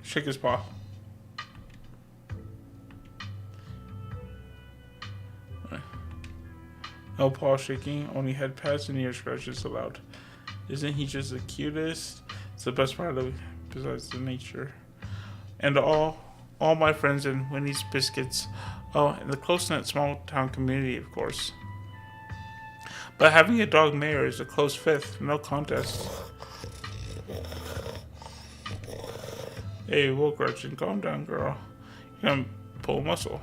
[SPEAKER 1] Shake his paw. No paw shaking, only head pats and ear scratches allowed. Isn't he just the cutest? It's the best part of it, besides the nature. And all my friends and Winnie's Biscuits. Oh, and the close-knit small-town community, of course. But having a dog mayor is a close fifth, no contest. Hey, whoa, Gretchen, calm down, girl. You're gonna pull a muscle.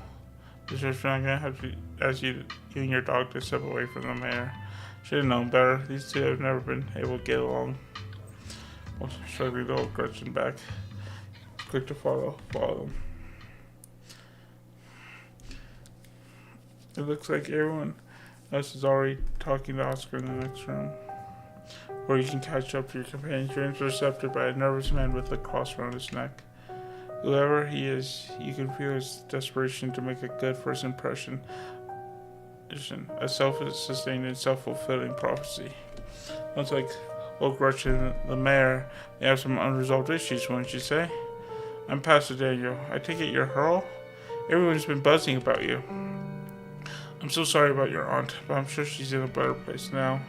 [SPEAKER 1] This is not gonna have to ask you and your dog to step away from the mayor. Should have known better. These two have never been able to get along. Well, struggling to hold Gretchen back. Quick to follow them. It looks like everyone else is already talking to Oscar in the next room. Or you can catch up to your companions. You're intercepted by a nervous man with a cross around his neck. Whoever he is, you can feel his desperation to make a good first impression. A self-sustained and self-fulfilling prophecy. Looks like old Gretchen, the mayor, may have some unresolved issues, wouldn't you say? I'm Pastor Daniel. I take it you're Earl? Everyone's been buzzing about you. I'm so sorry about your aunt, but I'm sure she's in a better place now.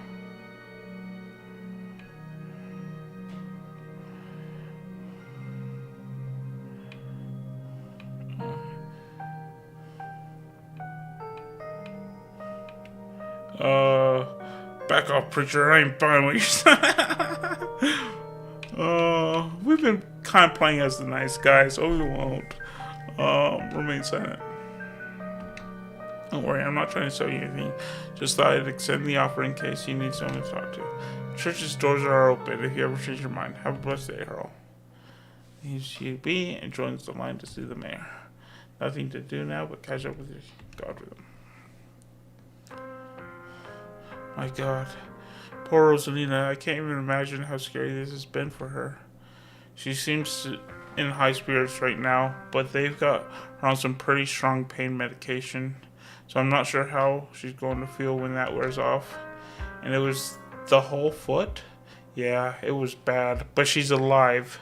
[SPEAKER 1] Back off, preacher. I ain't buying what you're saying. We've been kind of playing as the nice guys, so we won't remain silent. Don't worry, I'm not trying to sell you anything. Just thought I'd extend the offer in case you need someone to talk to. Church's doors are open if you ever change your mind. Have a blessed day, Earl. Leaves you be and joins the line to see the mayor. Nothing to do now but catch up with your God with him. My God. Poor Rosalina. I can't even imagine how scary this has been for her. She seems in high spirits right now, but they've got her on some pretty strong pain medication. So I'm not sure how she's going to feel when that wears off. And it was the whole foot? Yeah, it was bad. But she's alive.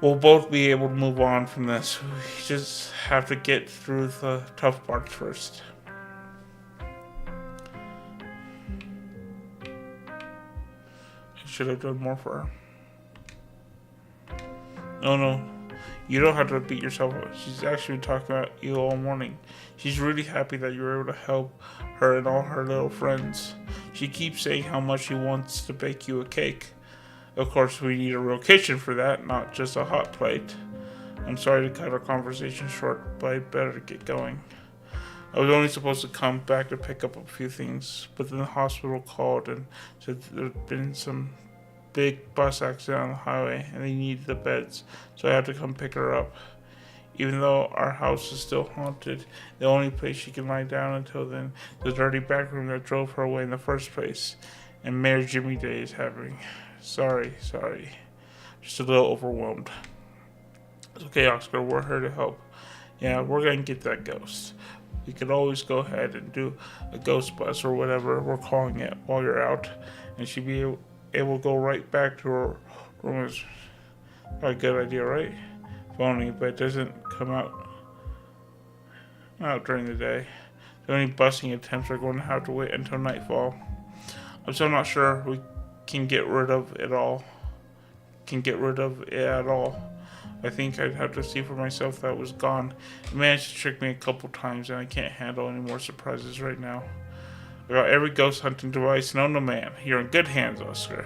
[SPEAKER 1] We'll both be able to move on from this. We just have to get through the tough parts first. I should have done more for her. No. You don't have to beat yourself up. She's actually been talking about you all morning. She's really happy that you were able to help her and all her little friends. She keeps saying how much she wants to bake you a cake. Of course, we need a real kitchen for that, not just a hot plate. I'm sorry to cut our conversation short, but I better get going. I was only supposed to come back to pick up a few things, but then the hospital called and said there'd been some big bus accident on the highway and they needed the beds, so I had to come pick her up. Even though our house is still haunted, the only place she can lie down until then is the dirty back room that drove her away in the first place, and Mayor Jimmy Day is having. Sorry. Just a little overwhelmed. It's okay, Oscar, we're here to help. Yeah, we're gonna get that ghost. You could always go ahead and do a ghost bus or whatever we're calling it while you're out, and she'd be able to go right back to her room. Is a good idea, right? If only, but it doesn't come out during the day. So any busing attempts are going to have to wait until nightfall. I'm still not sure we can get rid of it at all. I think I'd have to see for myself that it was gone. It managed to trick me a couple times, and I can't handle any more surprises right now. I got every ghost hunting device known to man. You're in good hands, Oscar.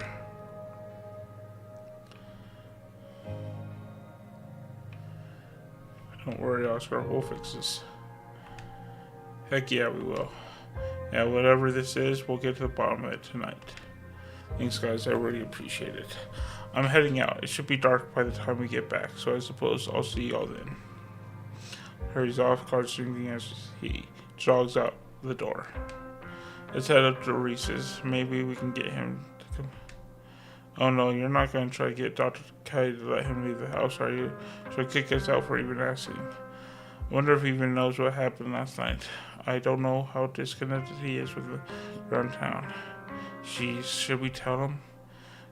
[SPEAKER 1] Don't worry, Oscar. We'll fix this. Heck yeah, we will. Yeah, whatever this is, we'll get to the bottom of it tonight. Thanks, guys. I really appreciate it. I'm heading out. It should be dark by the time we get back, so I suppose I'll see y'all then. Hurries off, cards ringing as he jogs out the door. Let's head up to Reese's. Maybe we can get him to come. Oh no, you're not going to try to get Dr. Kelly to let him leave the house, are you? She'll kick us out for even asking. I wonder if he even knows what happened last night. I don't know how disconnected he is with the around town. Jeez, should we tell him?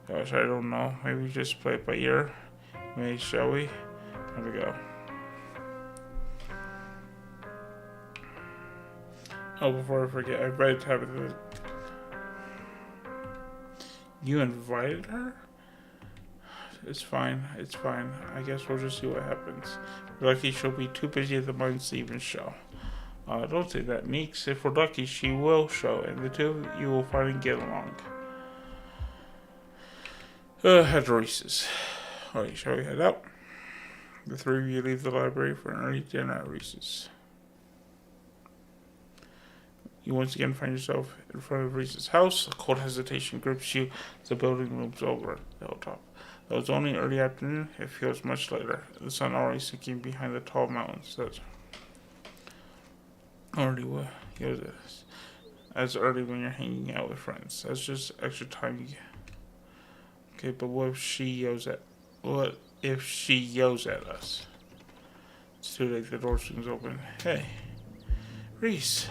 [SPEAKER 1] Gosh, I don't know. Maybe just play it by ear. Maybe, shall we? Here we go. Oh, before I forget, I invited Tabitha. You invited her? It's fine. I guess we'll just see what happens. We're lucky she'll be too busy at the moment to even show. Don't say that, Neeks. If we're lucky, she will show, and the two of you will finally get along. Head to Reese's. Alright, shall we head out? The three of you leave the library for an early dinner at Reese's. You once again find yourself in front of Reese's house. A cold hesitation grips you as the building looms over the hilltop. Though it's only early afternoon, it feels much later. The sun already sinking behind the tall mountains. That's already what yells at us. As early when you're hanging out with friends. That's just extra time you get. Okay, but what if she yells at us? It's too late, the door swings open. Hey, Reese.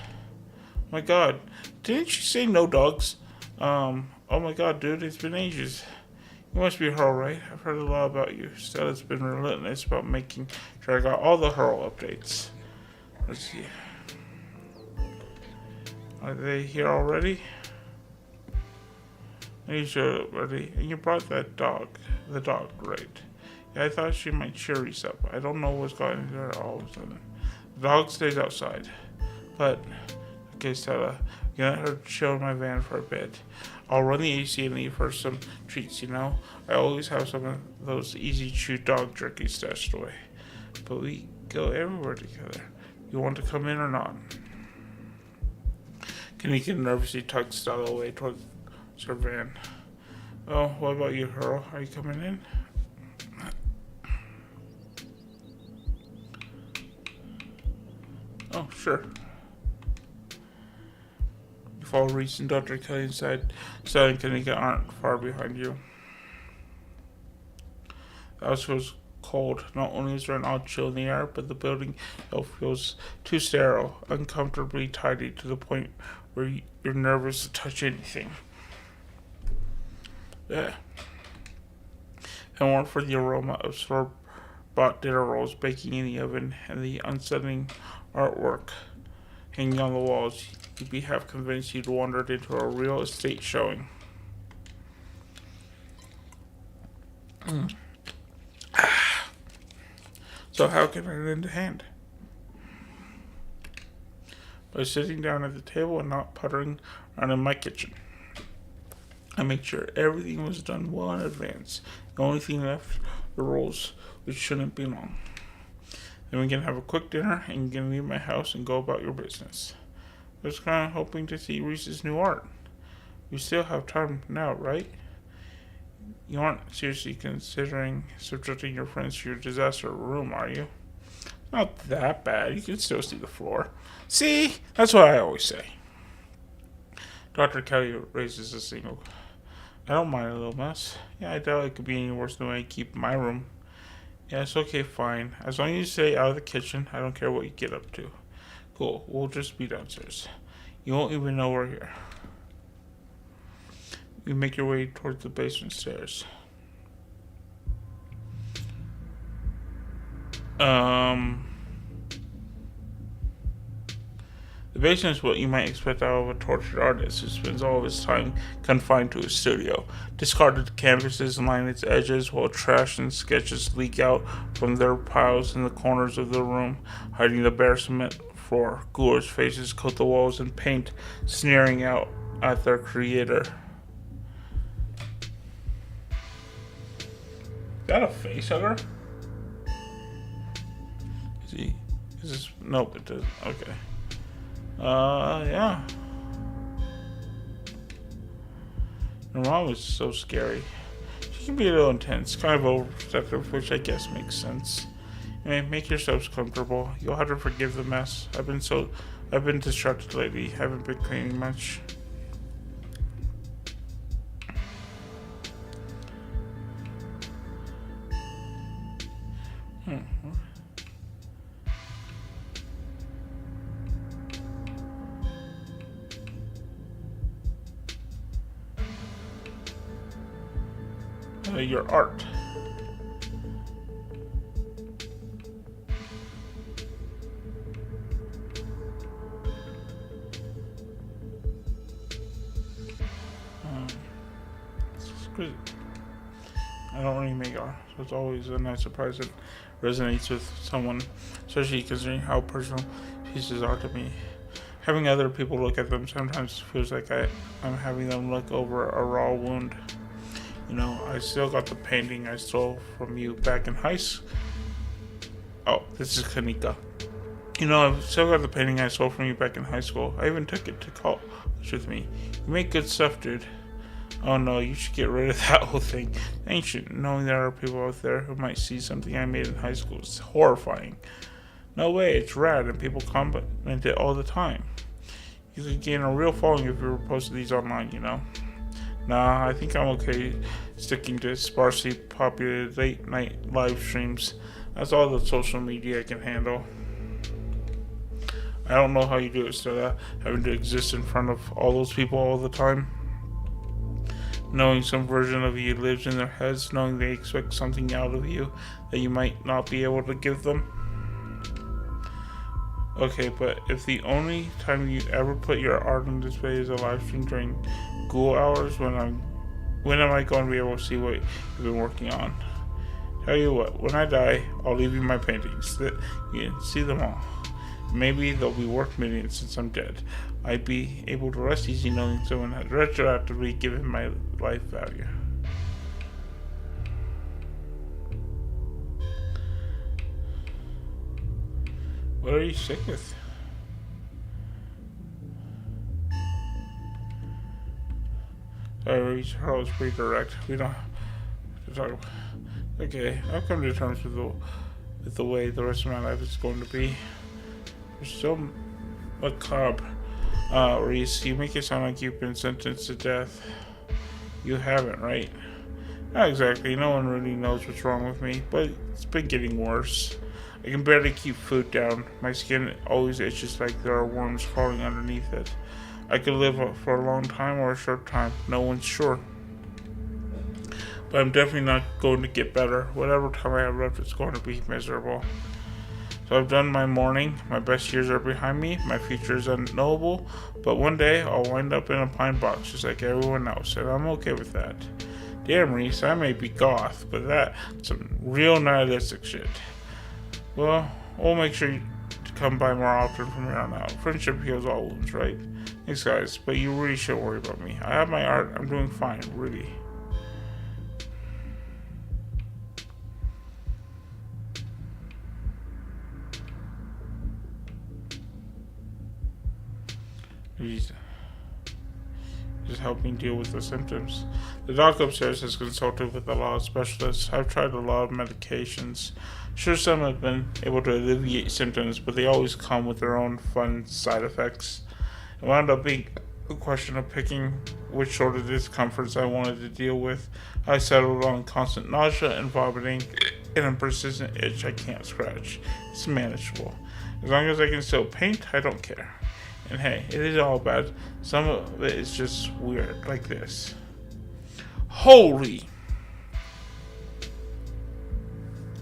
[SPEAKER 1] My God, didn't you say no dogs? Oh my God, dude, it's been ages. You must be Hurl, right? I've heard a lot about you. Stella's been relentless about making sure I got all the Hurl updates. Let's see. Are they here already? You showed up already, and you brought that dog. The dog, right? Yeah, I thought she might cheer Reese up. I don't know what's gotten into her all of a sudden. The dog stays outside, but okay, Stella, you let her chill in my van for a bit. I'll run the AC and leave her some treats, you know? I always have some of those easy chew dog jerky stashed away. But we go everywhere together. You want to come in or not? Kanika nervously tugged Stella away towards her van. Oh, what about you, Hurl? Are you coming in? Sure. You follow Reese and Dr. Kelly inside. Sally and Kanika aren't far behind you. The house feels cold. Not only is there an odd chill in the air, but the building itself feels too sterile, uncomfortably tidy to the point where you're nervous to touch anything. Yeah. If it weren't for the aroma of store-bought dinner rolls baking in the oven and the unsettling artwork hanging on the walls, you'd be half convinced you'd wandered into a real estate showing. So how can I lend a hand? By sitting down at the table and not puttering around in my kitchen. I made sure everything was done well in advance. The only thing left, the rolls, which shouldn't be long. Then we can have a quick dinner and you can leave my house and go about your business. I was kind of hoping to see Reese's new art. We still have time now, right? You aren't seriously considering subjecting your friends to your disaster room, are you? Not that bad. You can still see the floor. See? That's what I always say. Dr. Kelly raises a single. I don't mind a little mess. Yeah, I doubt it could be any worse than when I keep my room. Yeah, it's okay, fine. As long as you stay out of the kitchen, I don't care what you get up to. Cool, we'll just be downstairs. You won't even know we're here. You make your way towards the basement stairs. The basement is what you might expect out of a tortured artist who spends all of his time confined to his studio. Discarded canvases line its edges while trash and sketches leak out from their piles in the corners of the room, hiding the bare cement floor. Ghouls' faces coat the walls in paint, sneering out at their creator. Is that a facehugger? Is this? Nope, it doesn't. Okay. Yeah. Your mom is so scary. She can be a little intense, kind of overprotective, which I guess makes sense. Anyway, make yourselves comfortable. You'll have to forgive the mess. I've been distracted lately. Haven't been cleaning much. Your art. I don't really make art, so it's always a nice surprise that resonates with someone, especially considering how personal pieces are to me. Having other people look at them sometimes feels like I'm having them look over a raw wound. You know, I still got the painting I stole from you back in high school. Oh, this is Kanika. You know, I've still got the painting I stole from you back in high school. I even took it to college with me. You make good stuff, dude. Oh no, you should get rid of that whole thing. Ancient, knowing there are people out there who might see something I made in high school is horrifying. No way, it's rad and people comment it all the time. You could gain a real following if you were posting these online, you know. Nah, I think I'm okay sticking to sparsely populated late night live streams. That's all the social media I can handle. I don't know how you do it, Stella, having to exist in front of all those people all the time. Knowing some version of you lives in their heads, knowing they expect something out of you that you might not be able to give them. Okay, but if the only time you ever put your art on display is a live stream during ghoul hours, when am I going to be able to see what you've been working on? Tell you what, when I die, I'll leave you my paintings that you can see them all. Maybe they'll be worth millions since I'm dead. I'd be able to rest easy knowing someone had retroactively given my life value. What are you sick with? Sorry, Charles was pretty direct. We don't have to talk about. Okay, I've come to terms with the way the rest of my life is going to be. There's still macabre. Reese, you make it sound like you've been sentenced to death. You haven't, right? Not exactly. No one really knows what's wrong with me, but it's been getting worse. I can barely keep food down. My skin always itches like there are worms crawling underneath it. I could live for a long time or a short time. No one's sure. But I'm definitely not going to get better. Whatever time I have left, it's going to be miserable. So I've done my mourning. My best years are behind me. My future is unknowable. But one day, I'll wind up in a pine box just like everyone else. And I'm okay with that. Damn, Reese, I may be goth, but that's some real nihilistic shit. Well, we'll make sure you come by more often from here on out. Friendship heals all wounds, right? Thanks, guys, but you really shouldn't worry about me. I have my art. I'm doing fine, really. He's just helping deal with the symptoms. The doc upstairs has consulted with a lot of specialists. I've tried a lot of medications. Sure, some have been able to alleviate symptoms, but they always come with their own fun side effects. It wound up being a question of picking which sort of discomforts I wanted to deal with. I settled on constant nausea and vomiting and a persistent itch I can't scratch. It's manageable. As long as I can still paint, I don't care. And hey, it is all bad. Some of it is just weird, like this. Holy!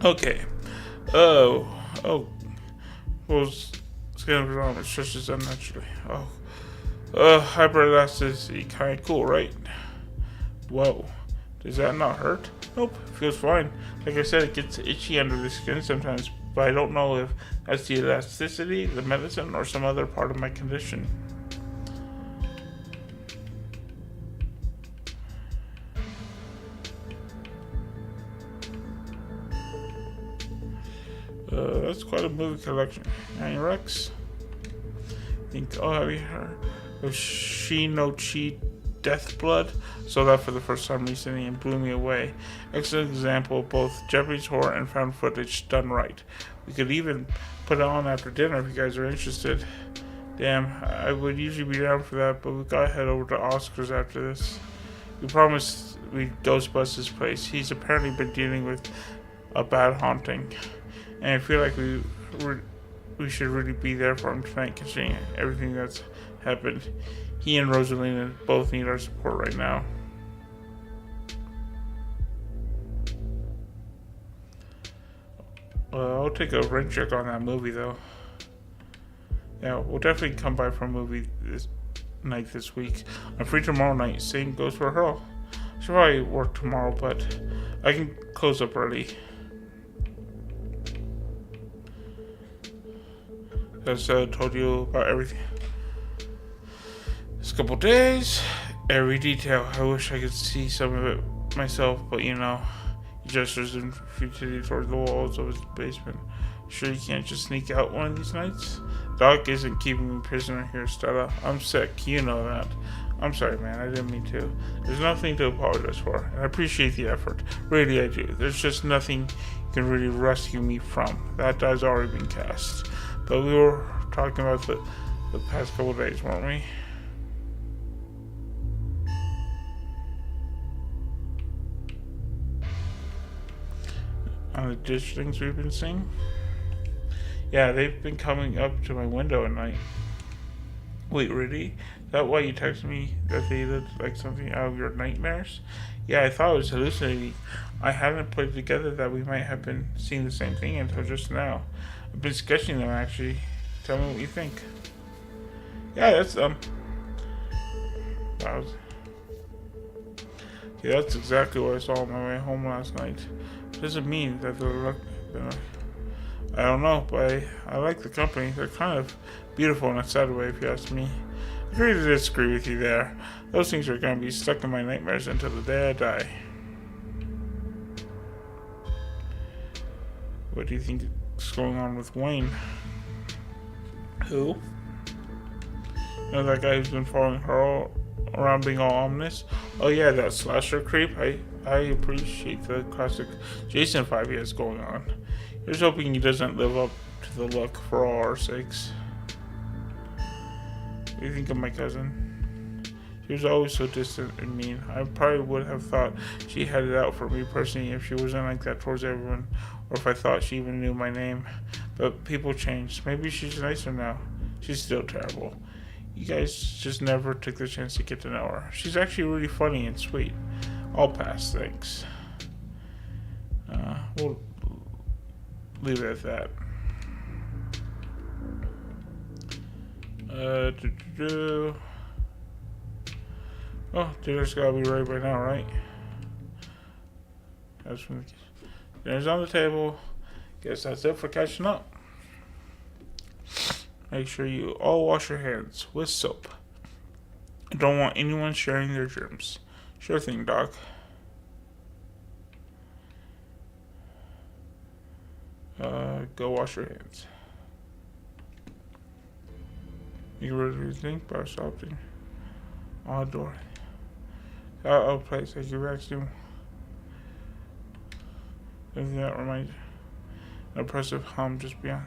[SPEAKER 1] Okay. Oh. Well, skin development stretches unnaturally. Hyperelasticity, kinda cool, right? Whoa. Does that not hurt? Nope, feels fine. Like I said, it gets itchy under the skin sometimes, but I don't know if that's the elasticity, the medicine, or some other part of my condition. That's quite a movie collection. Hey, Rex? Have you heard of Shi no Chi Death Blood? Saw that for the first time recently and blew me away. Excellent example of both Japanese horror and found footage done right. We could even put it on after dinner if you guys are interested. Damn, I would usually be down for that, but we gotta head over to Oscar's after this. We promised we'd Ghostbust his place. He's apparently been dealing with a bad haunting, and I feel like we should really be there for him tonight, considering everything that's happened. He and Rosalina both need our support right now. I'll take a rent check on that movie, though. Yeah, we'll definitely come by for a movie this week. I'm free tomorrow night. Same goes for her. She'll probably work tomorrow, but I can close up early. As I told you about everything. This couple days, every detail. I wish I could see some of it myself, but he gestures in futility toward the walls of his basement. Sure you can't just sneak out one of these nights? Doc isn't keeping me prisoner here, Stella. I'm sick, you know that. I'm sorry, man, I didn't mean to. There's nothing to apologize for, and I appreciate the effort. Really, I do. There's just nothing you can really rescue me from. That die's already been cast. But we were talking about the past couple days, weren't we? On the dish things we've been seeing? Yeah, they've been coming up to my window at night. Wait, really? Is that why you texted me that they looked like something out of your nightmares? Yeah, I thought I was hallucinating. I hadn't put it together that we might have been seeing the same thing until just now. I've been sketching them, actually. Tell me what you think. Yeah, that's that's exactly what I saw on my way home last night. Doesn't mean that I don't know, but I like the company. They're kind of beautiful in a sad way, if you ask me. I agree to disagree with you there. Those things are going to be stuck in my nightmares until the day I die. What do you think is going on with Wayne? Who? You know that guy who's been following her around being all ominous? Oh yeah, that slasher creep. I appreciate the classic Jason vibe he has going on. Here's hoping he doesn't live up to the look for all our sakes. What do you think of my cousin? She was always so distant and mean. I probably would have thought she had it out for me personally if she wasn't like that towards everyone, or if I thought she even knew my name. But people change. Maybe she's nicer now. She's still terrible. You guys just never took the chance to get to know her. She's actually really funny and sweet. I'll pass, thanks. We'll leave it at that. Oh, dinner's gotta be ready by now, right? That's from the dinner's on the table. Guess that's it for catching up. Make sure you all wash your hands with soap. I don't want anyone sharing their germs. Sure thing, Doc. Go wash your hands. You really think about something? All door. Oh, place like your vacuum. Anything that reminds you? An oppressive hum just beyond.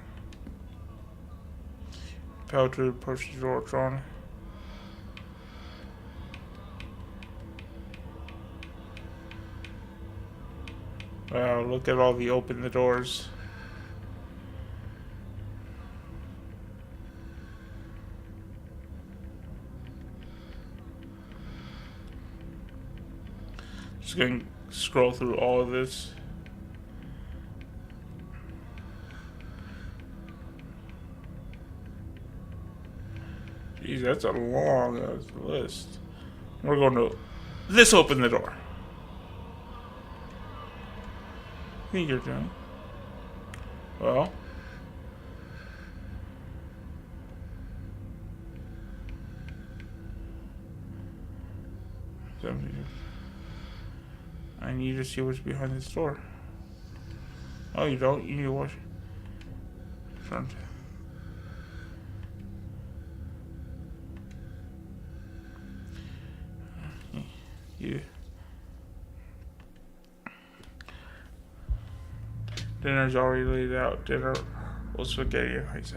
[SPEAKER 1] Power to approach the door, drawn. Wow, look at all the open the doors. Just gonna scroll through all of this. Jeez, that's a long list. We're going to this open the door. I think you're doing. Well. I need to see what's behind this door. Oh, you don't? You need to watch front. You. Dinner's already laid out. Dinner was spaghetti and ice.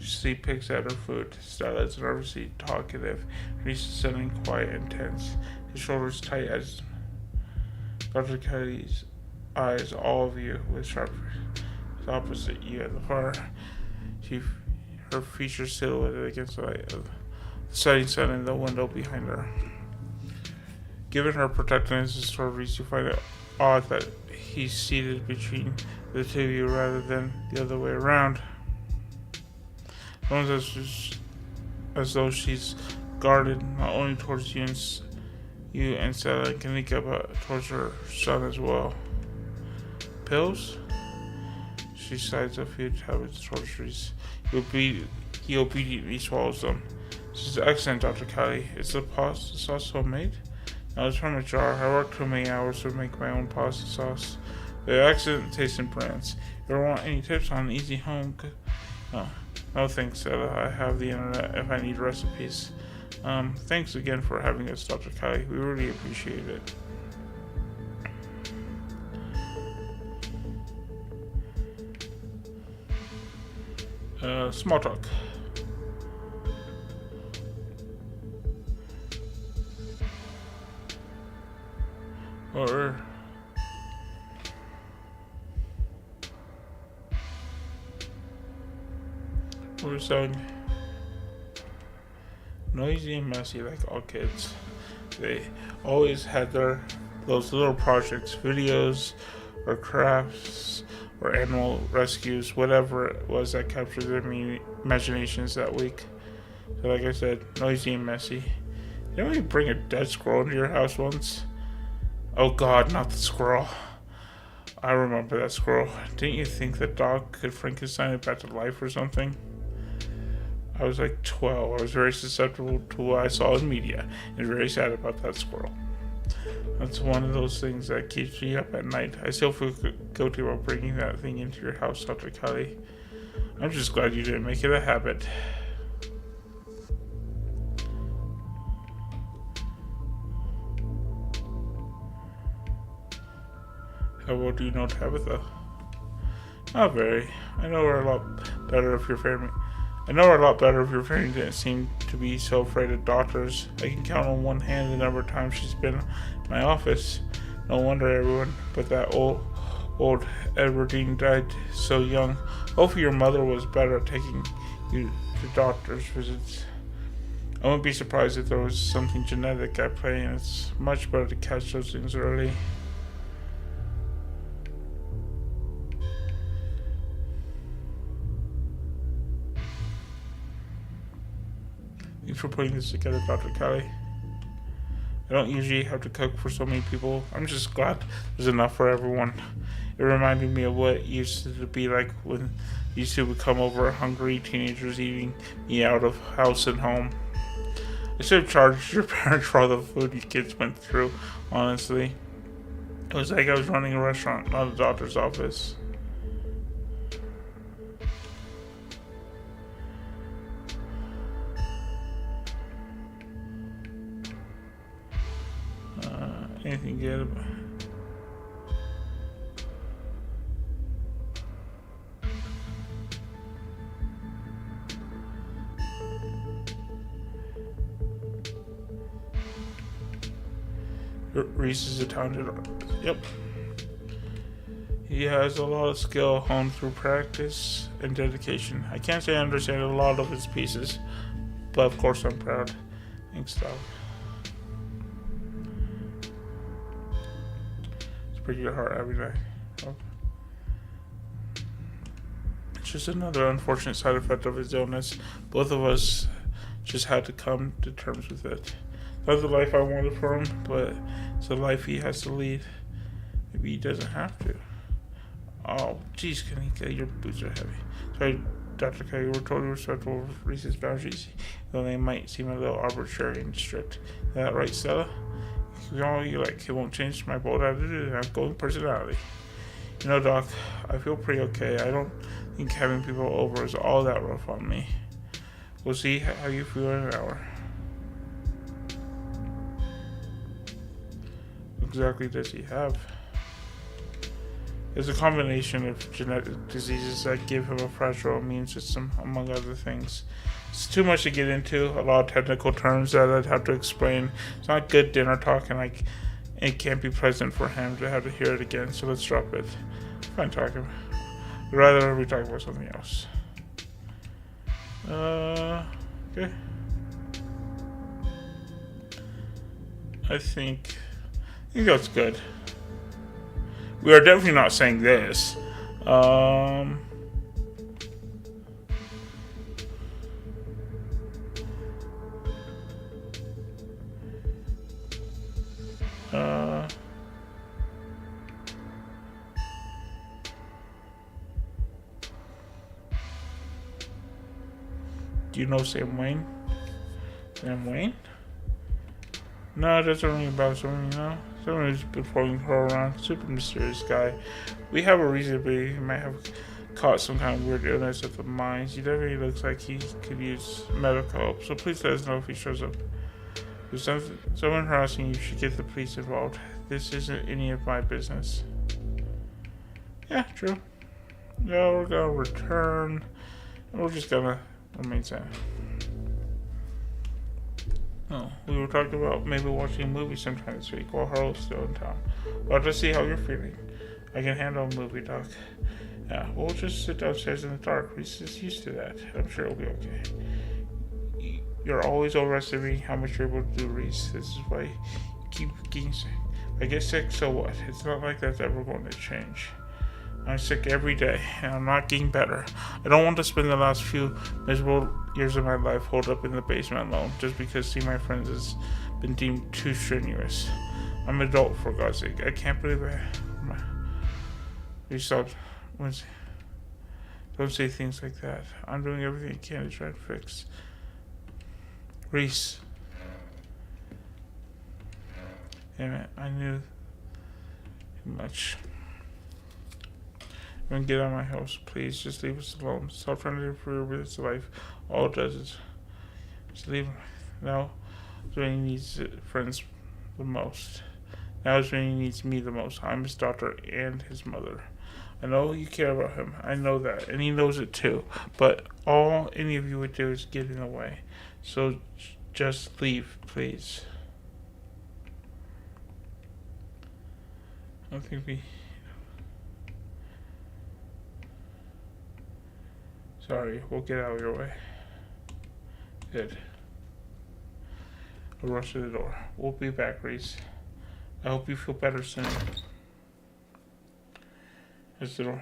[SPEAKER 1] She picks at her food. Scarlet's nervously talkative. Reese is suddenly quiet and tense. His shoulders tight as Dr. Kelly's eyes, all of you, with sharp opposite you at the far. Her features silhouetted against the light of the setting sun in the window behind her. Given her protectiveness toward Reese, you find it odd that he's seated between the two of you rather than the other way around. Almost as though she's guarded not only towards you and Sarah Kanika, but towards her son as well. Pills? She sighs a few tablets towards Reese. He obediently swallows them. This is excellent, Dr. Kelly. Is the pasta sauce homemade? No, it's from a jar. I worked too many hours to make my own pasta sauce. They're excellent tasting brands. You ever want any tips on easy home? No thanks, Stella. I have the internet if I need recipes. Thanks again for having us, Dr. Kelly. We really appreciate it. Small talk. Or we're saying noisy and messy like all kids. They always had those little projects, videos or crafts or animal rescues, whatever it was that captured their imaginations that week. So like I said, noisy and messy. Didn't we bring a dead squirrel into your house once? Oh God, not the squirrel. I remember that squirrel. Didn't you think the dog could Frankenstein it back to life or something? I was like 12. I was very susceptible to what I saw in media and very sad about that squirrel. That's one of those things that keeps me up at night. I still feel guilty about bringing that thing into your house, Dr. Kelly. I'm just glad you didn't make it a habit. How well do you know Tabitha? Not very. I know her a lot better if your family. I know her a lot better if your parents didn't seem to be so afraid of doctors. I can count on one hand the number of times she's been in my office. No wonder everyone but that old Edwardine died so young. Hopefully your mother was better at taking you to doctor's visits. I wouldn't be surprised if there was something genetic at play, and it's much better to catch those things early. Thanks for putting this together, Dr. Kelly. I don't usually have to cook for so many people. I'm just glad there's enough for everyone. It reminded me of what it used to be like when these two would come over, hungry teenagers eating me out of house and home. I should have charged your parents for all the food you kids went through, honestly. It was like I was running a restaurant, not a doctor's office. Anything good about Reese is a talented artist. Yep. He has a lot of skill honed through practice and dedication. I can't say I understand a lot of his pieces, but of course I'm proud. Thanks, Doc. Break your heart every day. Oh. It's just another unfortunate side effect of his illness. Both of us just had to come to terms with it. Not the life I wanted for him, but it's the life he has to lead. Maybe he doesn't have to. Oh, jeez, Kanika, your boots are heavy. Sorry, Dr. K, we're totally respectful of Reese's boundaries, though they might seem a little arbitrary and strict. Is that right, Stella? It won't change my bold attitude and outgoing personality. You know, Doc, I feel pretty okay. I don't think having people over is all that rough on me. We'll see how you feel in an hour. What exactly does he have? It's a combination of genetic diseases that give him a fragile immune system, among other things. It's too much to get into, a lot of technical terms that I'd have to explain. It's not good dinner talk, and it can't be pleasant for him to have to hear it again, so let's drop it. Fine talking. I'd rather we talk about something else. Okay. I think that's good. We are definitely not saying this. Do you know Sam Wayne? Sam Wayne? No, it doesn't ring a bell. Someone, someone who's been following her around. Super mysterious guy. We have a reason to believe he might have caught some kind of weird illness at the mines. He definitely looks like he could use medical help. So please let us know if he shows up. If someone harassing you, should get the police involved. This isn't any of my business. Yeah, true. No, we're gonna return. We're just gonna remain silent. Oh, we were talking about maybe watching a movie sometime this week while Harlow's still in town. Well, just see how you're feeling. I can handle a movie, Doc. Yeah, we'll just sit downstairs in the dark. Reese is used to that. I'm sure it'll be okay. You're always overestimating how much you're able to do, Reese. This is why you keep getting sick. I get sick, so what? It's not like that's ever going to change. I'm sick every day, and I'm not getting better. I don't want to spend the last few miserable years of my life holed up in the basement alone, just because seeing my friends has been deemed too strenuous. I'm an adult, for God's sake. I can't believe it. Don't say things like that. I'm doing everything I can to try to fix. Reese. Damn it, I knew too much. When get out of my house, please just leave us alone. Stop trying to interfere with his life. All it does is just leave him. Now is when he needs friends the most. Now is when he needs me the most. I'm his daughter and his mother. I know you care about him. I know that. And he knows it too. But all any of you would do is get in the way. So just leave, please. I don't think we... Sorry, we'll get out of your way. Good. I'll rush to the door. We'll be back, Reese. I hope you feel better soon. As the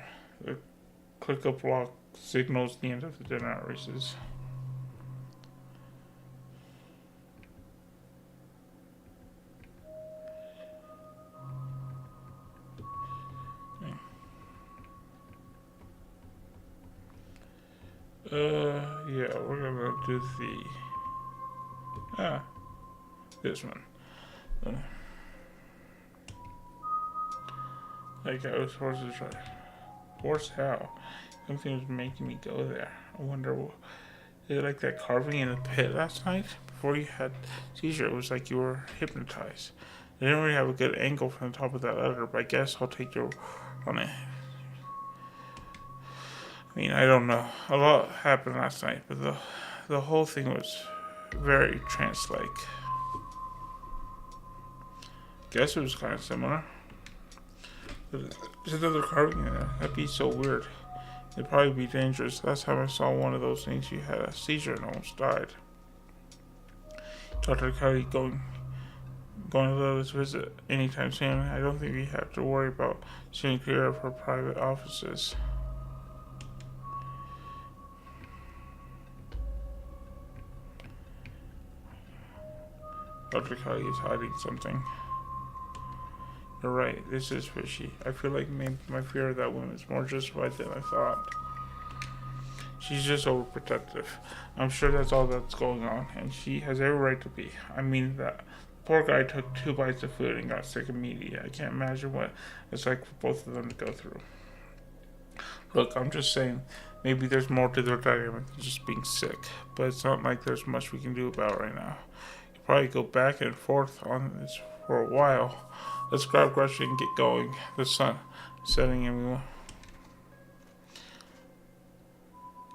[SPEAKER 1] click of lock signals the end of the dinner at Reese's. Yeah, we're gonna do this one. Like I was horses right. Horse how? Something was making me go there. I wonder what. Is it like that carving in the pit last night? Before you had seizure, it was like you were hypnotized. I didn't really have a good angle from the top of that ladder, but I guess I'll take your on it. I mean, I don't know. A lot happened last night, but the whole thing was very trance-like. Guess it was kind of similar. But there's another carving in there. That'd be so weird. It'd probably be dangerous. Last time I saw one of those things, you had a seizure and almost died. Dr. Cuddy going to let us visit anytime soon. I don't think we have to worry about staying clear of her private offices. Dr. Cuddy is hiding something. You're right, this is fishy. I feel like maybe my fear of that woman is more justified than I thought. She's just overprotective. I'm sure that's all that's going on, and she has every right to be. I mean, that poor guy took 2 bites of food and got sick immediately. I can't imagine what it's like for both of them to go through. Look, I'm just saying, maybe there's more to their dynamic than just being sick, but it's not like there's much we can do about it right now. You'll probably go back and forth on this for a while. Let's grab Gretchen and get going. The sun is setting and we want...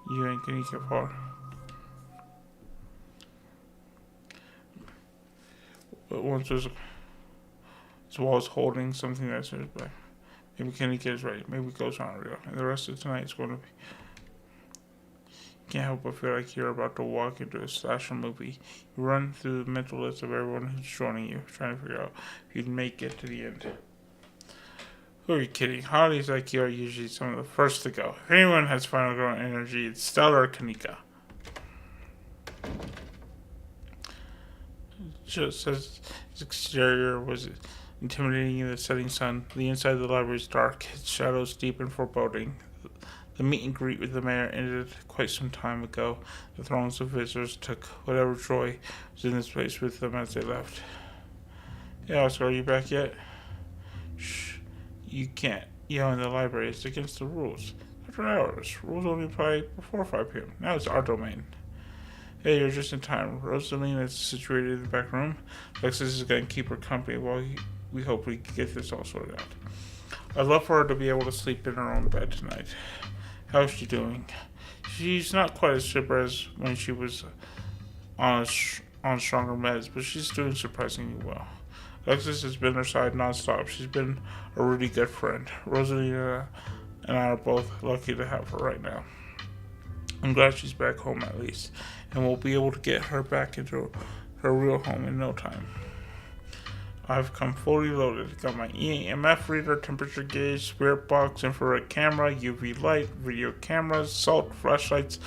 [SPEAKER 1] You ain't gonna get far. But once this wall is holding something that says back. Maybe Kenny is right. Maybe it goes on real. And the rest of tonight is going to be... Can't help but feel like you're about to walk into a slasher movie. You run through the mental list of everyone who's joining you, trying to figure out if you'd make it to the end. Who are you kidding? Holidays like you are usually some of the first to go. If anyone has final girl energy, it's Stella or Kanika. Just as its exterior was intimidating in the setting sun, the inside of the library is dark, its shadows deep and foreboding. The meet and greet with the mayor ended quite some time ago. The throngs of visitors took whatever joy was in this place with them as they left. Hey, Oscar, are you back yet? Shh. You can't yell in the library. It's against the rules. After hours. Rules only apply before 5 p.m. Now it's our domain. Hey, you're just in time. Rosalina is situated in the back room. Alexis is going to keep her company while we hope we can get this all sorted out. I'd love for her to be able to sleep in her own bed tonight. How's she doing? She's not quite as chipper as when she was on stronger meds, but she's doing surprisingly well. Alexis has been her side nonstop. She's been a really good friend. Rosalina and I are both lucky to have her right now. I'm glad she's back home at least, and we'll be able to get her back into her real home in no time. I've come fully loaded. Got my EMF reader, temperature gauge, spirit box, infrared camera, UV light, video cameras, salt, flashlights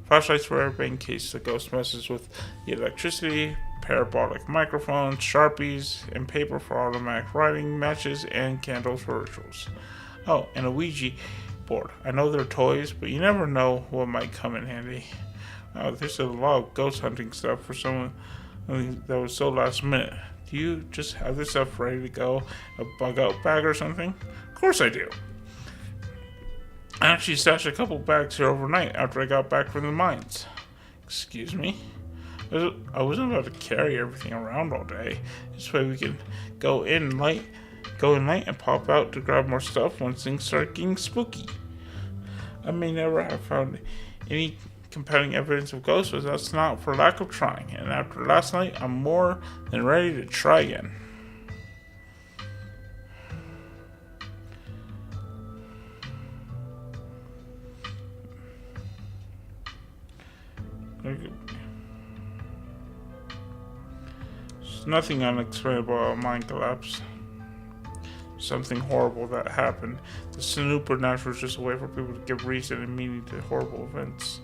[SPEAKER 1] for everybody in case the ghost messes with the electricity, parabolic microphones, Sharpies, and paper for automatic writing, matches, and candles for rituals. Oh, and a Ouija board. I know they're toys, but you never know what might come in handy. There's a lot of ghost hunting stuff for someone that was so last minute. Do you just have this stuff ready to go? A bug out bag or something? Of course I do. I actually stashed a couple bags here overnight after I got back from the mines. Excuse me? I wasn't about to carry everything around all day. This way we can go in light go in night and pop out to grab more stuff once things start getting spooky. I may never have found any compelling evidence of ghosts, but that's not for lack of trying. And after last night, I'm more than ready to try again. There's nothing unexplainable about mind collapse. Something horrible that happened. The supernatural is just a way for people to give reason and meaning to horrible events.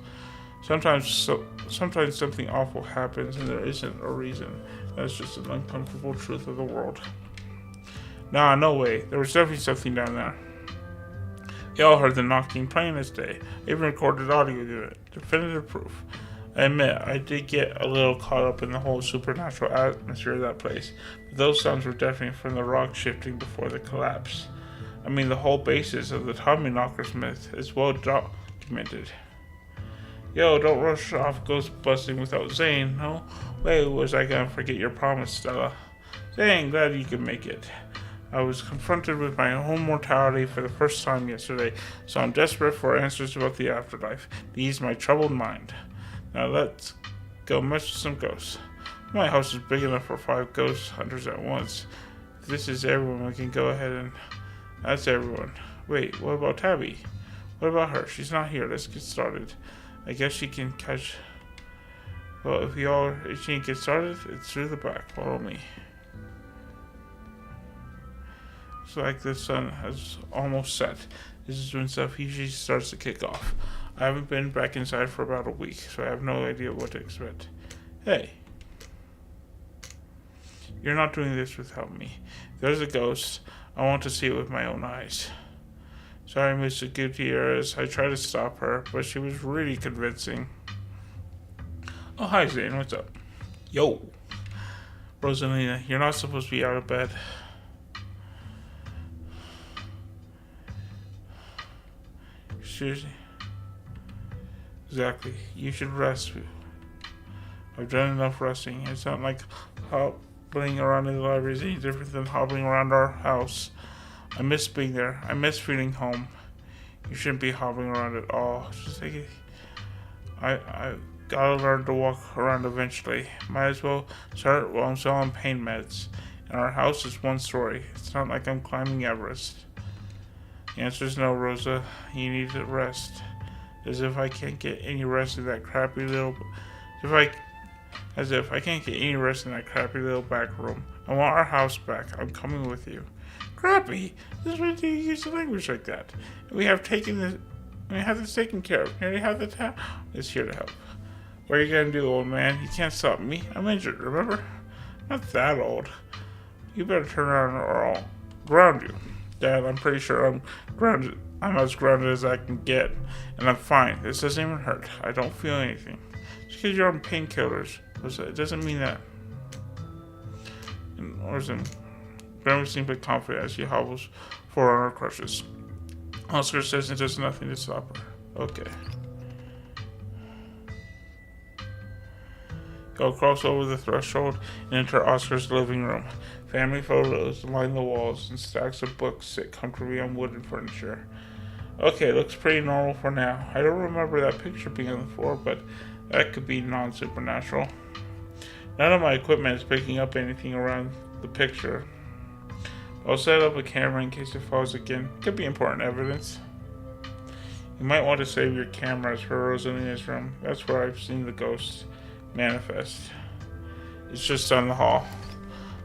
[SPEAKER 1] Sometimes something awful happens and there isn't a reason. That's just an uncomfortable truth of the world. Nah, no way. There was definitely something down there. We all heard the knocking plain as day. I even recorded audio of it. Definitive proof. I admit, I did get a little caught up in the whole supernatural atmosphere of that place, but those sounds were definitely from the rock shifting before the collapse. I mean, the whole basis of the Tommyknockers myth is well documented. Yo, don't rush off ghost busting without saying, no way was I gonna forget your promise, Stella. Dang, glad you could make it. I was confronted with my own mortality for the first time yesterday, so I'm desperate for answers about the afterlife to ease my troubled mind. Now let's go mess with some ghosts. My house is big enough for 5 ghost hunters at once. If this is everyone, we can go ahead and... That's everyone. Wait, what about Tabby? What about her? She's not here. Let's get started. I guess she can catch... Well, if she can get started, it's through the back. Follow me. Looks like the sun has almost set. This is when stuff usually starts to kick off. I haven't been back inside for about a week, so I have no idea what to expect. Hey. You're not doing this without me. If there's a ghost, I want to see it with my own eyes. Sorry, Mr. Gutierrez. I tried to stop her, but she was really convincing. Oh, hi, Zane. What's up? Yo. Rosalina, you're not supposed to be out of bed. Seriously? Exactly. You should rest. I've done enough resting. It's not like hobbling around in the library is any different than hobbling around our house. I miss being there. I miss feeling home. You shouldn't be hobbling around at all. Just take it. I gotta learn to walk around eventually. Might as well start while I'm still on pain meds. And our house is 1 story. It's not like I'm climbing Everest. The answer is no, Rosa. You need to rest. As if I can't get any rest in that crappy little... As if I can't get any rest in that crappy little back room. I want our house back. I'm coming with you. Crappy? This is why you use the language like that. We have this taken care of. Nearly half the town is here to help. What are you gonna do, old man? You can't stop me. I'm injured, remember? Not that old. You better turn around or I'll ground you. Dad, I'm pretty sure I'm grounded. I'm as grounded as I can get, and I'm fine. This doesn't even hurt. I don't feel anything. Just because you're on painkillers, it doesn't mean that. And Grandma seems like confident as she hobbles forward on her crutches. Oscar says it does nothing to stop her. Okay. Go cross over the threshold and enter Oscar's living room. Family photos line the walls, and stacks of books sit comfortably on wooden furniture. Okay, looks pretty normal for now. I don't remember that picture being on the floor, but that could be non-supernatural. None of my equipment is picking up anything around the picture. I'll set up a camera in case it falls again. Could be important evidence. You might want to save your cameras for Rosalina's room. That's where I've seen the ghosts manifest. It's just down the hall.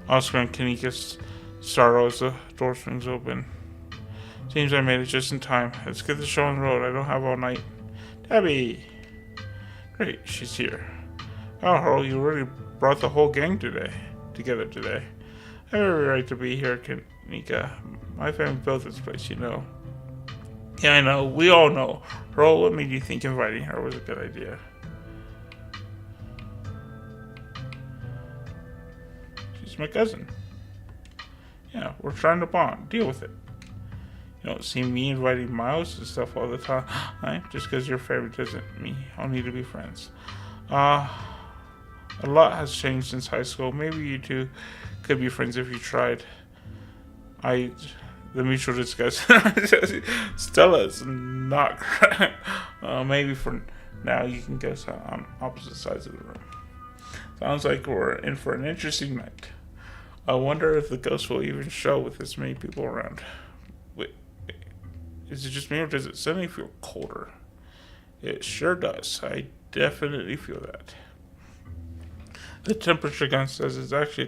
[SPEAKER 1] Oscar and Kanika startle as the door swings open. Seems I made it just in time. Let's get the show on the road. I don't have all night. Tabby! Great, she's here. Oh, Harold, you really brought the whole gang together today. I have every right to be here, Kanika. My family built this place, you know. Yeah, I know. We all know. Harold, what made you think inviting her was a good idea? She's my cousin. Yeah, we're trying to bond. Deal with it. You don't see me inviting Miles and stuff all the time. Just because your favorite doesn't mean I'll need to be friends. A lot has changed since high school. Maybe you two could be friends if you tried. The mutual discuss. Stella's not correct. Maybe for now you can go on opposite sides of the room. Sounds like we're in for an interesting night. I wonder if the ghost will even show with this many people around. Wait, is it just me or does it suddenly feel colder? It sure does. I definitely feel that. The temperature gun says it's actually a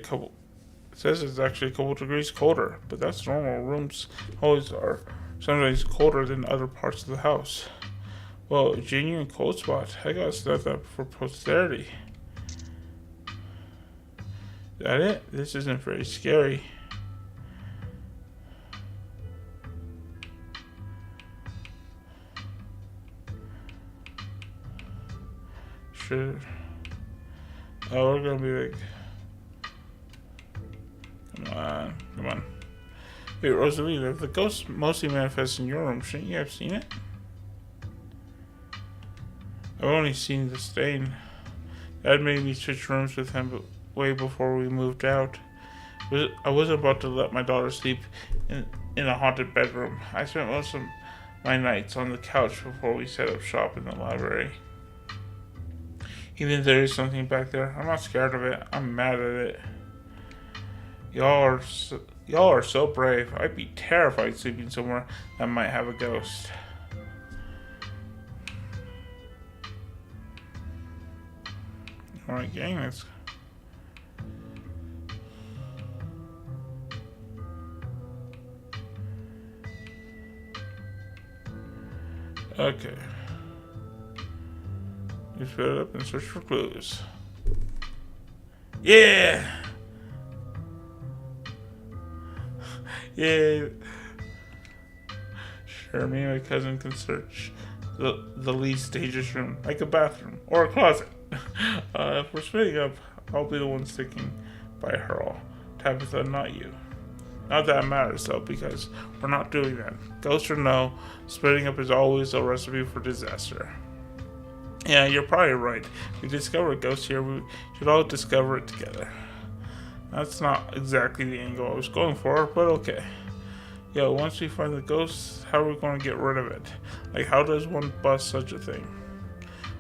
[SPEAKER 1] couple degrees colder, but that's normal. Rooms always are sometimes colder than other parts of the house. Well, a genuine cold spot. I gotta set that for posterity. Is that it? This isn't very scary. Sure. Oh, we're gonna be like, come on. Wait, Rosalina, if the ghost mostly manifests in your room, shouldn't you have seen it? I've only seen the stain. Dad made me switch rooms with him, but way before we moved out. I wasn't about to let my daughter sleep in a haunted bedroom. I spent most of my nights on the couch before we set up shop in the library. Even if there is something back there, I'm not scared of it. I'm mad at it. Y'all are so brave. I'd be terrified sleeping somewhere that might have a ghost. Alright, gang, let's... Okay. You split it up and search for clues. Yeah! Yeah! Sure, me and my cousin can search the least dangerous room, like a bathroom or a closet. If we're splitting up, I'll be the one sticking by her all. Tabitha, not you. Not that it matters though, because we're not doing that. Ghost or no, splitting up is always a recipe for disaster. Yeah, you're probably right. If we discover a ghost here, we should all discover it together. That's not exactly the angle I was going for, but okay. Yo, once we find the ghost, how are we going to get rid of it? Like, how does one bust such a thing?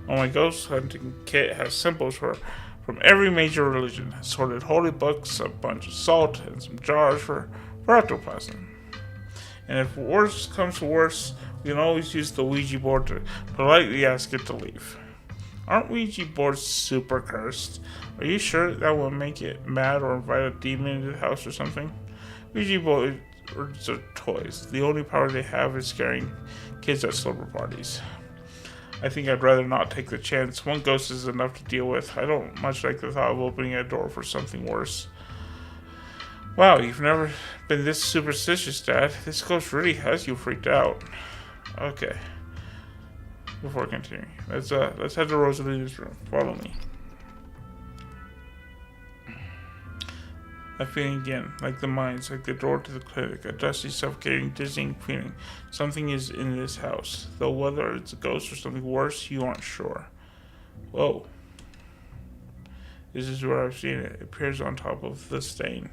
[SPEAKER 1] Well, my ghost hunting kit has symbols from every major religion. Assorted holy books, a bunch of salt, and some jars for ectoplasm. And if worse comes to worse, we can always use the Ouija board to politely ask it to leave. Aren't Ouija boards super cursed? Are you sure that will make it mad or invite a demon into the house or something? Ouija boards are toys. The only power they have is scaring kids at slumber parties. I think I'd rather not take the chance. One ghost is enough to deal with. I don't much like the thought of opening a door for something worse. Wow, you've never been this superstitious, Dad. This ghost really has you freaked out. Okay. Before continuing, let's head to Rosalina's room. Follow me. That feeling again, like the mines, like the door to the clinic, a dusty, suffocating, dizzying feeling. Something is in this house, though whether it's a ghost or something worse, you aren't sure. Whoa. This is where I've seen it. It appears on top of the stain.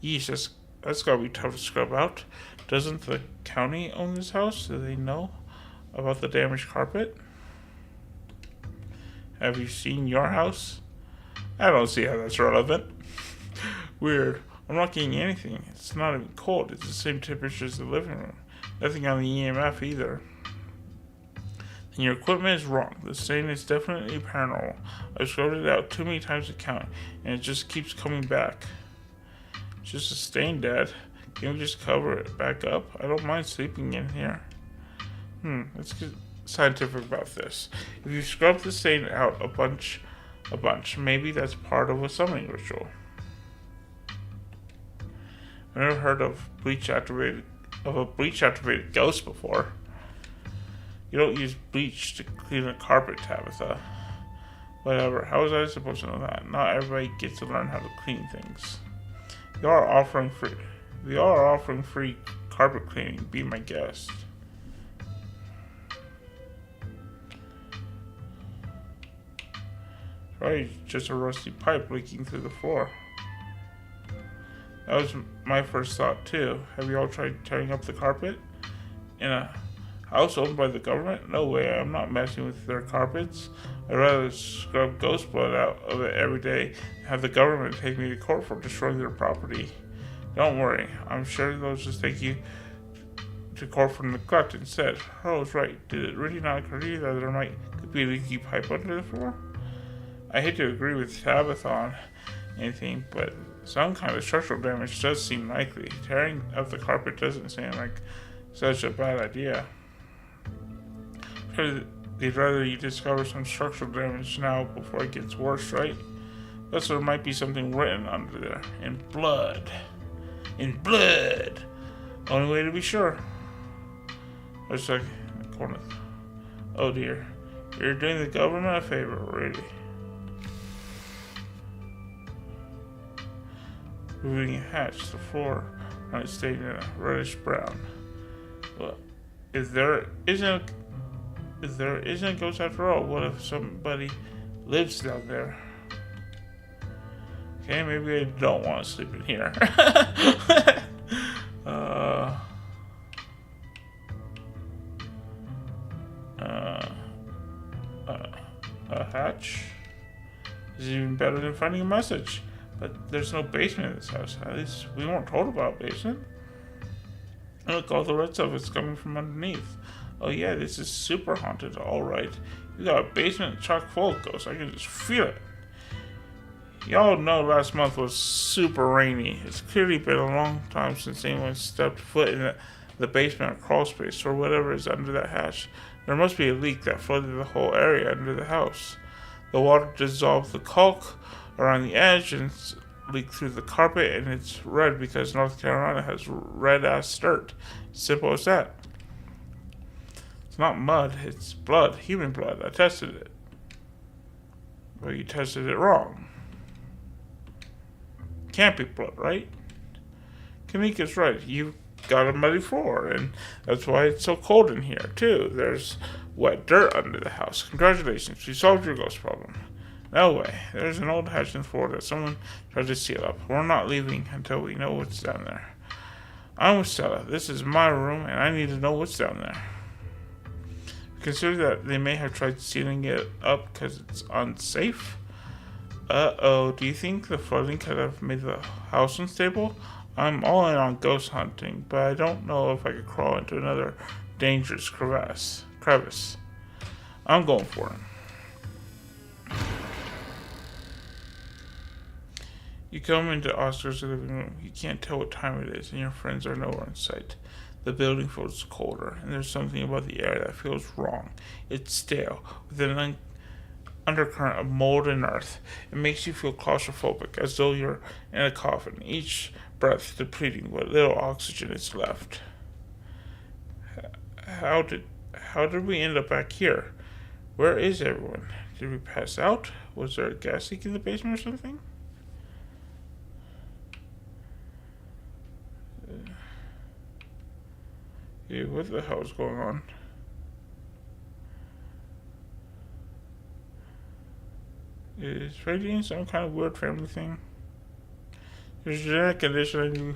[SPEAKER 1] Yeesh, that's gotta be tough to scrub out. Doesn't the county own this house? Do they know about the damaged carpet? Have you seen your house? I don't see how that's relevant. Weird. I'm not getting anything. It's not even cold. It's the same temperature as the living room. Nothing on the EMF either. And your equipment is wrong. The stain is definitely paranormal. I've scrubbed it out too many times to count, and it just keeps coming back. It's just a stain, Dad. Can we just cover it back up? I don't mind sleeping in here. Let's get scientific about this. If you scrub the stain out a bunch, maybe that's part of a summoning ritual. I've never heard of a bleach activated ghost before. You don't use bleach to clean a carpet, Tabitha. Whatever. How was I supposed to know that? Not everybody gets to learn how to clean things. We are offering free carpet cleaning. Be my guest. Probably just a rusty pipe leaking through the floor. That was my first thought too. Have you all tried tearing up the carpet? In a house owned by the government? No way, I'm not messing with their carpets. I'd rather scrub ghost blood out of it every day and have the government take me to court for destroying their property. Don't worry, I'm sure they'll just take you to court for neglect instead. I was right. Did it really not occur to you that there might be a leaky pipe under the floor? I hate to agree with Tabitha on anything, but some kind of structural damage does seem likely. Tearing up the carpet doesn't seem like such a bad idea. They'd rather you discover some structural damage now before it gets worse, right? Plus, there might be something written under there. In blood. In blood! Only way to be sure. Looks like the corner. Oh dear. You're doing the government a favor, really. Moving a hatch, the floor on it stayed in a reddish brown. Well, if there isn't a ghost after all, what if somebody lives down there? Okay, maybe I don't want to sleep in here. A hatch is even better than finding a message. But there's no basement in this house. At least we weren't told about a basement. Look, all the red stuff is coming from underneath. Oh yeah, this is super haunted. Alright. You got a basement chock full of ghosts. I can just feel it. Y'all know last month was super rainy. It's clearly been a long time since anyone stepped foot in the basement or crawl space or whatever is under that hatch. There must be a leak that flooded the whole area under the house. The water dissolved the caulk around the edge and leaked through the carpet, and it's red because North Carolina has red-ass dirt. Simple as that. It's not mud, it's blood, human blood. I tested it. Well, you tested it wrong. Can't be blood, right? Kanika's right. You've got a muddy floor, and that's why it's so cold in here, too. There's wet dirt under the house. Congratulations, you solved your ghost problem. No way. There's an old hatch in the floor that someone tried to seal up. We're not leaving until we know what's down there. I'm with Stella. This is my room, and I need to know what's down there. Consider that they may have tried sealing it up because it's unsafe. Uh-oh, do you think the flooding could have made the house unstable? I'm all in on ghost hunting, but I don't know if I could crawl into another dangerous crevice. I'm going for it. You come into Oscar's living room. You can't tell what time it is, and your friends are nowhere in sight. The building feels colder, and there's something about the air that feels wrong. It's stale, with an undercurrent of mold and earth. It makes you feel claustrophobic, as though you're in a coffin, each breath depleting what little oxygen is left. How did we end up back here? Where is everyone? Did we pass out? Was there a gas leak in the basement or something? Yeah, what the hell is going on? Is radiating some kind of weird family thing? There's a genetic condition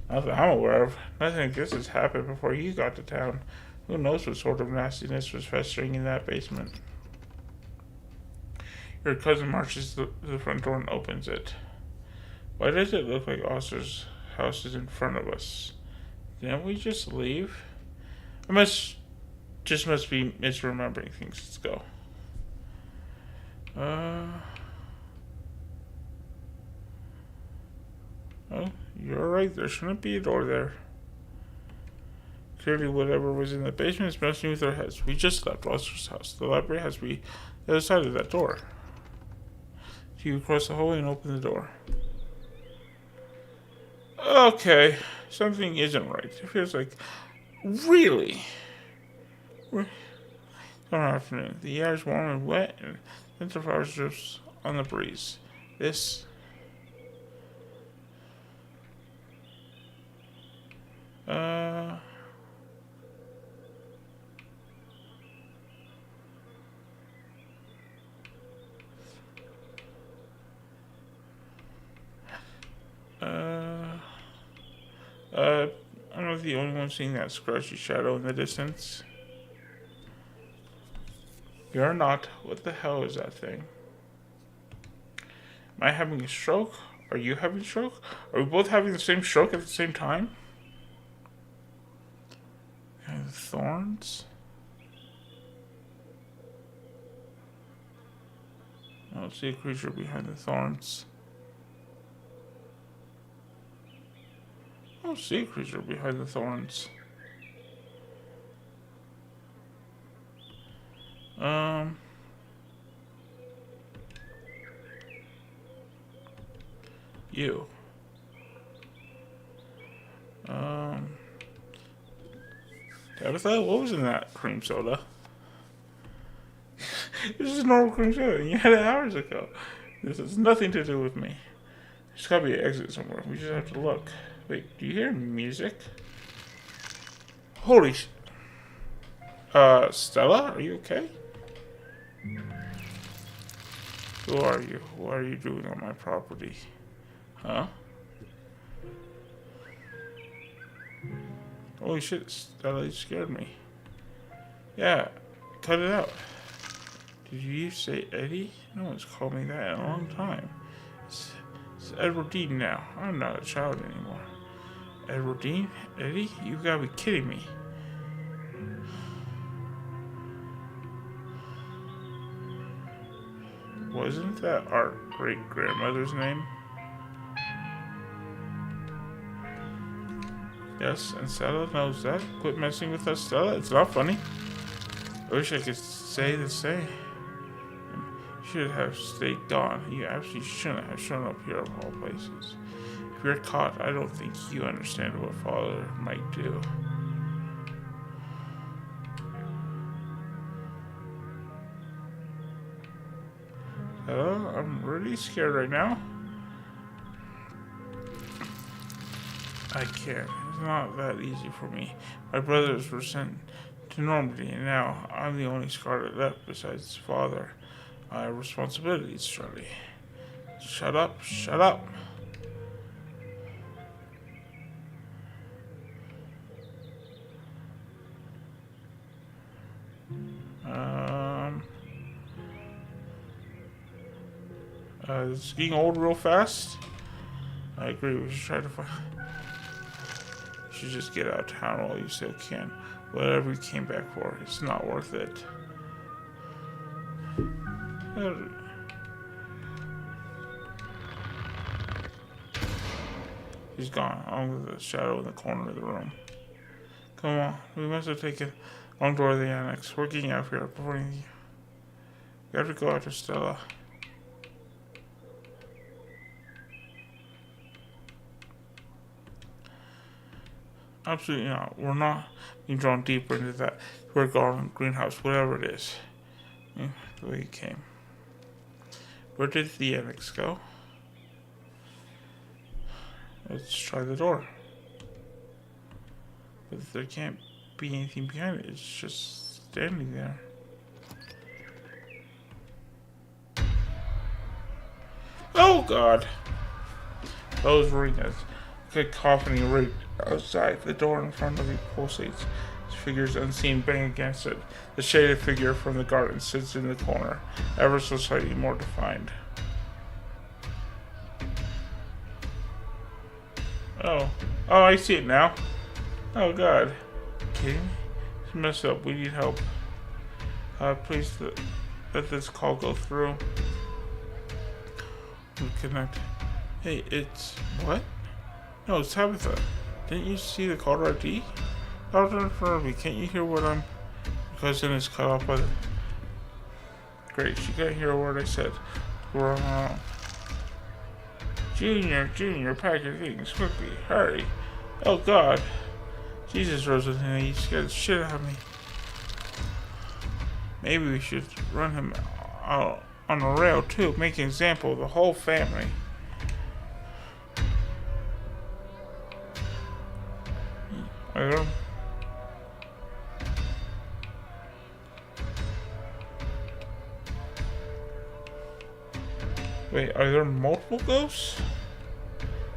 [SPEAKER 1] I'm aware of. Nothing like this has happened before you got to town. Who knows what sort of nastiness was festering in that basement? Your cousin marches to the front door and opens it. Why does it look like Oscar's house is in front of us? Didn't we just leave? I must be misremembering things. Let's go. Oh, you're right. There shouldn't be a door there. Clearly, whatever was in the basement is messing with our heads. We just left Oscar's house. The library has to be the other side of that door. So you cross the hallway and open the door. Okay, something isn't right. It feels like really summer afternoon. The air is warm and wet, and winter flowers drifts on the breeze. This Uh, I'm not the only one seeing that scratchy shadow in the distance. You're not. What the hell is that thing? Am I having a stroke? Are you having a stroke? Are we both having the same stroke at the same time? And thorns? I don't see a creature behind the thorns. I don't see a creature behind the thorns. You. Tabitha, what was in that cream soda? This is normal cream soda, and you had it hours ago. This has nothing to do with me. There's gotta be an exit somewhere. We just have to look. Wait, do you hear music? Holy sh... Stella? Are you okay? Who are you? What are you doing on my property? Huh? Holy shit, Stella, you scared me. Yeah, cut it out. Did you say Eddie? No one's called me that in a long time. It's Edwardine now. I'm not a child anymore. Edwardine? Eddie? You gotta be kidding me. Wasn't that our great-grandmother's name? Yes, and Stella knows that. Quit messing with us, Stella. It's not funny. I wish I could say the same. You should have stayed gone. You absolutely shouldn't have shown up here of all places. If you're caught, I don't think you understand what Father might do. I'm really scared right now. I can't. It's not that easy for me. My brothers were sent to Normandy, and now I'm the only Scarlet left besides Father. I have responsibilities, Charlie. Shut up, shut up. This is getting old real fast. I agree, we should try to find... You should just get out of town while you still can. Whatever you came back for, it's not worth it. He's gone, along with the shadow in the corner of the room. Come on, we must have taken a long door of the annex. We're getting out of here before anything. We have to go after Stella. Absolutely not. We're not being drawn deeper into that we're garden, greenhouse, whatever it is. The way it came. Where did the annex go? Let's try the door. But there can't be anything behind it. It's just standing there. Oh God! Those ringers. Cacophony right outside. The door in front of you pulsates. Figures unseen bang against it. The shaded figure from the garden sits in the corner, ever so slightly more defined. Oh, I see it now. Oh God. Kidding me? It's messed up. We need help. Please let this call go through. We connect. Hey, it's what? No, it's Tabitha. Didn't you see the caller ID? Out in front of me. Can't you hear what I'm... My cousin is cut off by the... Great, she can't hear a word I said. Wrong. Junior, pack your things quickly. Hurry. Oh God. Jesus, Rosalina, you scared the shit out of me. Maybe we should run him out on a rail too. Make an example of the whole family. Wait, are there multiple ghosts?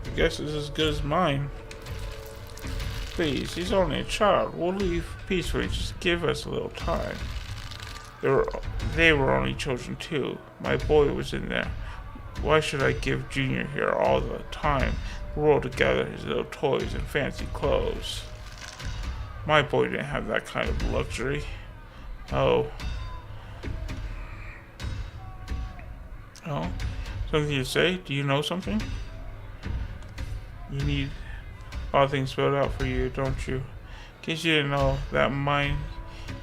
[SPEAKER 1] I guess it's as good as mine. Please, he's only a child. We'll leave peacefully. Just give us a little time. They were only children too. My boy was in there. Why should I give Junior here all the time? The world to gather his little toys and fancy clothes. My boy didn't have that kind of luxury. Oh. Oh? Something to say? Do you know something? You need a lot of things spelled out for you, don't you? In case you didn't know, that mine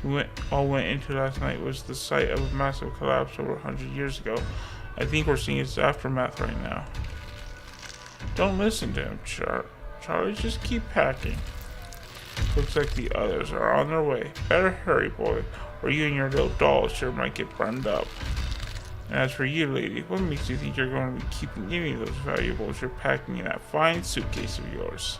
[SPEAKER 1] we all went into last night was the site of a massive collapse over 100 years ago. I think we're seeing its aftermath right now. Don't listen to him, Charlie. Just keep packing. Looks like the others are on their way. Better hurry, boy, or you and your little doll sure might get burned up. And as for you, lady, what makes you think you're going to be keeping any of those valuables you're packing in that fine suitcase of yours?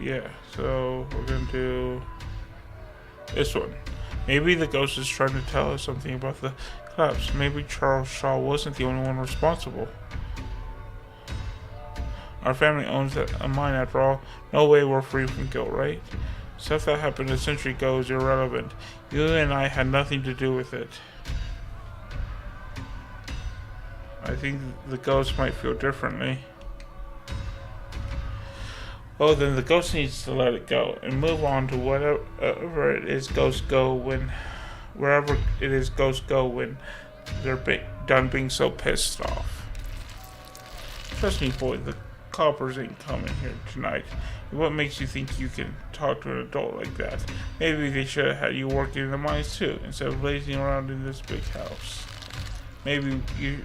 [SPEAKER 1] Yeah, so we're gonna do this one. Maybe the ghost is trying to tell us something about the collapse. Maybe Charles Shaw wasn't the only one responsible. Our family owns a mine after all. No way we're free from guilt, right? Stuff that happened a century ago is irrelevant. You and I had nothing to do with it. I think the ghost might feel differently. Well, then the ghost needs to let it go and move on to whatever it is ghosts go when, wherever it is ghosts go when they're done being so pissed off. Trust me, boy, the coppers ain't coming here tonight. And what makes you think you can talk to an adult like that? Maybe they should have had you working in the mines too, instead of lazing around in this big house. Maybe you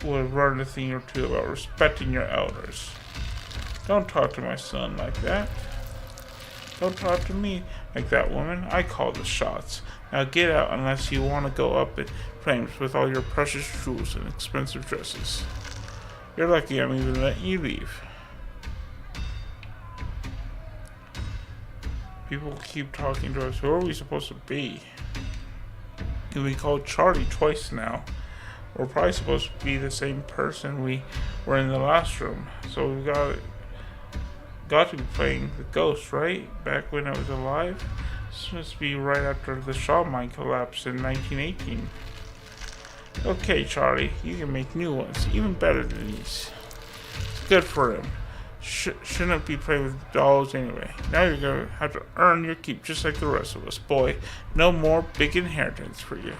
[SPEAKER 1] would have learned a thing or two about respecting your elders. Don't talk to my son like that. Don't talk to me like that, woman. I call the shots. Now get out unless you want to go up in flames with all your precious jewels and expensive dresses. You're lucky I'm even letting you leave. People keep talking to us. Who are we supposed to be? You've been called Charlie twice now. We're probably supposed to be the same person we were in the last room. So we've got to be playing the ghost, right? Back when I was alive? This must be right after the Shaw mine collapsed in 1918. Okay, Charlie, you can make new ones, even better than these. It's good for him. Shouldn't be playing with dolls anyway. Now you're gonna have to earn your keep just like the rest of us, boy. No more big inheritance for you.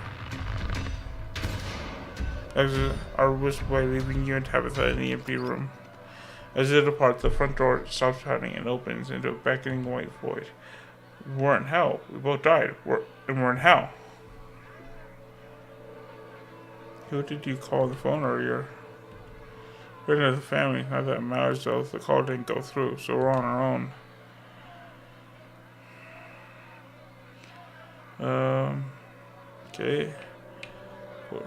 [SPEAKER 1] As our whistle boy leaving you and Tabitha in the empty room. As they depart, the front door stops pounding and opens into a beckoning white void. We're in hell. We both died. We're in hell. Who did you call on the phone earlier? We're into the family. Not that it matters though. The call didn't go through, so we're on our own. Okay. Cool.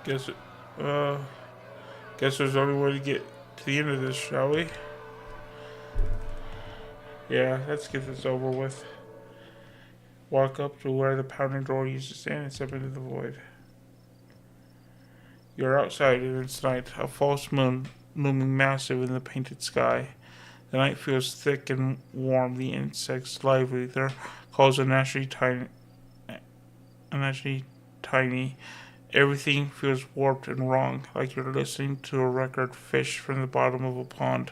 [SPEAKER 1] Guess there's only way to get to the end of this, shall we? Yeah, let's get this over with. Walk up to where the pounding door used to stand and step into the void. You're outside and it's night, a false moon looming massive in the painted sky. The night feels thick and warm, the insects lively, their calls unnaturally tiny. Everything feels warped and wrong, like you're listening to a record fish from the bottom of a pond.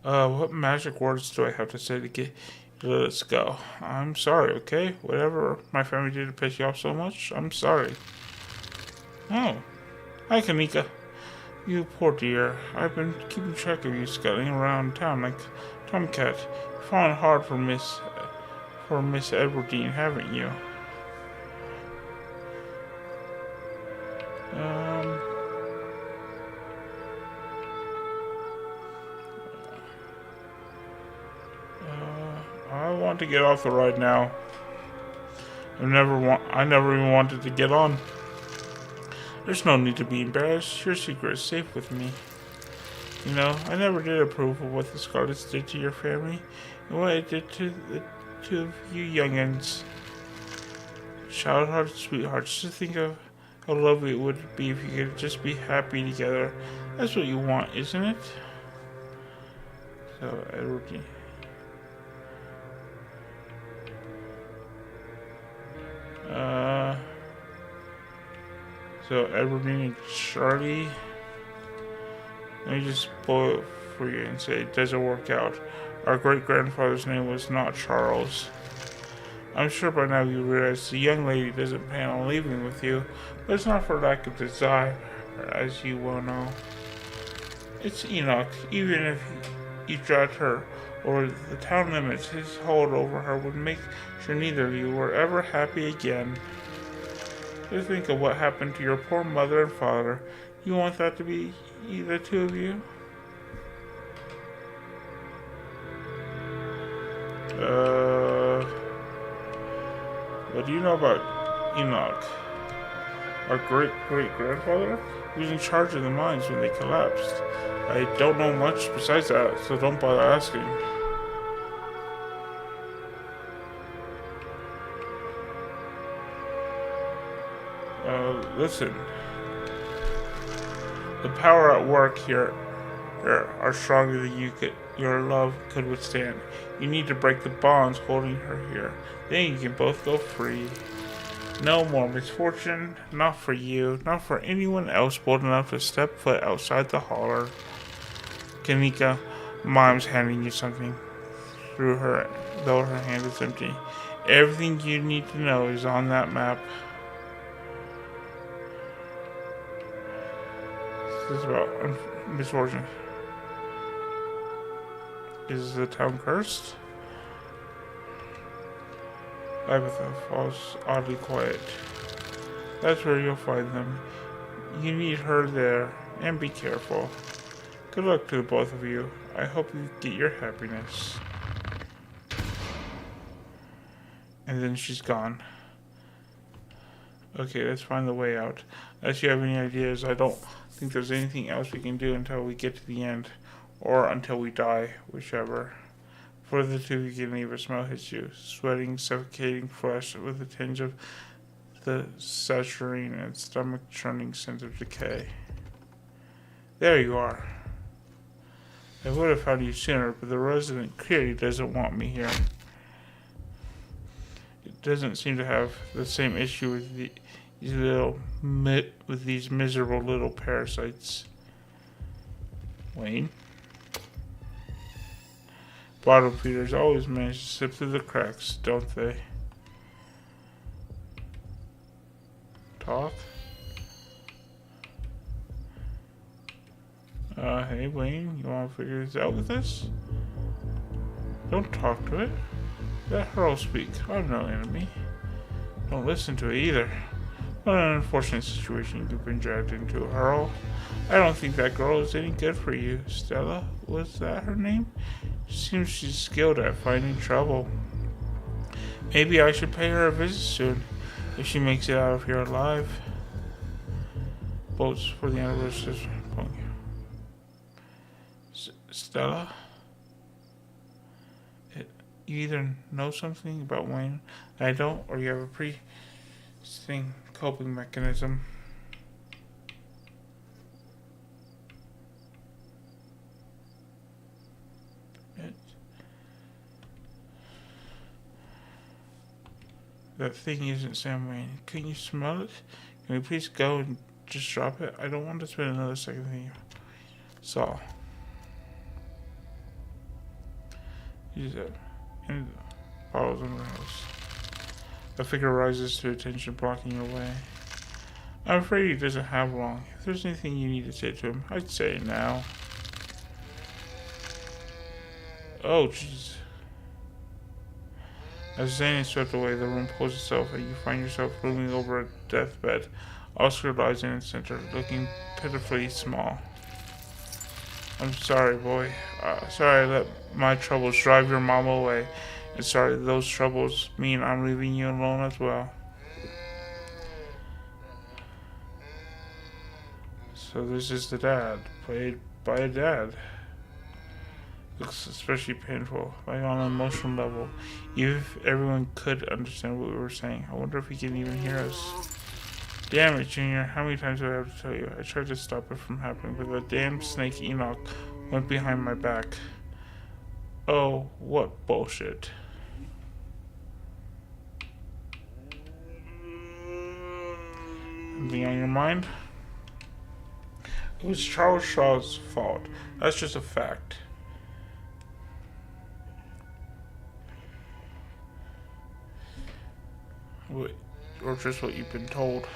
[SPEAKER 1] What magic words do I have to say to get you to let us go? I'm sorry, okay? Whatever my family did to piss you off so much, I'm sorry. Oh. Hi, Kanika. You poor dear. I've been keeping track of you scuttling around town like Tomcat. You've fallen hard for Miss Edwardine, haven't you? I want to get off the ride now. I never even wanted to get on. There's no need to be embarrassed. Your secret is safe with me. You know, I never did approve of what the Scarlets did to your family and what it did to the two of you youngins. Childhood sweethearts, just think of how lovely it would be if you could just be happy together. That's what you want, isn't it? So, Edward. So Edwardine and Charlie. Let me just spoil it for you and say it doesn't work out. Our great-grandfather's name was not Charles. I'm sure by now you realize the young lady doesn't plan on leaving with you, but it's not for lack of desire, as you well know. It's Enoch. Even if you dragged her over the town limits, his hold over her would make sure neither of you were ever happy again. Just think of what happened to your poor mother and father. You want that to be the two of you? What do you know about Enoch? Our great-grandfather? He was in charge of the mines when they collapsed. I don't know much besides that, so don't bother asking. Listen. The power at work here are stronger than your love could withstand. You need to break the bonds holding her here. Then you can both go free. No more misfortune, not for you, not for anyone else bold enough to step foot outside the holler. Kanika, Mom's handing you something through her, though her hand is empty. Everything you need to know is on that map. This is about misfortune. Is the town cursed? Agatha falls oddly quiet. That's where you'll find them. You need her there, and be careful. Good luck to the both of you. I hope you get your happiness. And then she's gone. Okay, let's find the way out. Unless you have any ideas, I don't think there's anything else we can do until we get to the end. Or until we die, whichever. For the two, you can leave a smell hits you. Sweating, suffocating flesh with a tinge of the saturating and stomach-churning scent of decay. There you are. I would have found you sooner, but the resident clearly doesn't want me here. It doesn't seem to have the same issue with these miserable little parasites. Wayne? Bottom feeders always manage to slip through the cracks, don't they? Talk? Hey Wayne, you want to figure this out with us? Don't talk to it. Let Hurl speak. I'm no enemy. Don't listen to it either. What an unfortunate situation you've been dragged into, Hurl. I don't think that girl is any good for you. Stella? Was that her name? Seems she's skilled at finding trouble. Maybe I should pay her a visit soon, if she makes it out of here alive. Boats for the anniversary. Stella? You either know something about Wayne that I don't, or you have a pre-existing coping mechanism. That thing isn't Sam Wayne. Can you smell it? Can we please go and just drop it? I don't want to spend another second here. Saul. Use it. And follows on the house. The figure rises to attention, blocking your way. I'm afraid he doesn't have long. If there's anything you need to say to him, I'd say it now. Oh, jeez. As Zane is swept away, the room pulls itself, and you find yourself looming over a deathbed. Oscar lies in its center, looking pitifully small. I'm sorry, boy. Sorry I let my troubles drive your mom away. And sorry those troubles mean I'm leaving you alone as well. So this is the dad, played by a dad. Looks especially painful, like on an emotional level. Even if everyone could understand what we were saying, I wonder if he can even hear us. Damn it, Junior, how many times do I have to tell you? I tried to stop it from happening, but the damn snake Enoch went behind my back. Oh, what bullshit. Something on your mind? It was Charles Shaw's fault. That's just a fact. Or just what you've been told.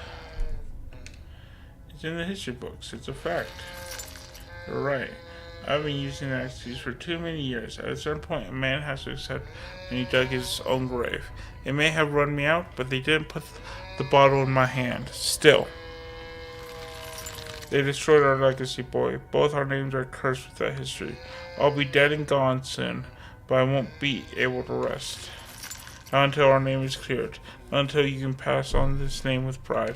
[SPEAKER 1] It's in the history books. It's a fact. You're right. I've been using that excuse for too many years. At a certain point, a man has to accept when he dug his own grave. It may have run me out, but they didn't put the bottle in my hand. Still. They destroyed our legacy, boy. Both our names are cursed with that history. I'll be dead and gone soon, but I won't be able to rest. Not until our name is cleared. Not until you can pass on this name with pride.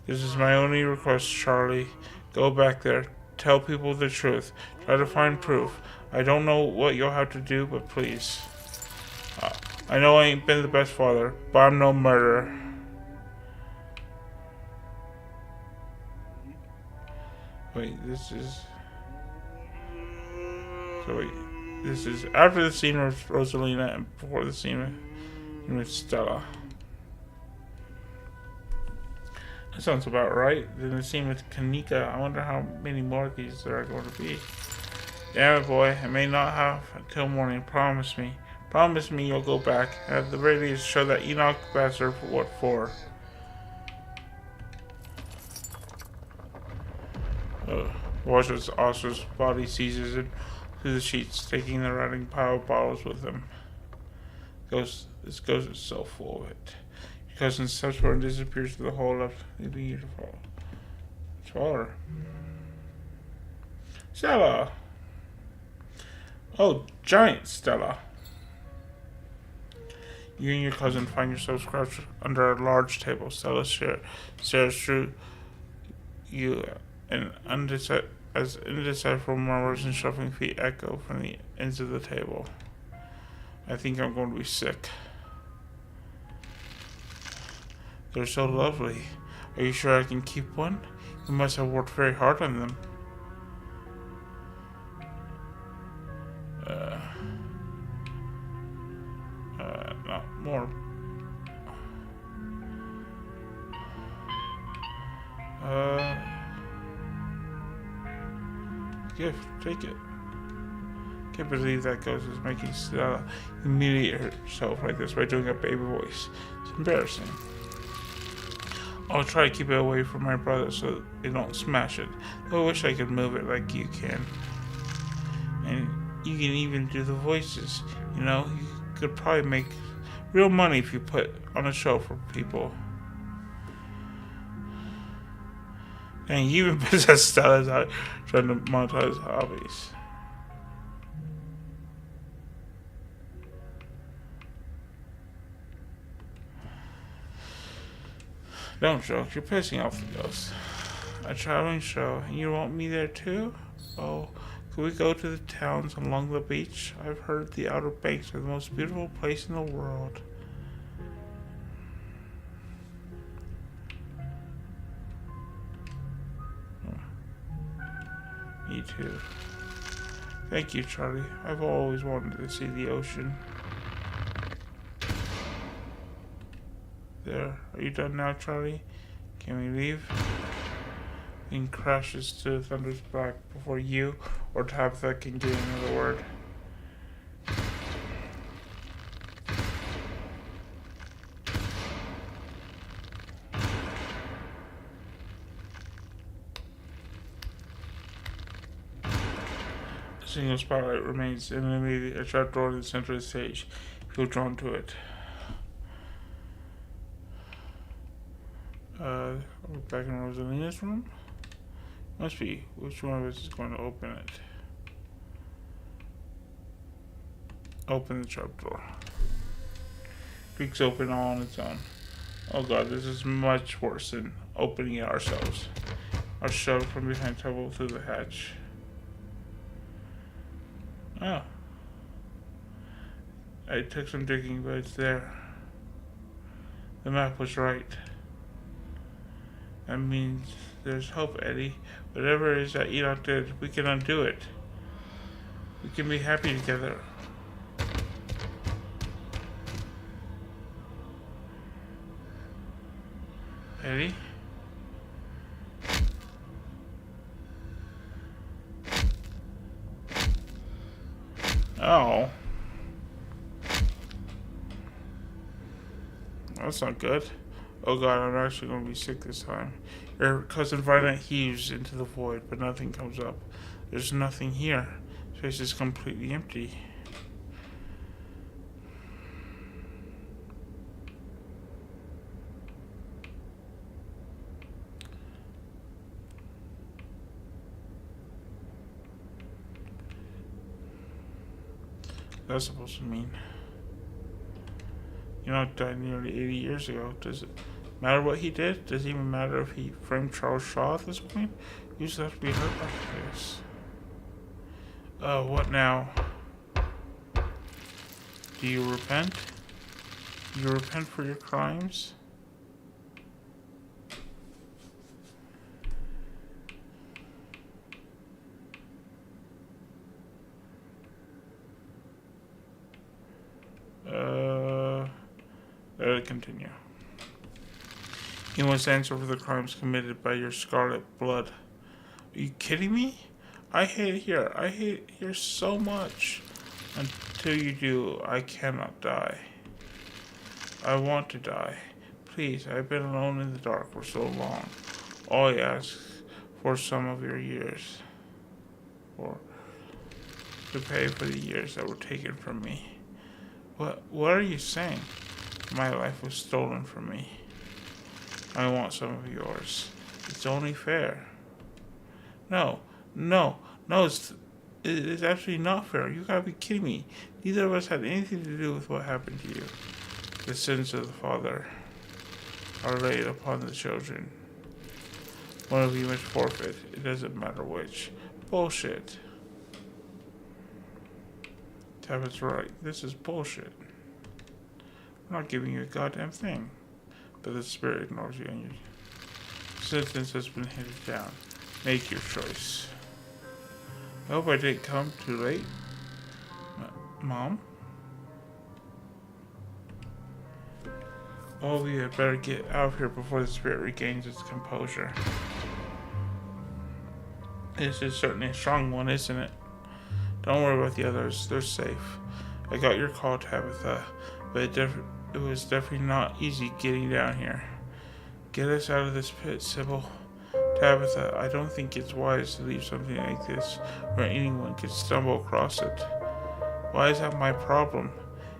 [SPEAKER 1] This is my only request, Charlie. Go back there. Tell people the truth. Try to find proof. I don't know what you'll have to do, but please. I know I ain't been the best father, but I'm no murderer. Wait, this is after the scene with Rosalina and before the scene with Stella. That sounds about right. Then the scene with Kanika. I wonder how many more of these there are going to be. Damn it, boy. I may not have until morning. Promise me. Promise me you'll go back. And at the very least, show that Enoch bastard for what for. Watch as Oscar's body seizes it through the sheets, taking the rotting pile of bottles with him. This ghost is so full of it. Your cousin steps forward and disappears through the hole left, leaving you to follow. Follow her. Stella! Oh, giant Stella. You and your cousin find yourselves crouched under a large table. Stella stares through you, and indecipherable murmurs and shuffling feet echo from the ends of the table. I think I'm going to be sick. They're so lovely. Are you sure I can keep one? You must have worked very hard on them. Not more. Gift, take it. Can't believe that ghost is making Stella humiliate herself like this by doing a baby voice. It's embarrassing. I'll try to keep it away from my brother so they don't smash it. I wish I could move it like you can. And you can even do the voices. You know, you could probably make real money if you put on a show for people. And you even possess Stella's out trying to monetize hobbies. Don't joke, you're pissing off the ghost. A traveling show, and you want me there too? Oh, could we go to the towns along the beach? I've heard the Outer Banks are the most beautiful place in the world. Me too. Thank you, Charlie. I've always wanted to see the ocean. There. Are you done now, Charlie? Can we leave? Then crashes to the thunder's back before you or Tabitha can get another word. A single spotlight remains, and immediately a sharp door in the center of the stage. You feel drawn to it. We're back in Rosalina's room. Must be. Which one of us is going to open it? Open the trapdoor. Creaks open all on its own. Oh god, this is much worse than opening it ourselves. are shoved from behind trouble through the hatch. Oh. I took some digging, but it's there. The map was right. That means there's hope, Eddie. Whatever it is that Enoch did, we can undo it. We can be happy together. Eddie? Oh. That's not good. Oh god, I'm actually going to be sick this time. Your cousin Violet heaves into the void, but nothing comes up. There's nothing here. Space is completely empty. That's supposed to mean? Died nearly 80 years ago. Does it matter what he did? Does it even matter if he framed Charles Shaw at this point? You just have to be hurt like this. Oh, what now? Do you repent? Do you repent for your crimes? Continue. You must answer for the crimes committed by your scarlet blood. Are you kidding me? I hate it here. I hate it here so much. Until you do, I cannot die. I want to die. Please, I've been alone in the dark for so long. All I ask for some of your years. Or to pay for the years that were taken from me. What are you saying? My life was stolen from me. I want some of yours. It's only fair. No, it's absolutely not fair. You gotta be kidding me. Neither of us had anything to do with what happened to you. The sins of the father are laid upon the children. One of you must forfeit. It doesn't matter which. Bullshit. Tabitha's right. This is bullshit. I'm not giving you a goddamn thing. But the spirit ignores you and your sentence has been handed down. Make your choice. I hope I didn't come too late. Mom? All of you had better get out of here before the spirit regains its composure. This is certainly a strong one, isn't it? Don't worry about the others. They're safe. I got your call, Tabitha, but it was definitely not easy getting down here. Get us out of this pit, Sybil. Tabitha, I don't think it's wise to leave something like this where anyone could stumble across it. Why is that my problem?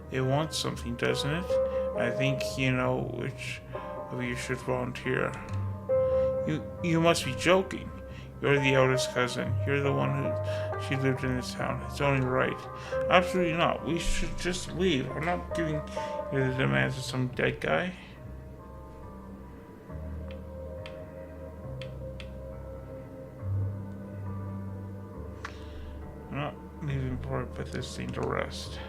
[SPEAKER 1] It wants something, doesn't it? I think you know which of you should volunteer. You must be joking. You're the eldest cousin. You're the one she lived in this town. It's only right. Absolutely not. We should just leave. I'm not giving you the demands of some dead guy. I'm not leaving before I put this thing to rest.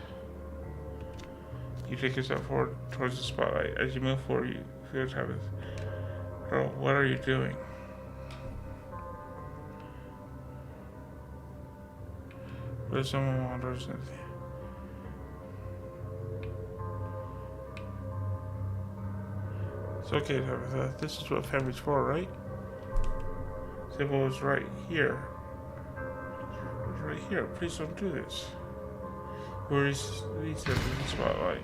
[SPEAKER 1] You take a step forward towards the spotlight. As you move forward, you feel Tabitha. Girl, what are you doing? What if someone wanders in? It's okay, Tabitha. This is what family's for, right? Sybil was right here. It was right here. Please don't do this. Where is the spotlight?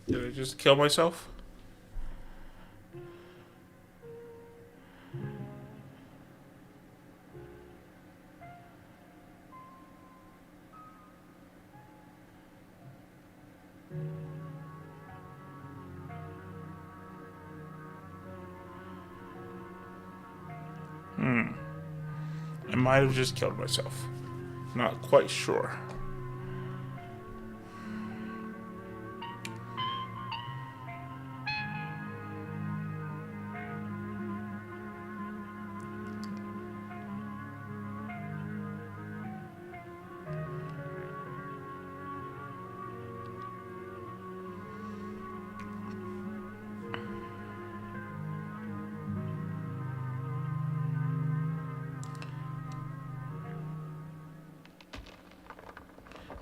[SPEAKER 1] Did I just kill myself? I might have just killed myself. not quite sure.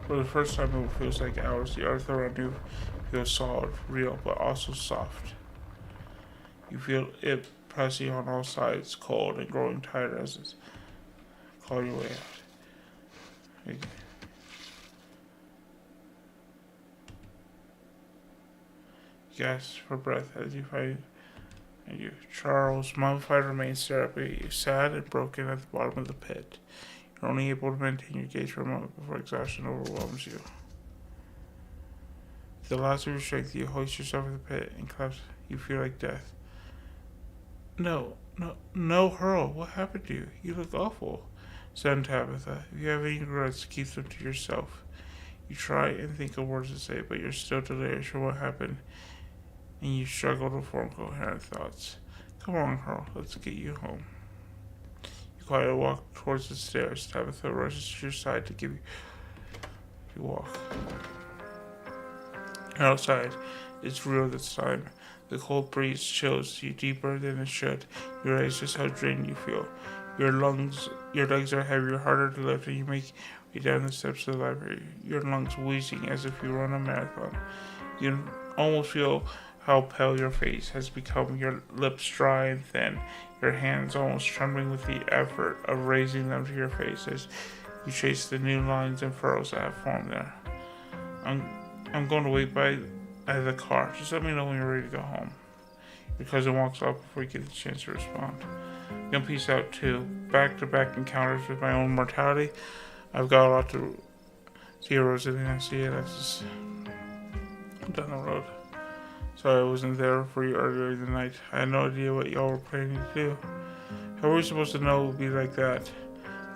[SPEAKER 1] For the first time, it feels like hours. The earth around you feels solid, real, but also soft. You feel it pressing on all sides, cold and growing tired as it calls your way out. You gasp for breath as you find you. Charles, mummified remains stare up at you, sad and broken at the bottom of the pit. You're only able to maintain your gaze for a moment before exhaustion overwhelms you. With the last of your strength, you hoist yourself in the pit and collapse. You feel like death. No, Hurl, what happened to you? You look awful, said Tabitha. If you have any regrets, keep them to yourself. You try and think of words to say, but you're still delirious for what happened, and you struggle to form coherent thoughts. Come on, Hurl, let's get you home. You quietly walk towards the stairs. Tabitha rushes to your side to give you walk. Outside, it's real this time. The cold breeze chills you deeper than it should. You realize just how drained you feel. Your legs are heavier, harder to lift, and you make your way down the steps of the library. Your lungs wheezing as if you run a marathon. You almost feel how pale your face has become, your lips dry and thin, your hands almost trembling with the effort of raising them to your face as you chase the new lines and furrows that have formed there. I'm going to wait by the car. Just let me know when you're ready to go home. Your cousin walks off before you get the chance to respond. I'm gonna peace out too. Back-to-back encounters with my own mortality. I've got a lot to zeros in the see. That's just down the road. Sorry I wasn't there for you earlier in the night. I had no idea what y'all were planning to do. How were we supposed to know it would be like that?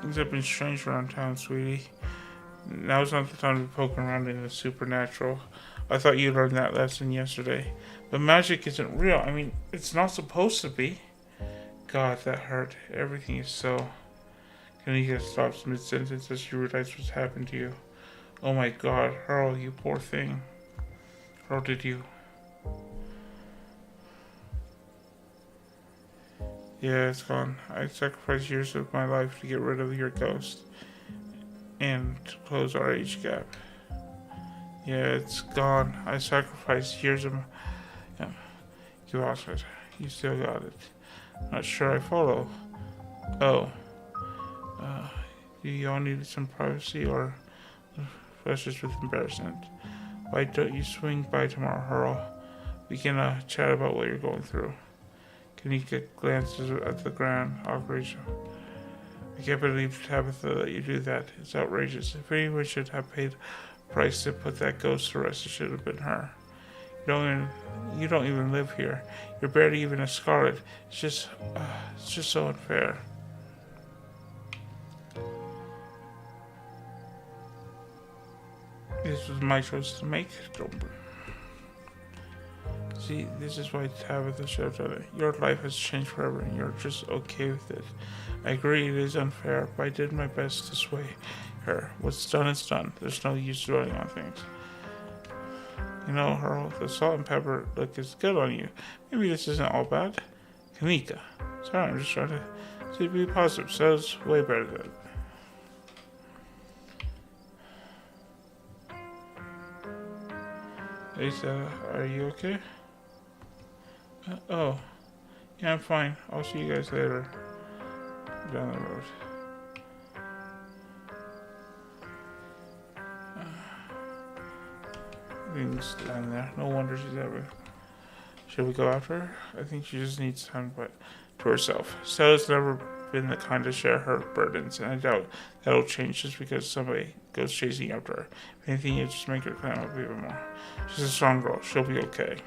[SPEAKER 1] Things have been strange around town, sweetie. Now's not the time to be poking around in the supernatural. I thought you learned that lesson yesterday. But magic isn't real. I mean, it's not supposed to be. God, that hurt. Everything is so... Kanika stops mid-sentence as she realizes what's happened to you. Oh my God, Earl, you poor thing. How did you? Yeah, it's gone. I sacrificed years of my life to get rid of your ghost. And to close our age gap. Yeah, it's gone. I sacrificed years of my... Yeah. You lost it. You still got it. Not sure I follow. Oh. Do y'all need some privacy or flushes with embarrassment? Why don't you swing by tomorrow, Hurl? We can chat about what you're going through. Kanika glances at the ground, outraged. I can't believe, Tabitha, that you do that. It's outrageous. If anyone should have paid a price to put that ghost to rest, it should have been her. You don't even live here. You're barely even a Scarlet. It's just so unfair. This was my choice to make. See, this is why Tabitha should have done it. Your life has changed forever, and you're just okay with it. I agree it is unfair, but I did my best to sway her. What's done is done. There's no use dwelling on things. You know, Earl, the salt and pepper look is good on you. Maybe this isn't all bad. Kanika. Sorry, I'm just trying to be positive. Sounds way better than it. Lisa, are you okay? Oh. Yeah, I'm fine. I'll see you guys later. Down the road. Things down there. No wonder she's ever. Should we go after her? I think she just needs time to herself. Stella's never been the kind to share her burdens, and I doubt that'll change just because somebody goes chasing after her. If anything, it'll just make her climb up even more. She's a strong girl. She'll be okay.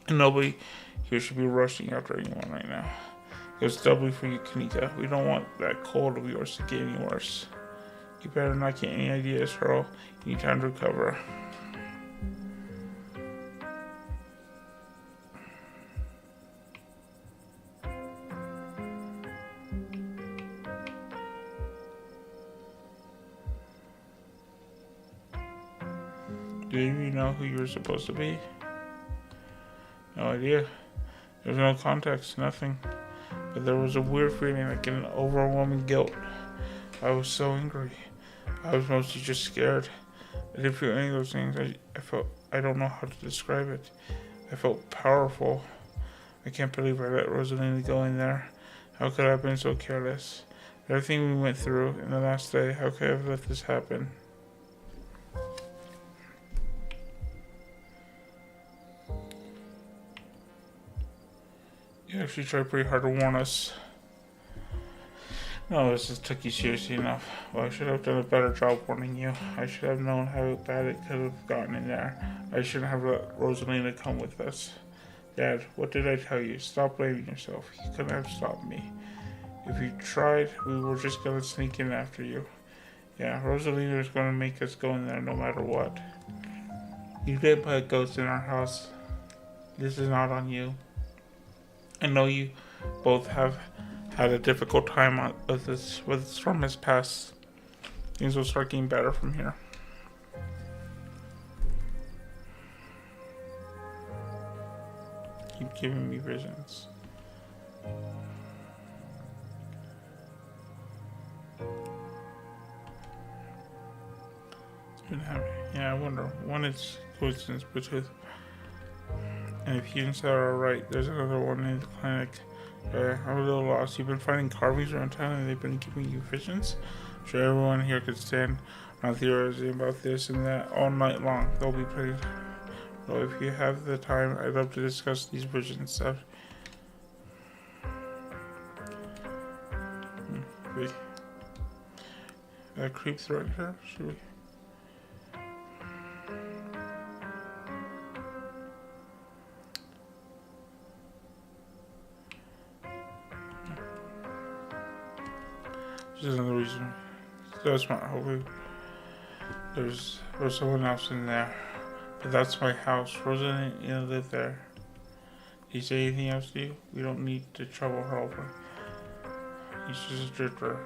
[SPEAKER 1] And nobody here should be rushing after anyone right now. It was doubly for you, Kanika. We don't want that cold of yours to get any worse. You better not get any ideas, Earl. You need time to recover. Do you know who you were supposed to be? No idea. There's no context, nothing. But there was a weird feeling, like an overwhelming guilt. I was so angry. I was mostly just scared. I didn't feel any of those things. I don't know how to describe it. I felt powerful. I can't believe I let Rosalina go in there. How could I have been so careless? Everything we went through in the last day, how could I have let this happen? You actually tried pretty hard to warn us. No, this just took you seriously enough. Well, I should have done a better job warning you. I should have known how bad it could have gotten in there. I shouldn't have let Rosalina come with us. Dad, what did I tell you? Stop blaming yourself. You couldn't have stopped me. If you tried, we were just gonna sneak in after you. Yeah, Rosalina was gonna make us go in there no matter what. You did put a ghost in our house. This is not on you. I know you both have had a difficult time with this storm has passed. Things will start getting better from here. Keep giving me visions. It's been happening. Yeah, I wonder. One is coincidence, but two. And if you said alright, there's another one in the clinic. I'm a little lost. You've been finding carvings around town and they've been giving you visions? I'm sure everyone here could stand around theorizing about this and that all night long. There'll be plenty. Well, if you have the time, I'd love to discuss these visions stuff. Creep through here? Should we? This is another reason. So smart. Hopefully, there's someone else in there. But that's my house. Rosa didn't live there. Did he say anything else to you? We don't need to trouble her over. He's just a drifter.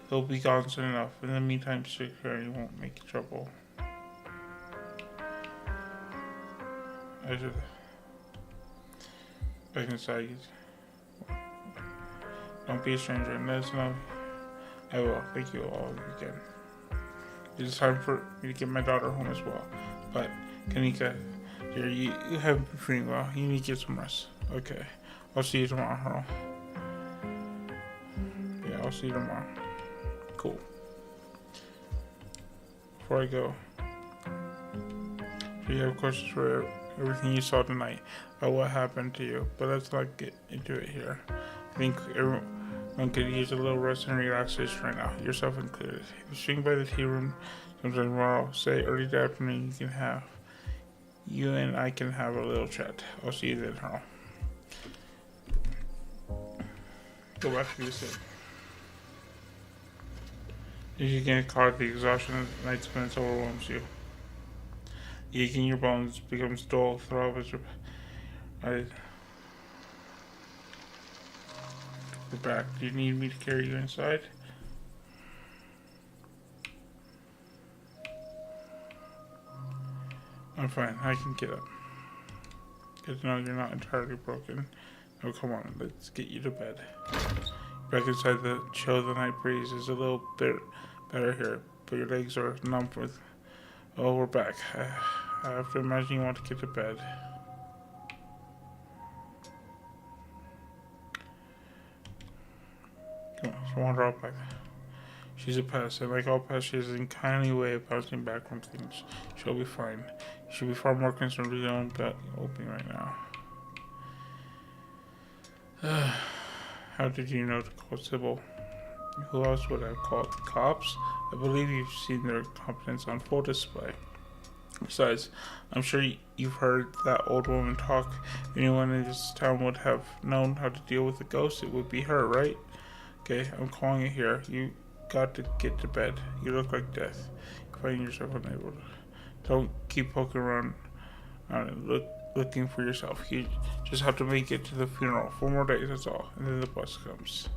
[SPEAKER 1] He'll be gone soon enough. In the meantime, security won't make trouble. Back inside. Don't be a stranger and let us know. I will. Thank you all again. It's time for me to get my daughter home as well. But, Kanika, dear, you haven't been feeling well. You need to get some rest. Okay. I'll see you tomorrow, Earl. Yeah, I'll see you tomorrow. Cool. Before I go, do you have questions for everything you saw tonight about what happened to you? But let's not get into it here. I think everyone could use a little rest and relaxation right now, yourself included. If you swing by the tea room sometime tomorrow, say early afternoon, you and I can have a little chat. I'll see you then, Earl. Go back to your sleep. If you get caught, the exhaustion of the night's minutes overwhelms you. The ache in your bones becomes dull, throb as your We're back. Do you need me to carry you inside? I'm fine. I can get up. Good to know you're not entirely broken. Oh, come on. Let's get you to bed. Back inside, the chill of the night breeze is a little bit better here, but your legs are numb with... Oh, we're back. I have to imagine you want to get to bed. Come on, let's wander out back. She's a pest, and like all pests, she has an uncanny way of bouncing back from things. She'll be fine. You should be far more concerned with your own opening right now. How did you know to call Sybil? Who else would I have called? The cops? I believe you've seen their competence on full display. Besides, I'm sure you've heard that old woman talk. If anyone in this town would have known how to deal with a ghost, it would be her, right? Okay, I'm calling it here. got to get to bed. You look like death. You find yourself unable to. Don't keep poking around looking for yourself. You just have to make it to the funeral. 4 more days, that's all. And then the bus comes.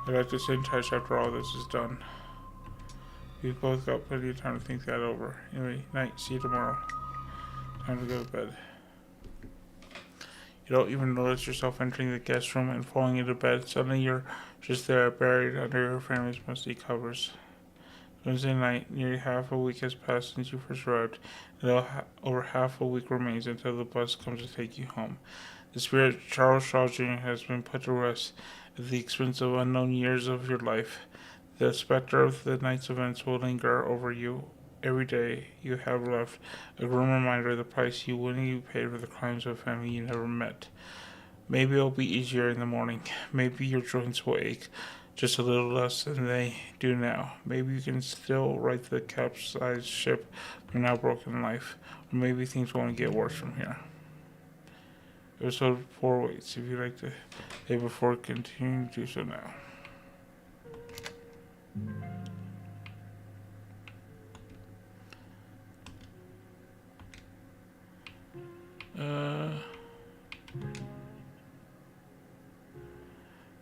[SPEAKER 1] I'd like to stay in touch after all this is done. We've both got plenty of time to think that over. Anyway, night. See you tomorrow. Time to go to bed. You don't even notice yourself entering the guest room and falling into bed. Suddenly you're just there, buried under your family's musty covers. Wednesday night, nearly half a week has passed since you first arrived, and over half a week remains until the bus comes to take you home. The spirit of Charles Shaw Jr. has been put to rest at the expense of unknown years of your life. The specter of the night's events will linger over you every day you have left, a grim reminder of the price you willingly paid for the crimes of a family you never met. Maybe it'll be easier in the morning. Maybe your joints will ache just a little less than they do now. Maybe you can still right the capsized ship of your now broken life. Or maybe things won't get worse from here. Episode 4 waits. If you'd like to pay before continuing, do so now.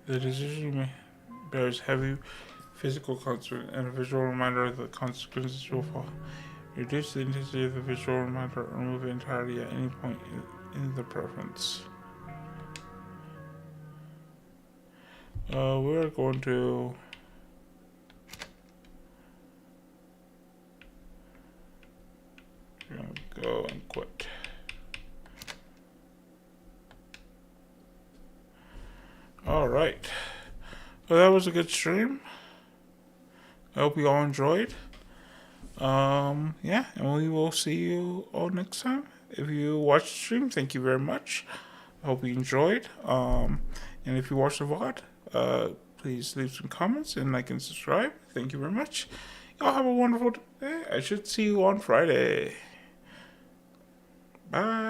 [SPEAKER 1] The decision you make bears heavy physical consequences and a visual reminder of the consequences will fall. Reduce the intensity of the visual reminder or remove it entirely at any point in the preference. We're going to go and quit. Alright. Well, that was a good stream. I hope you all enjoyed. Yeah, and we will see you all next time. If you watched the stream, thank you very much. I hope you enjoyed. And if you watched the VOD, please leave some comments and like and subscribe. Thank you very much. Y'all have a wonderful day. I should see you on Friday. Bye.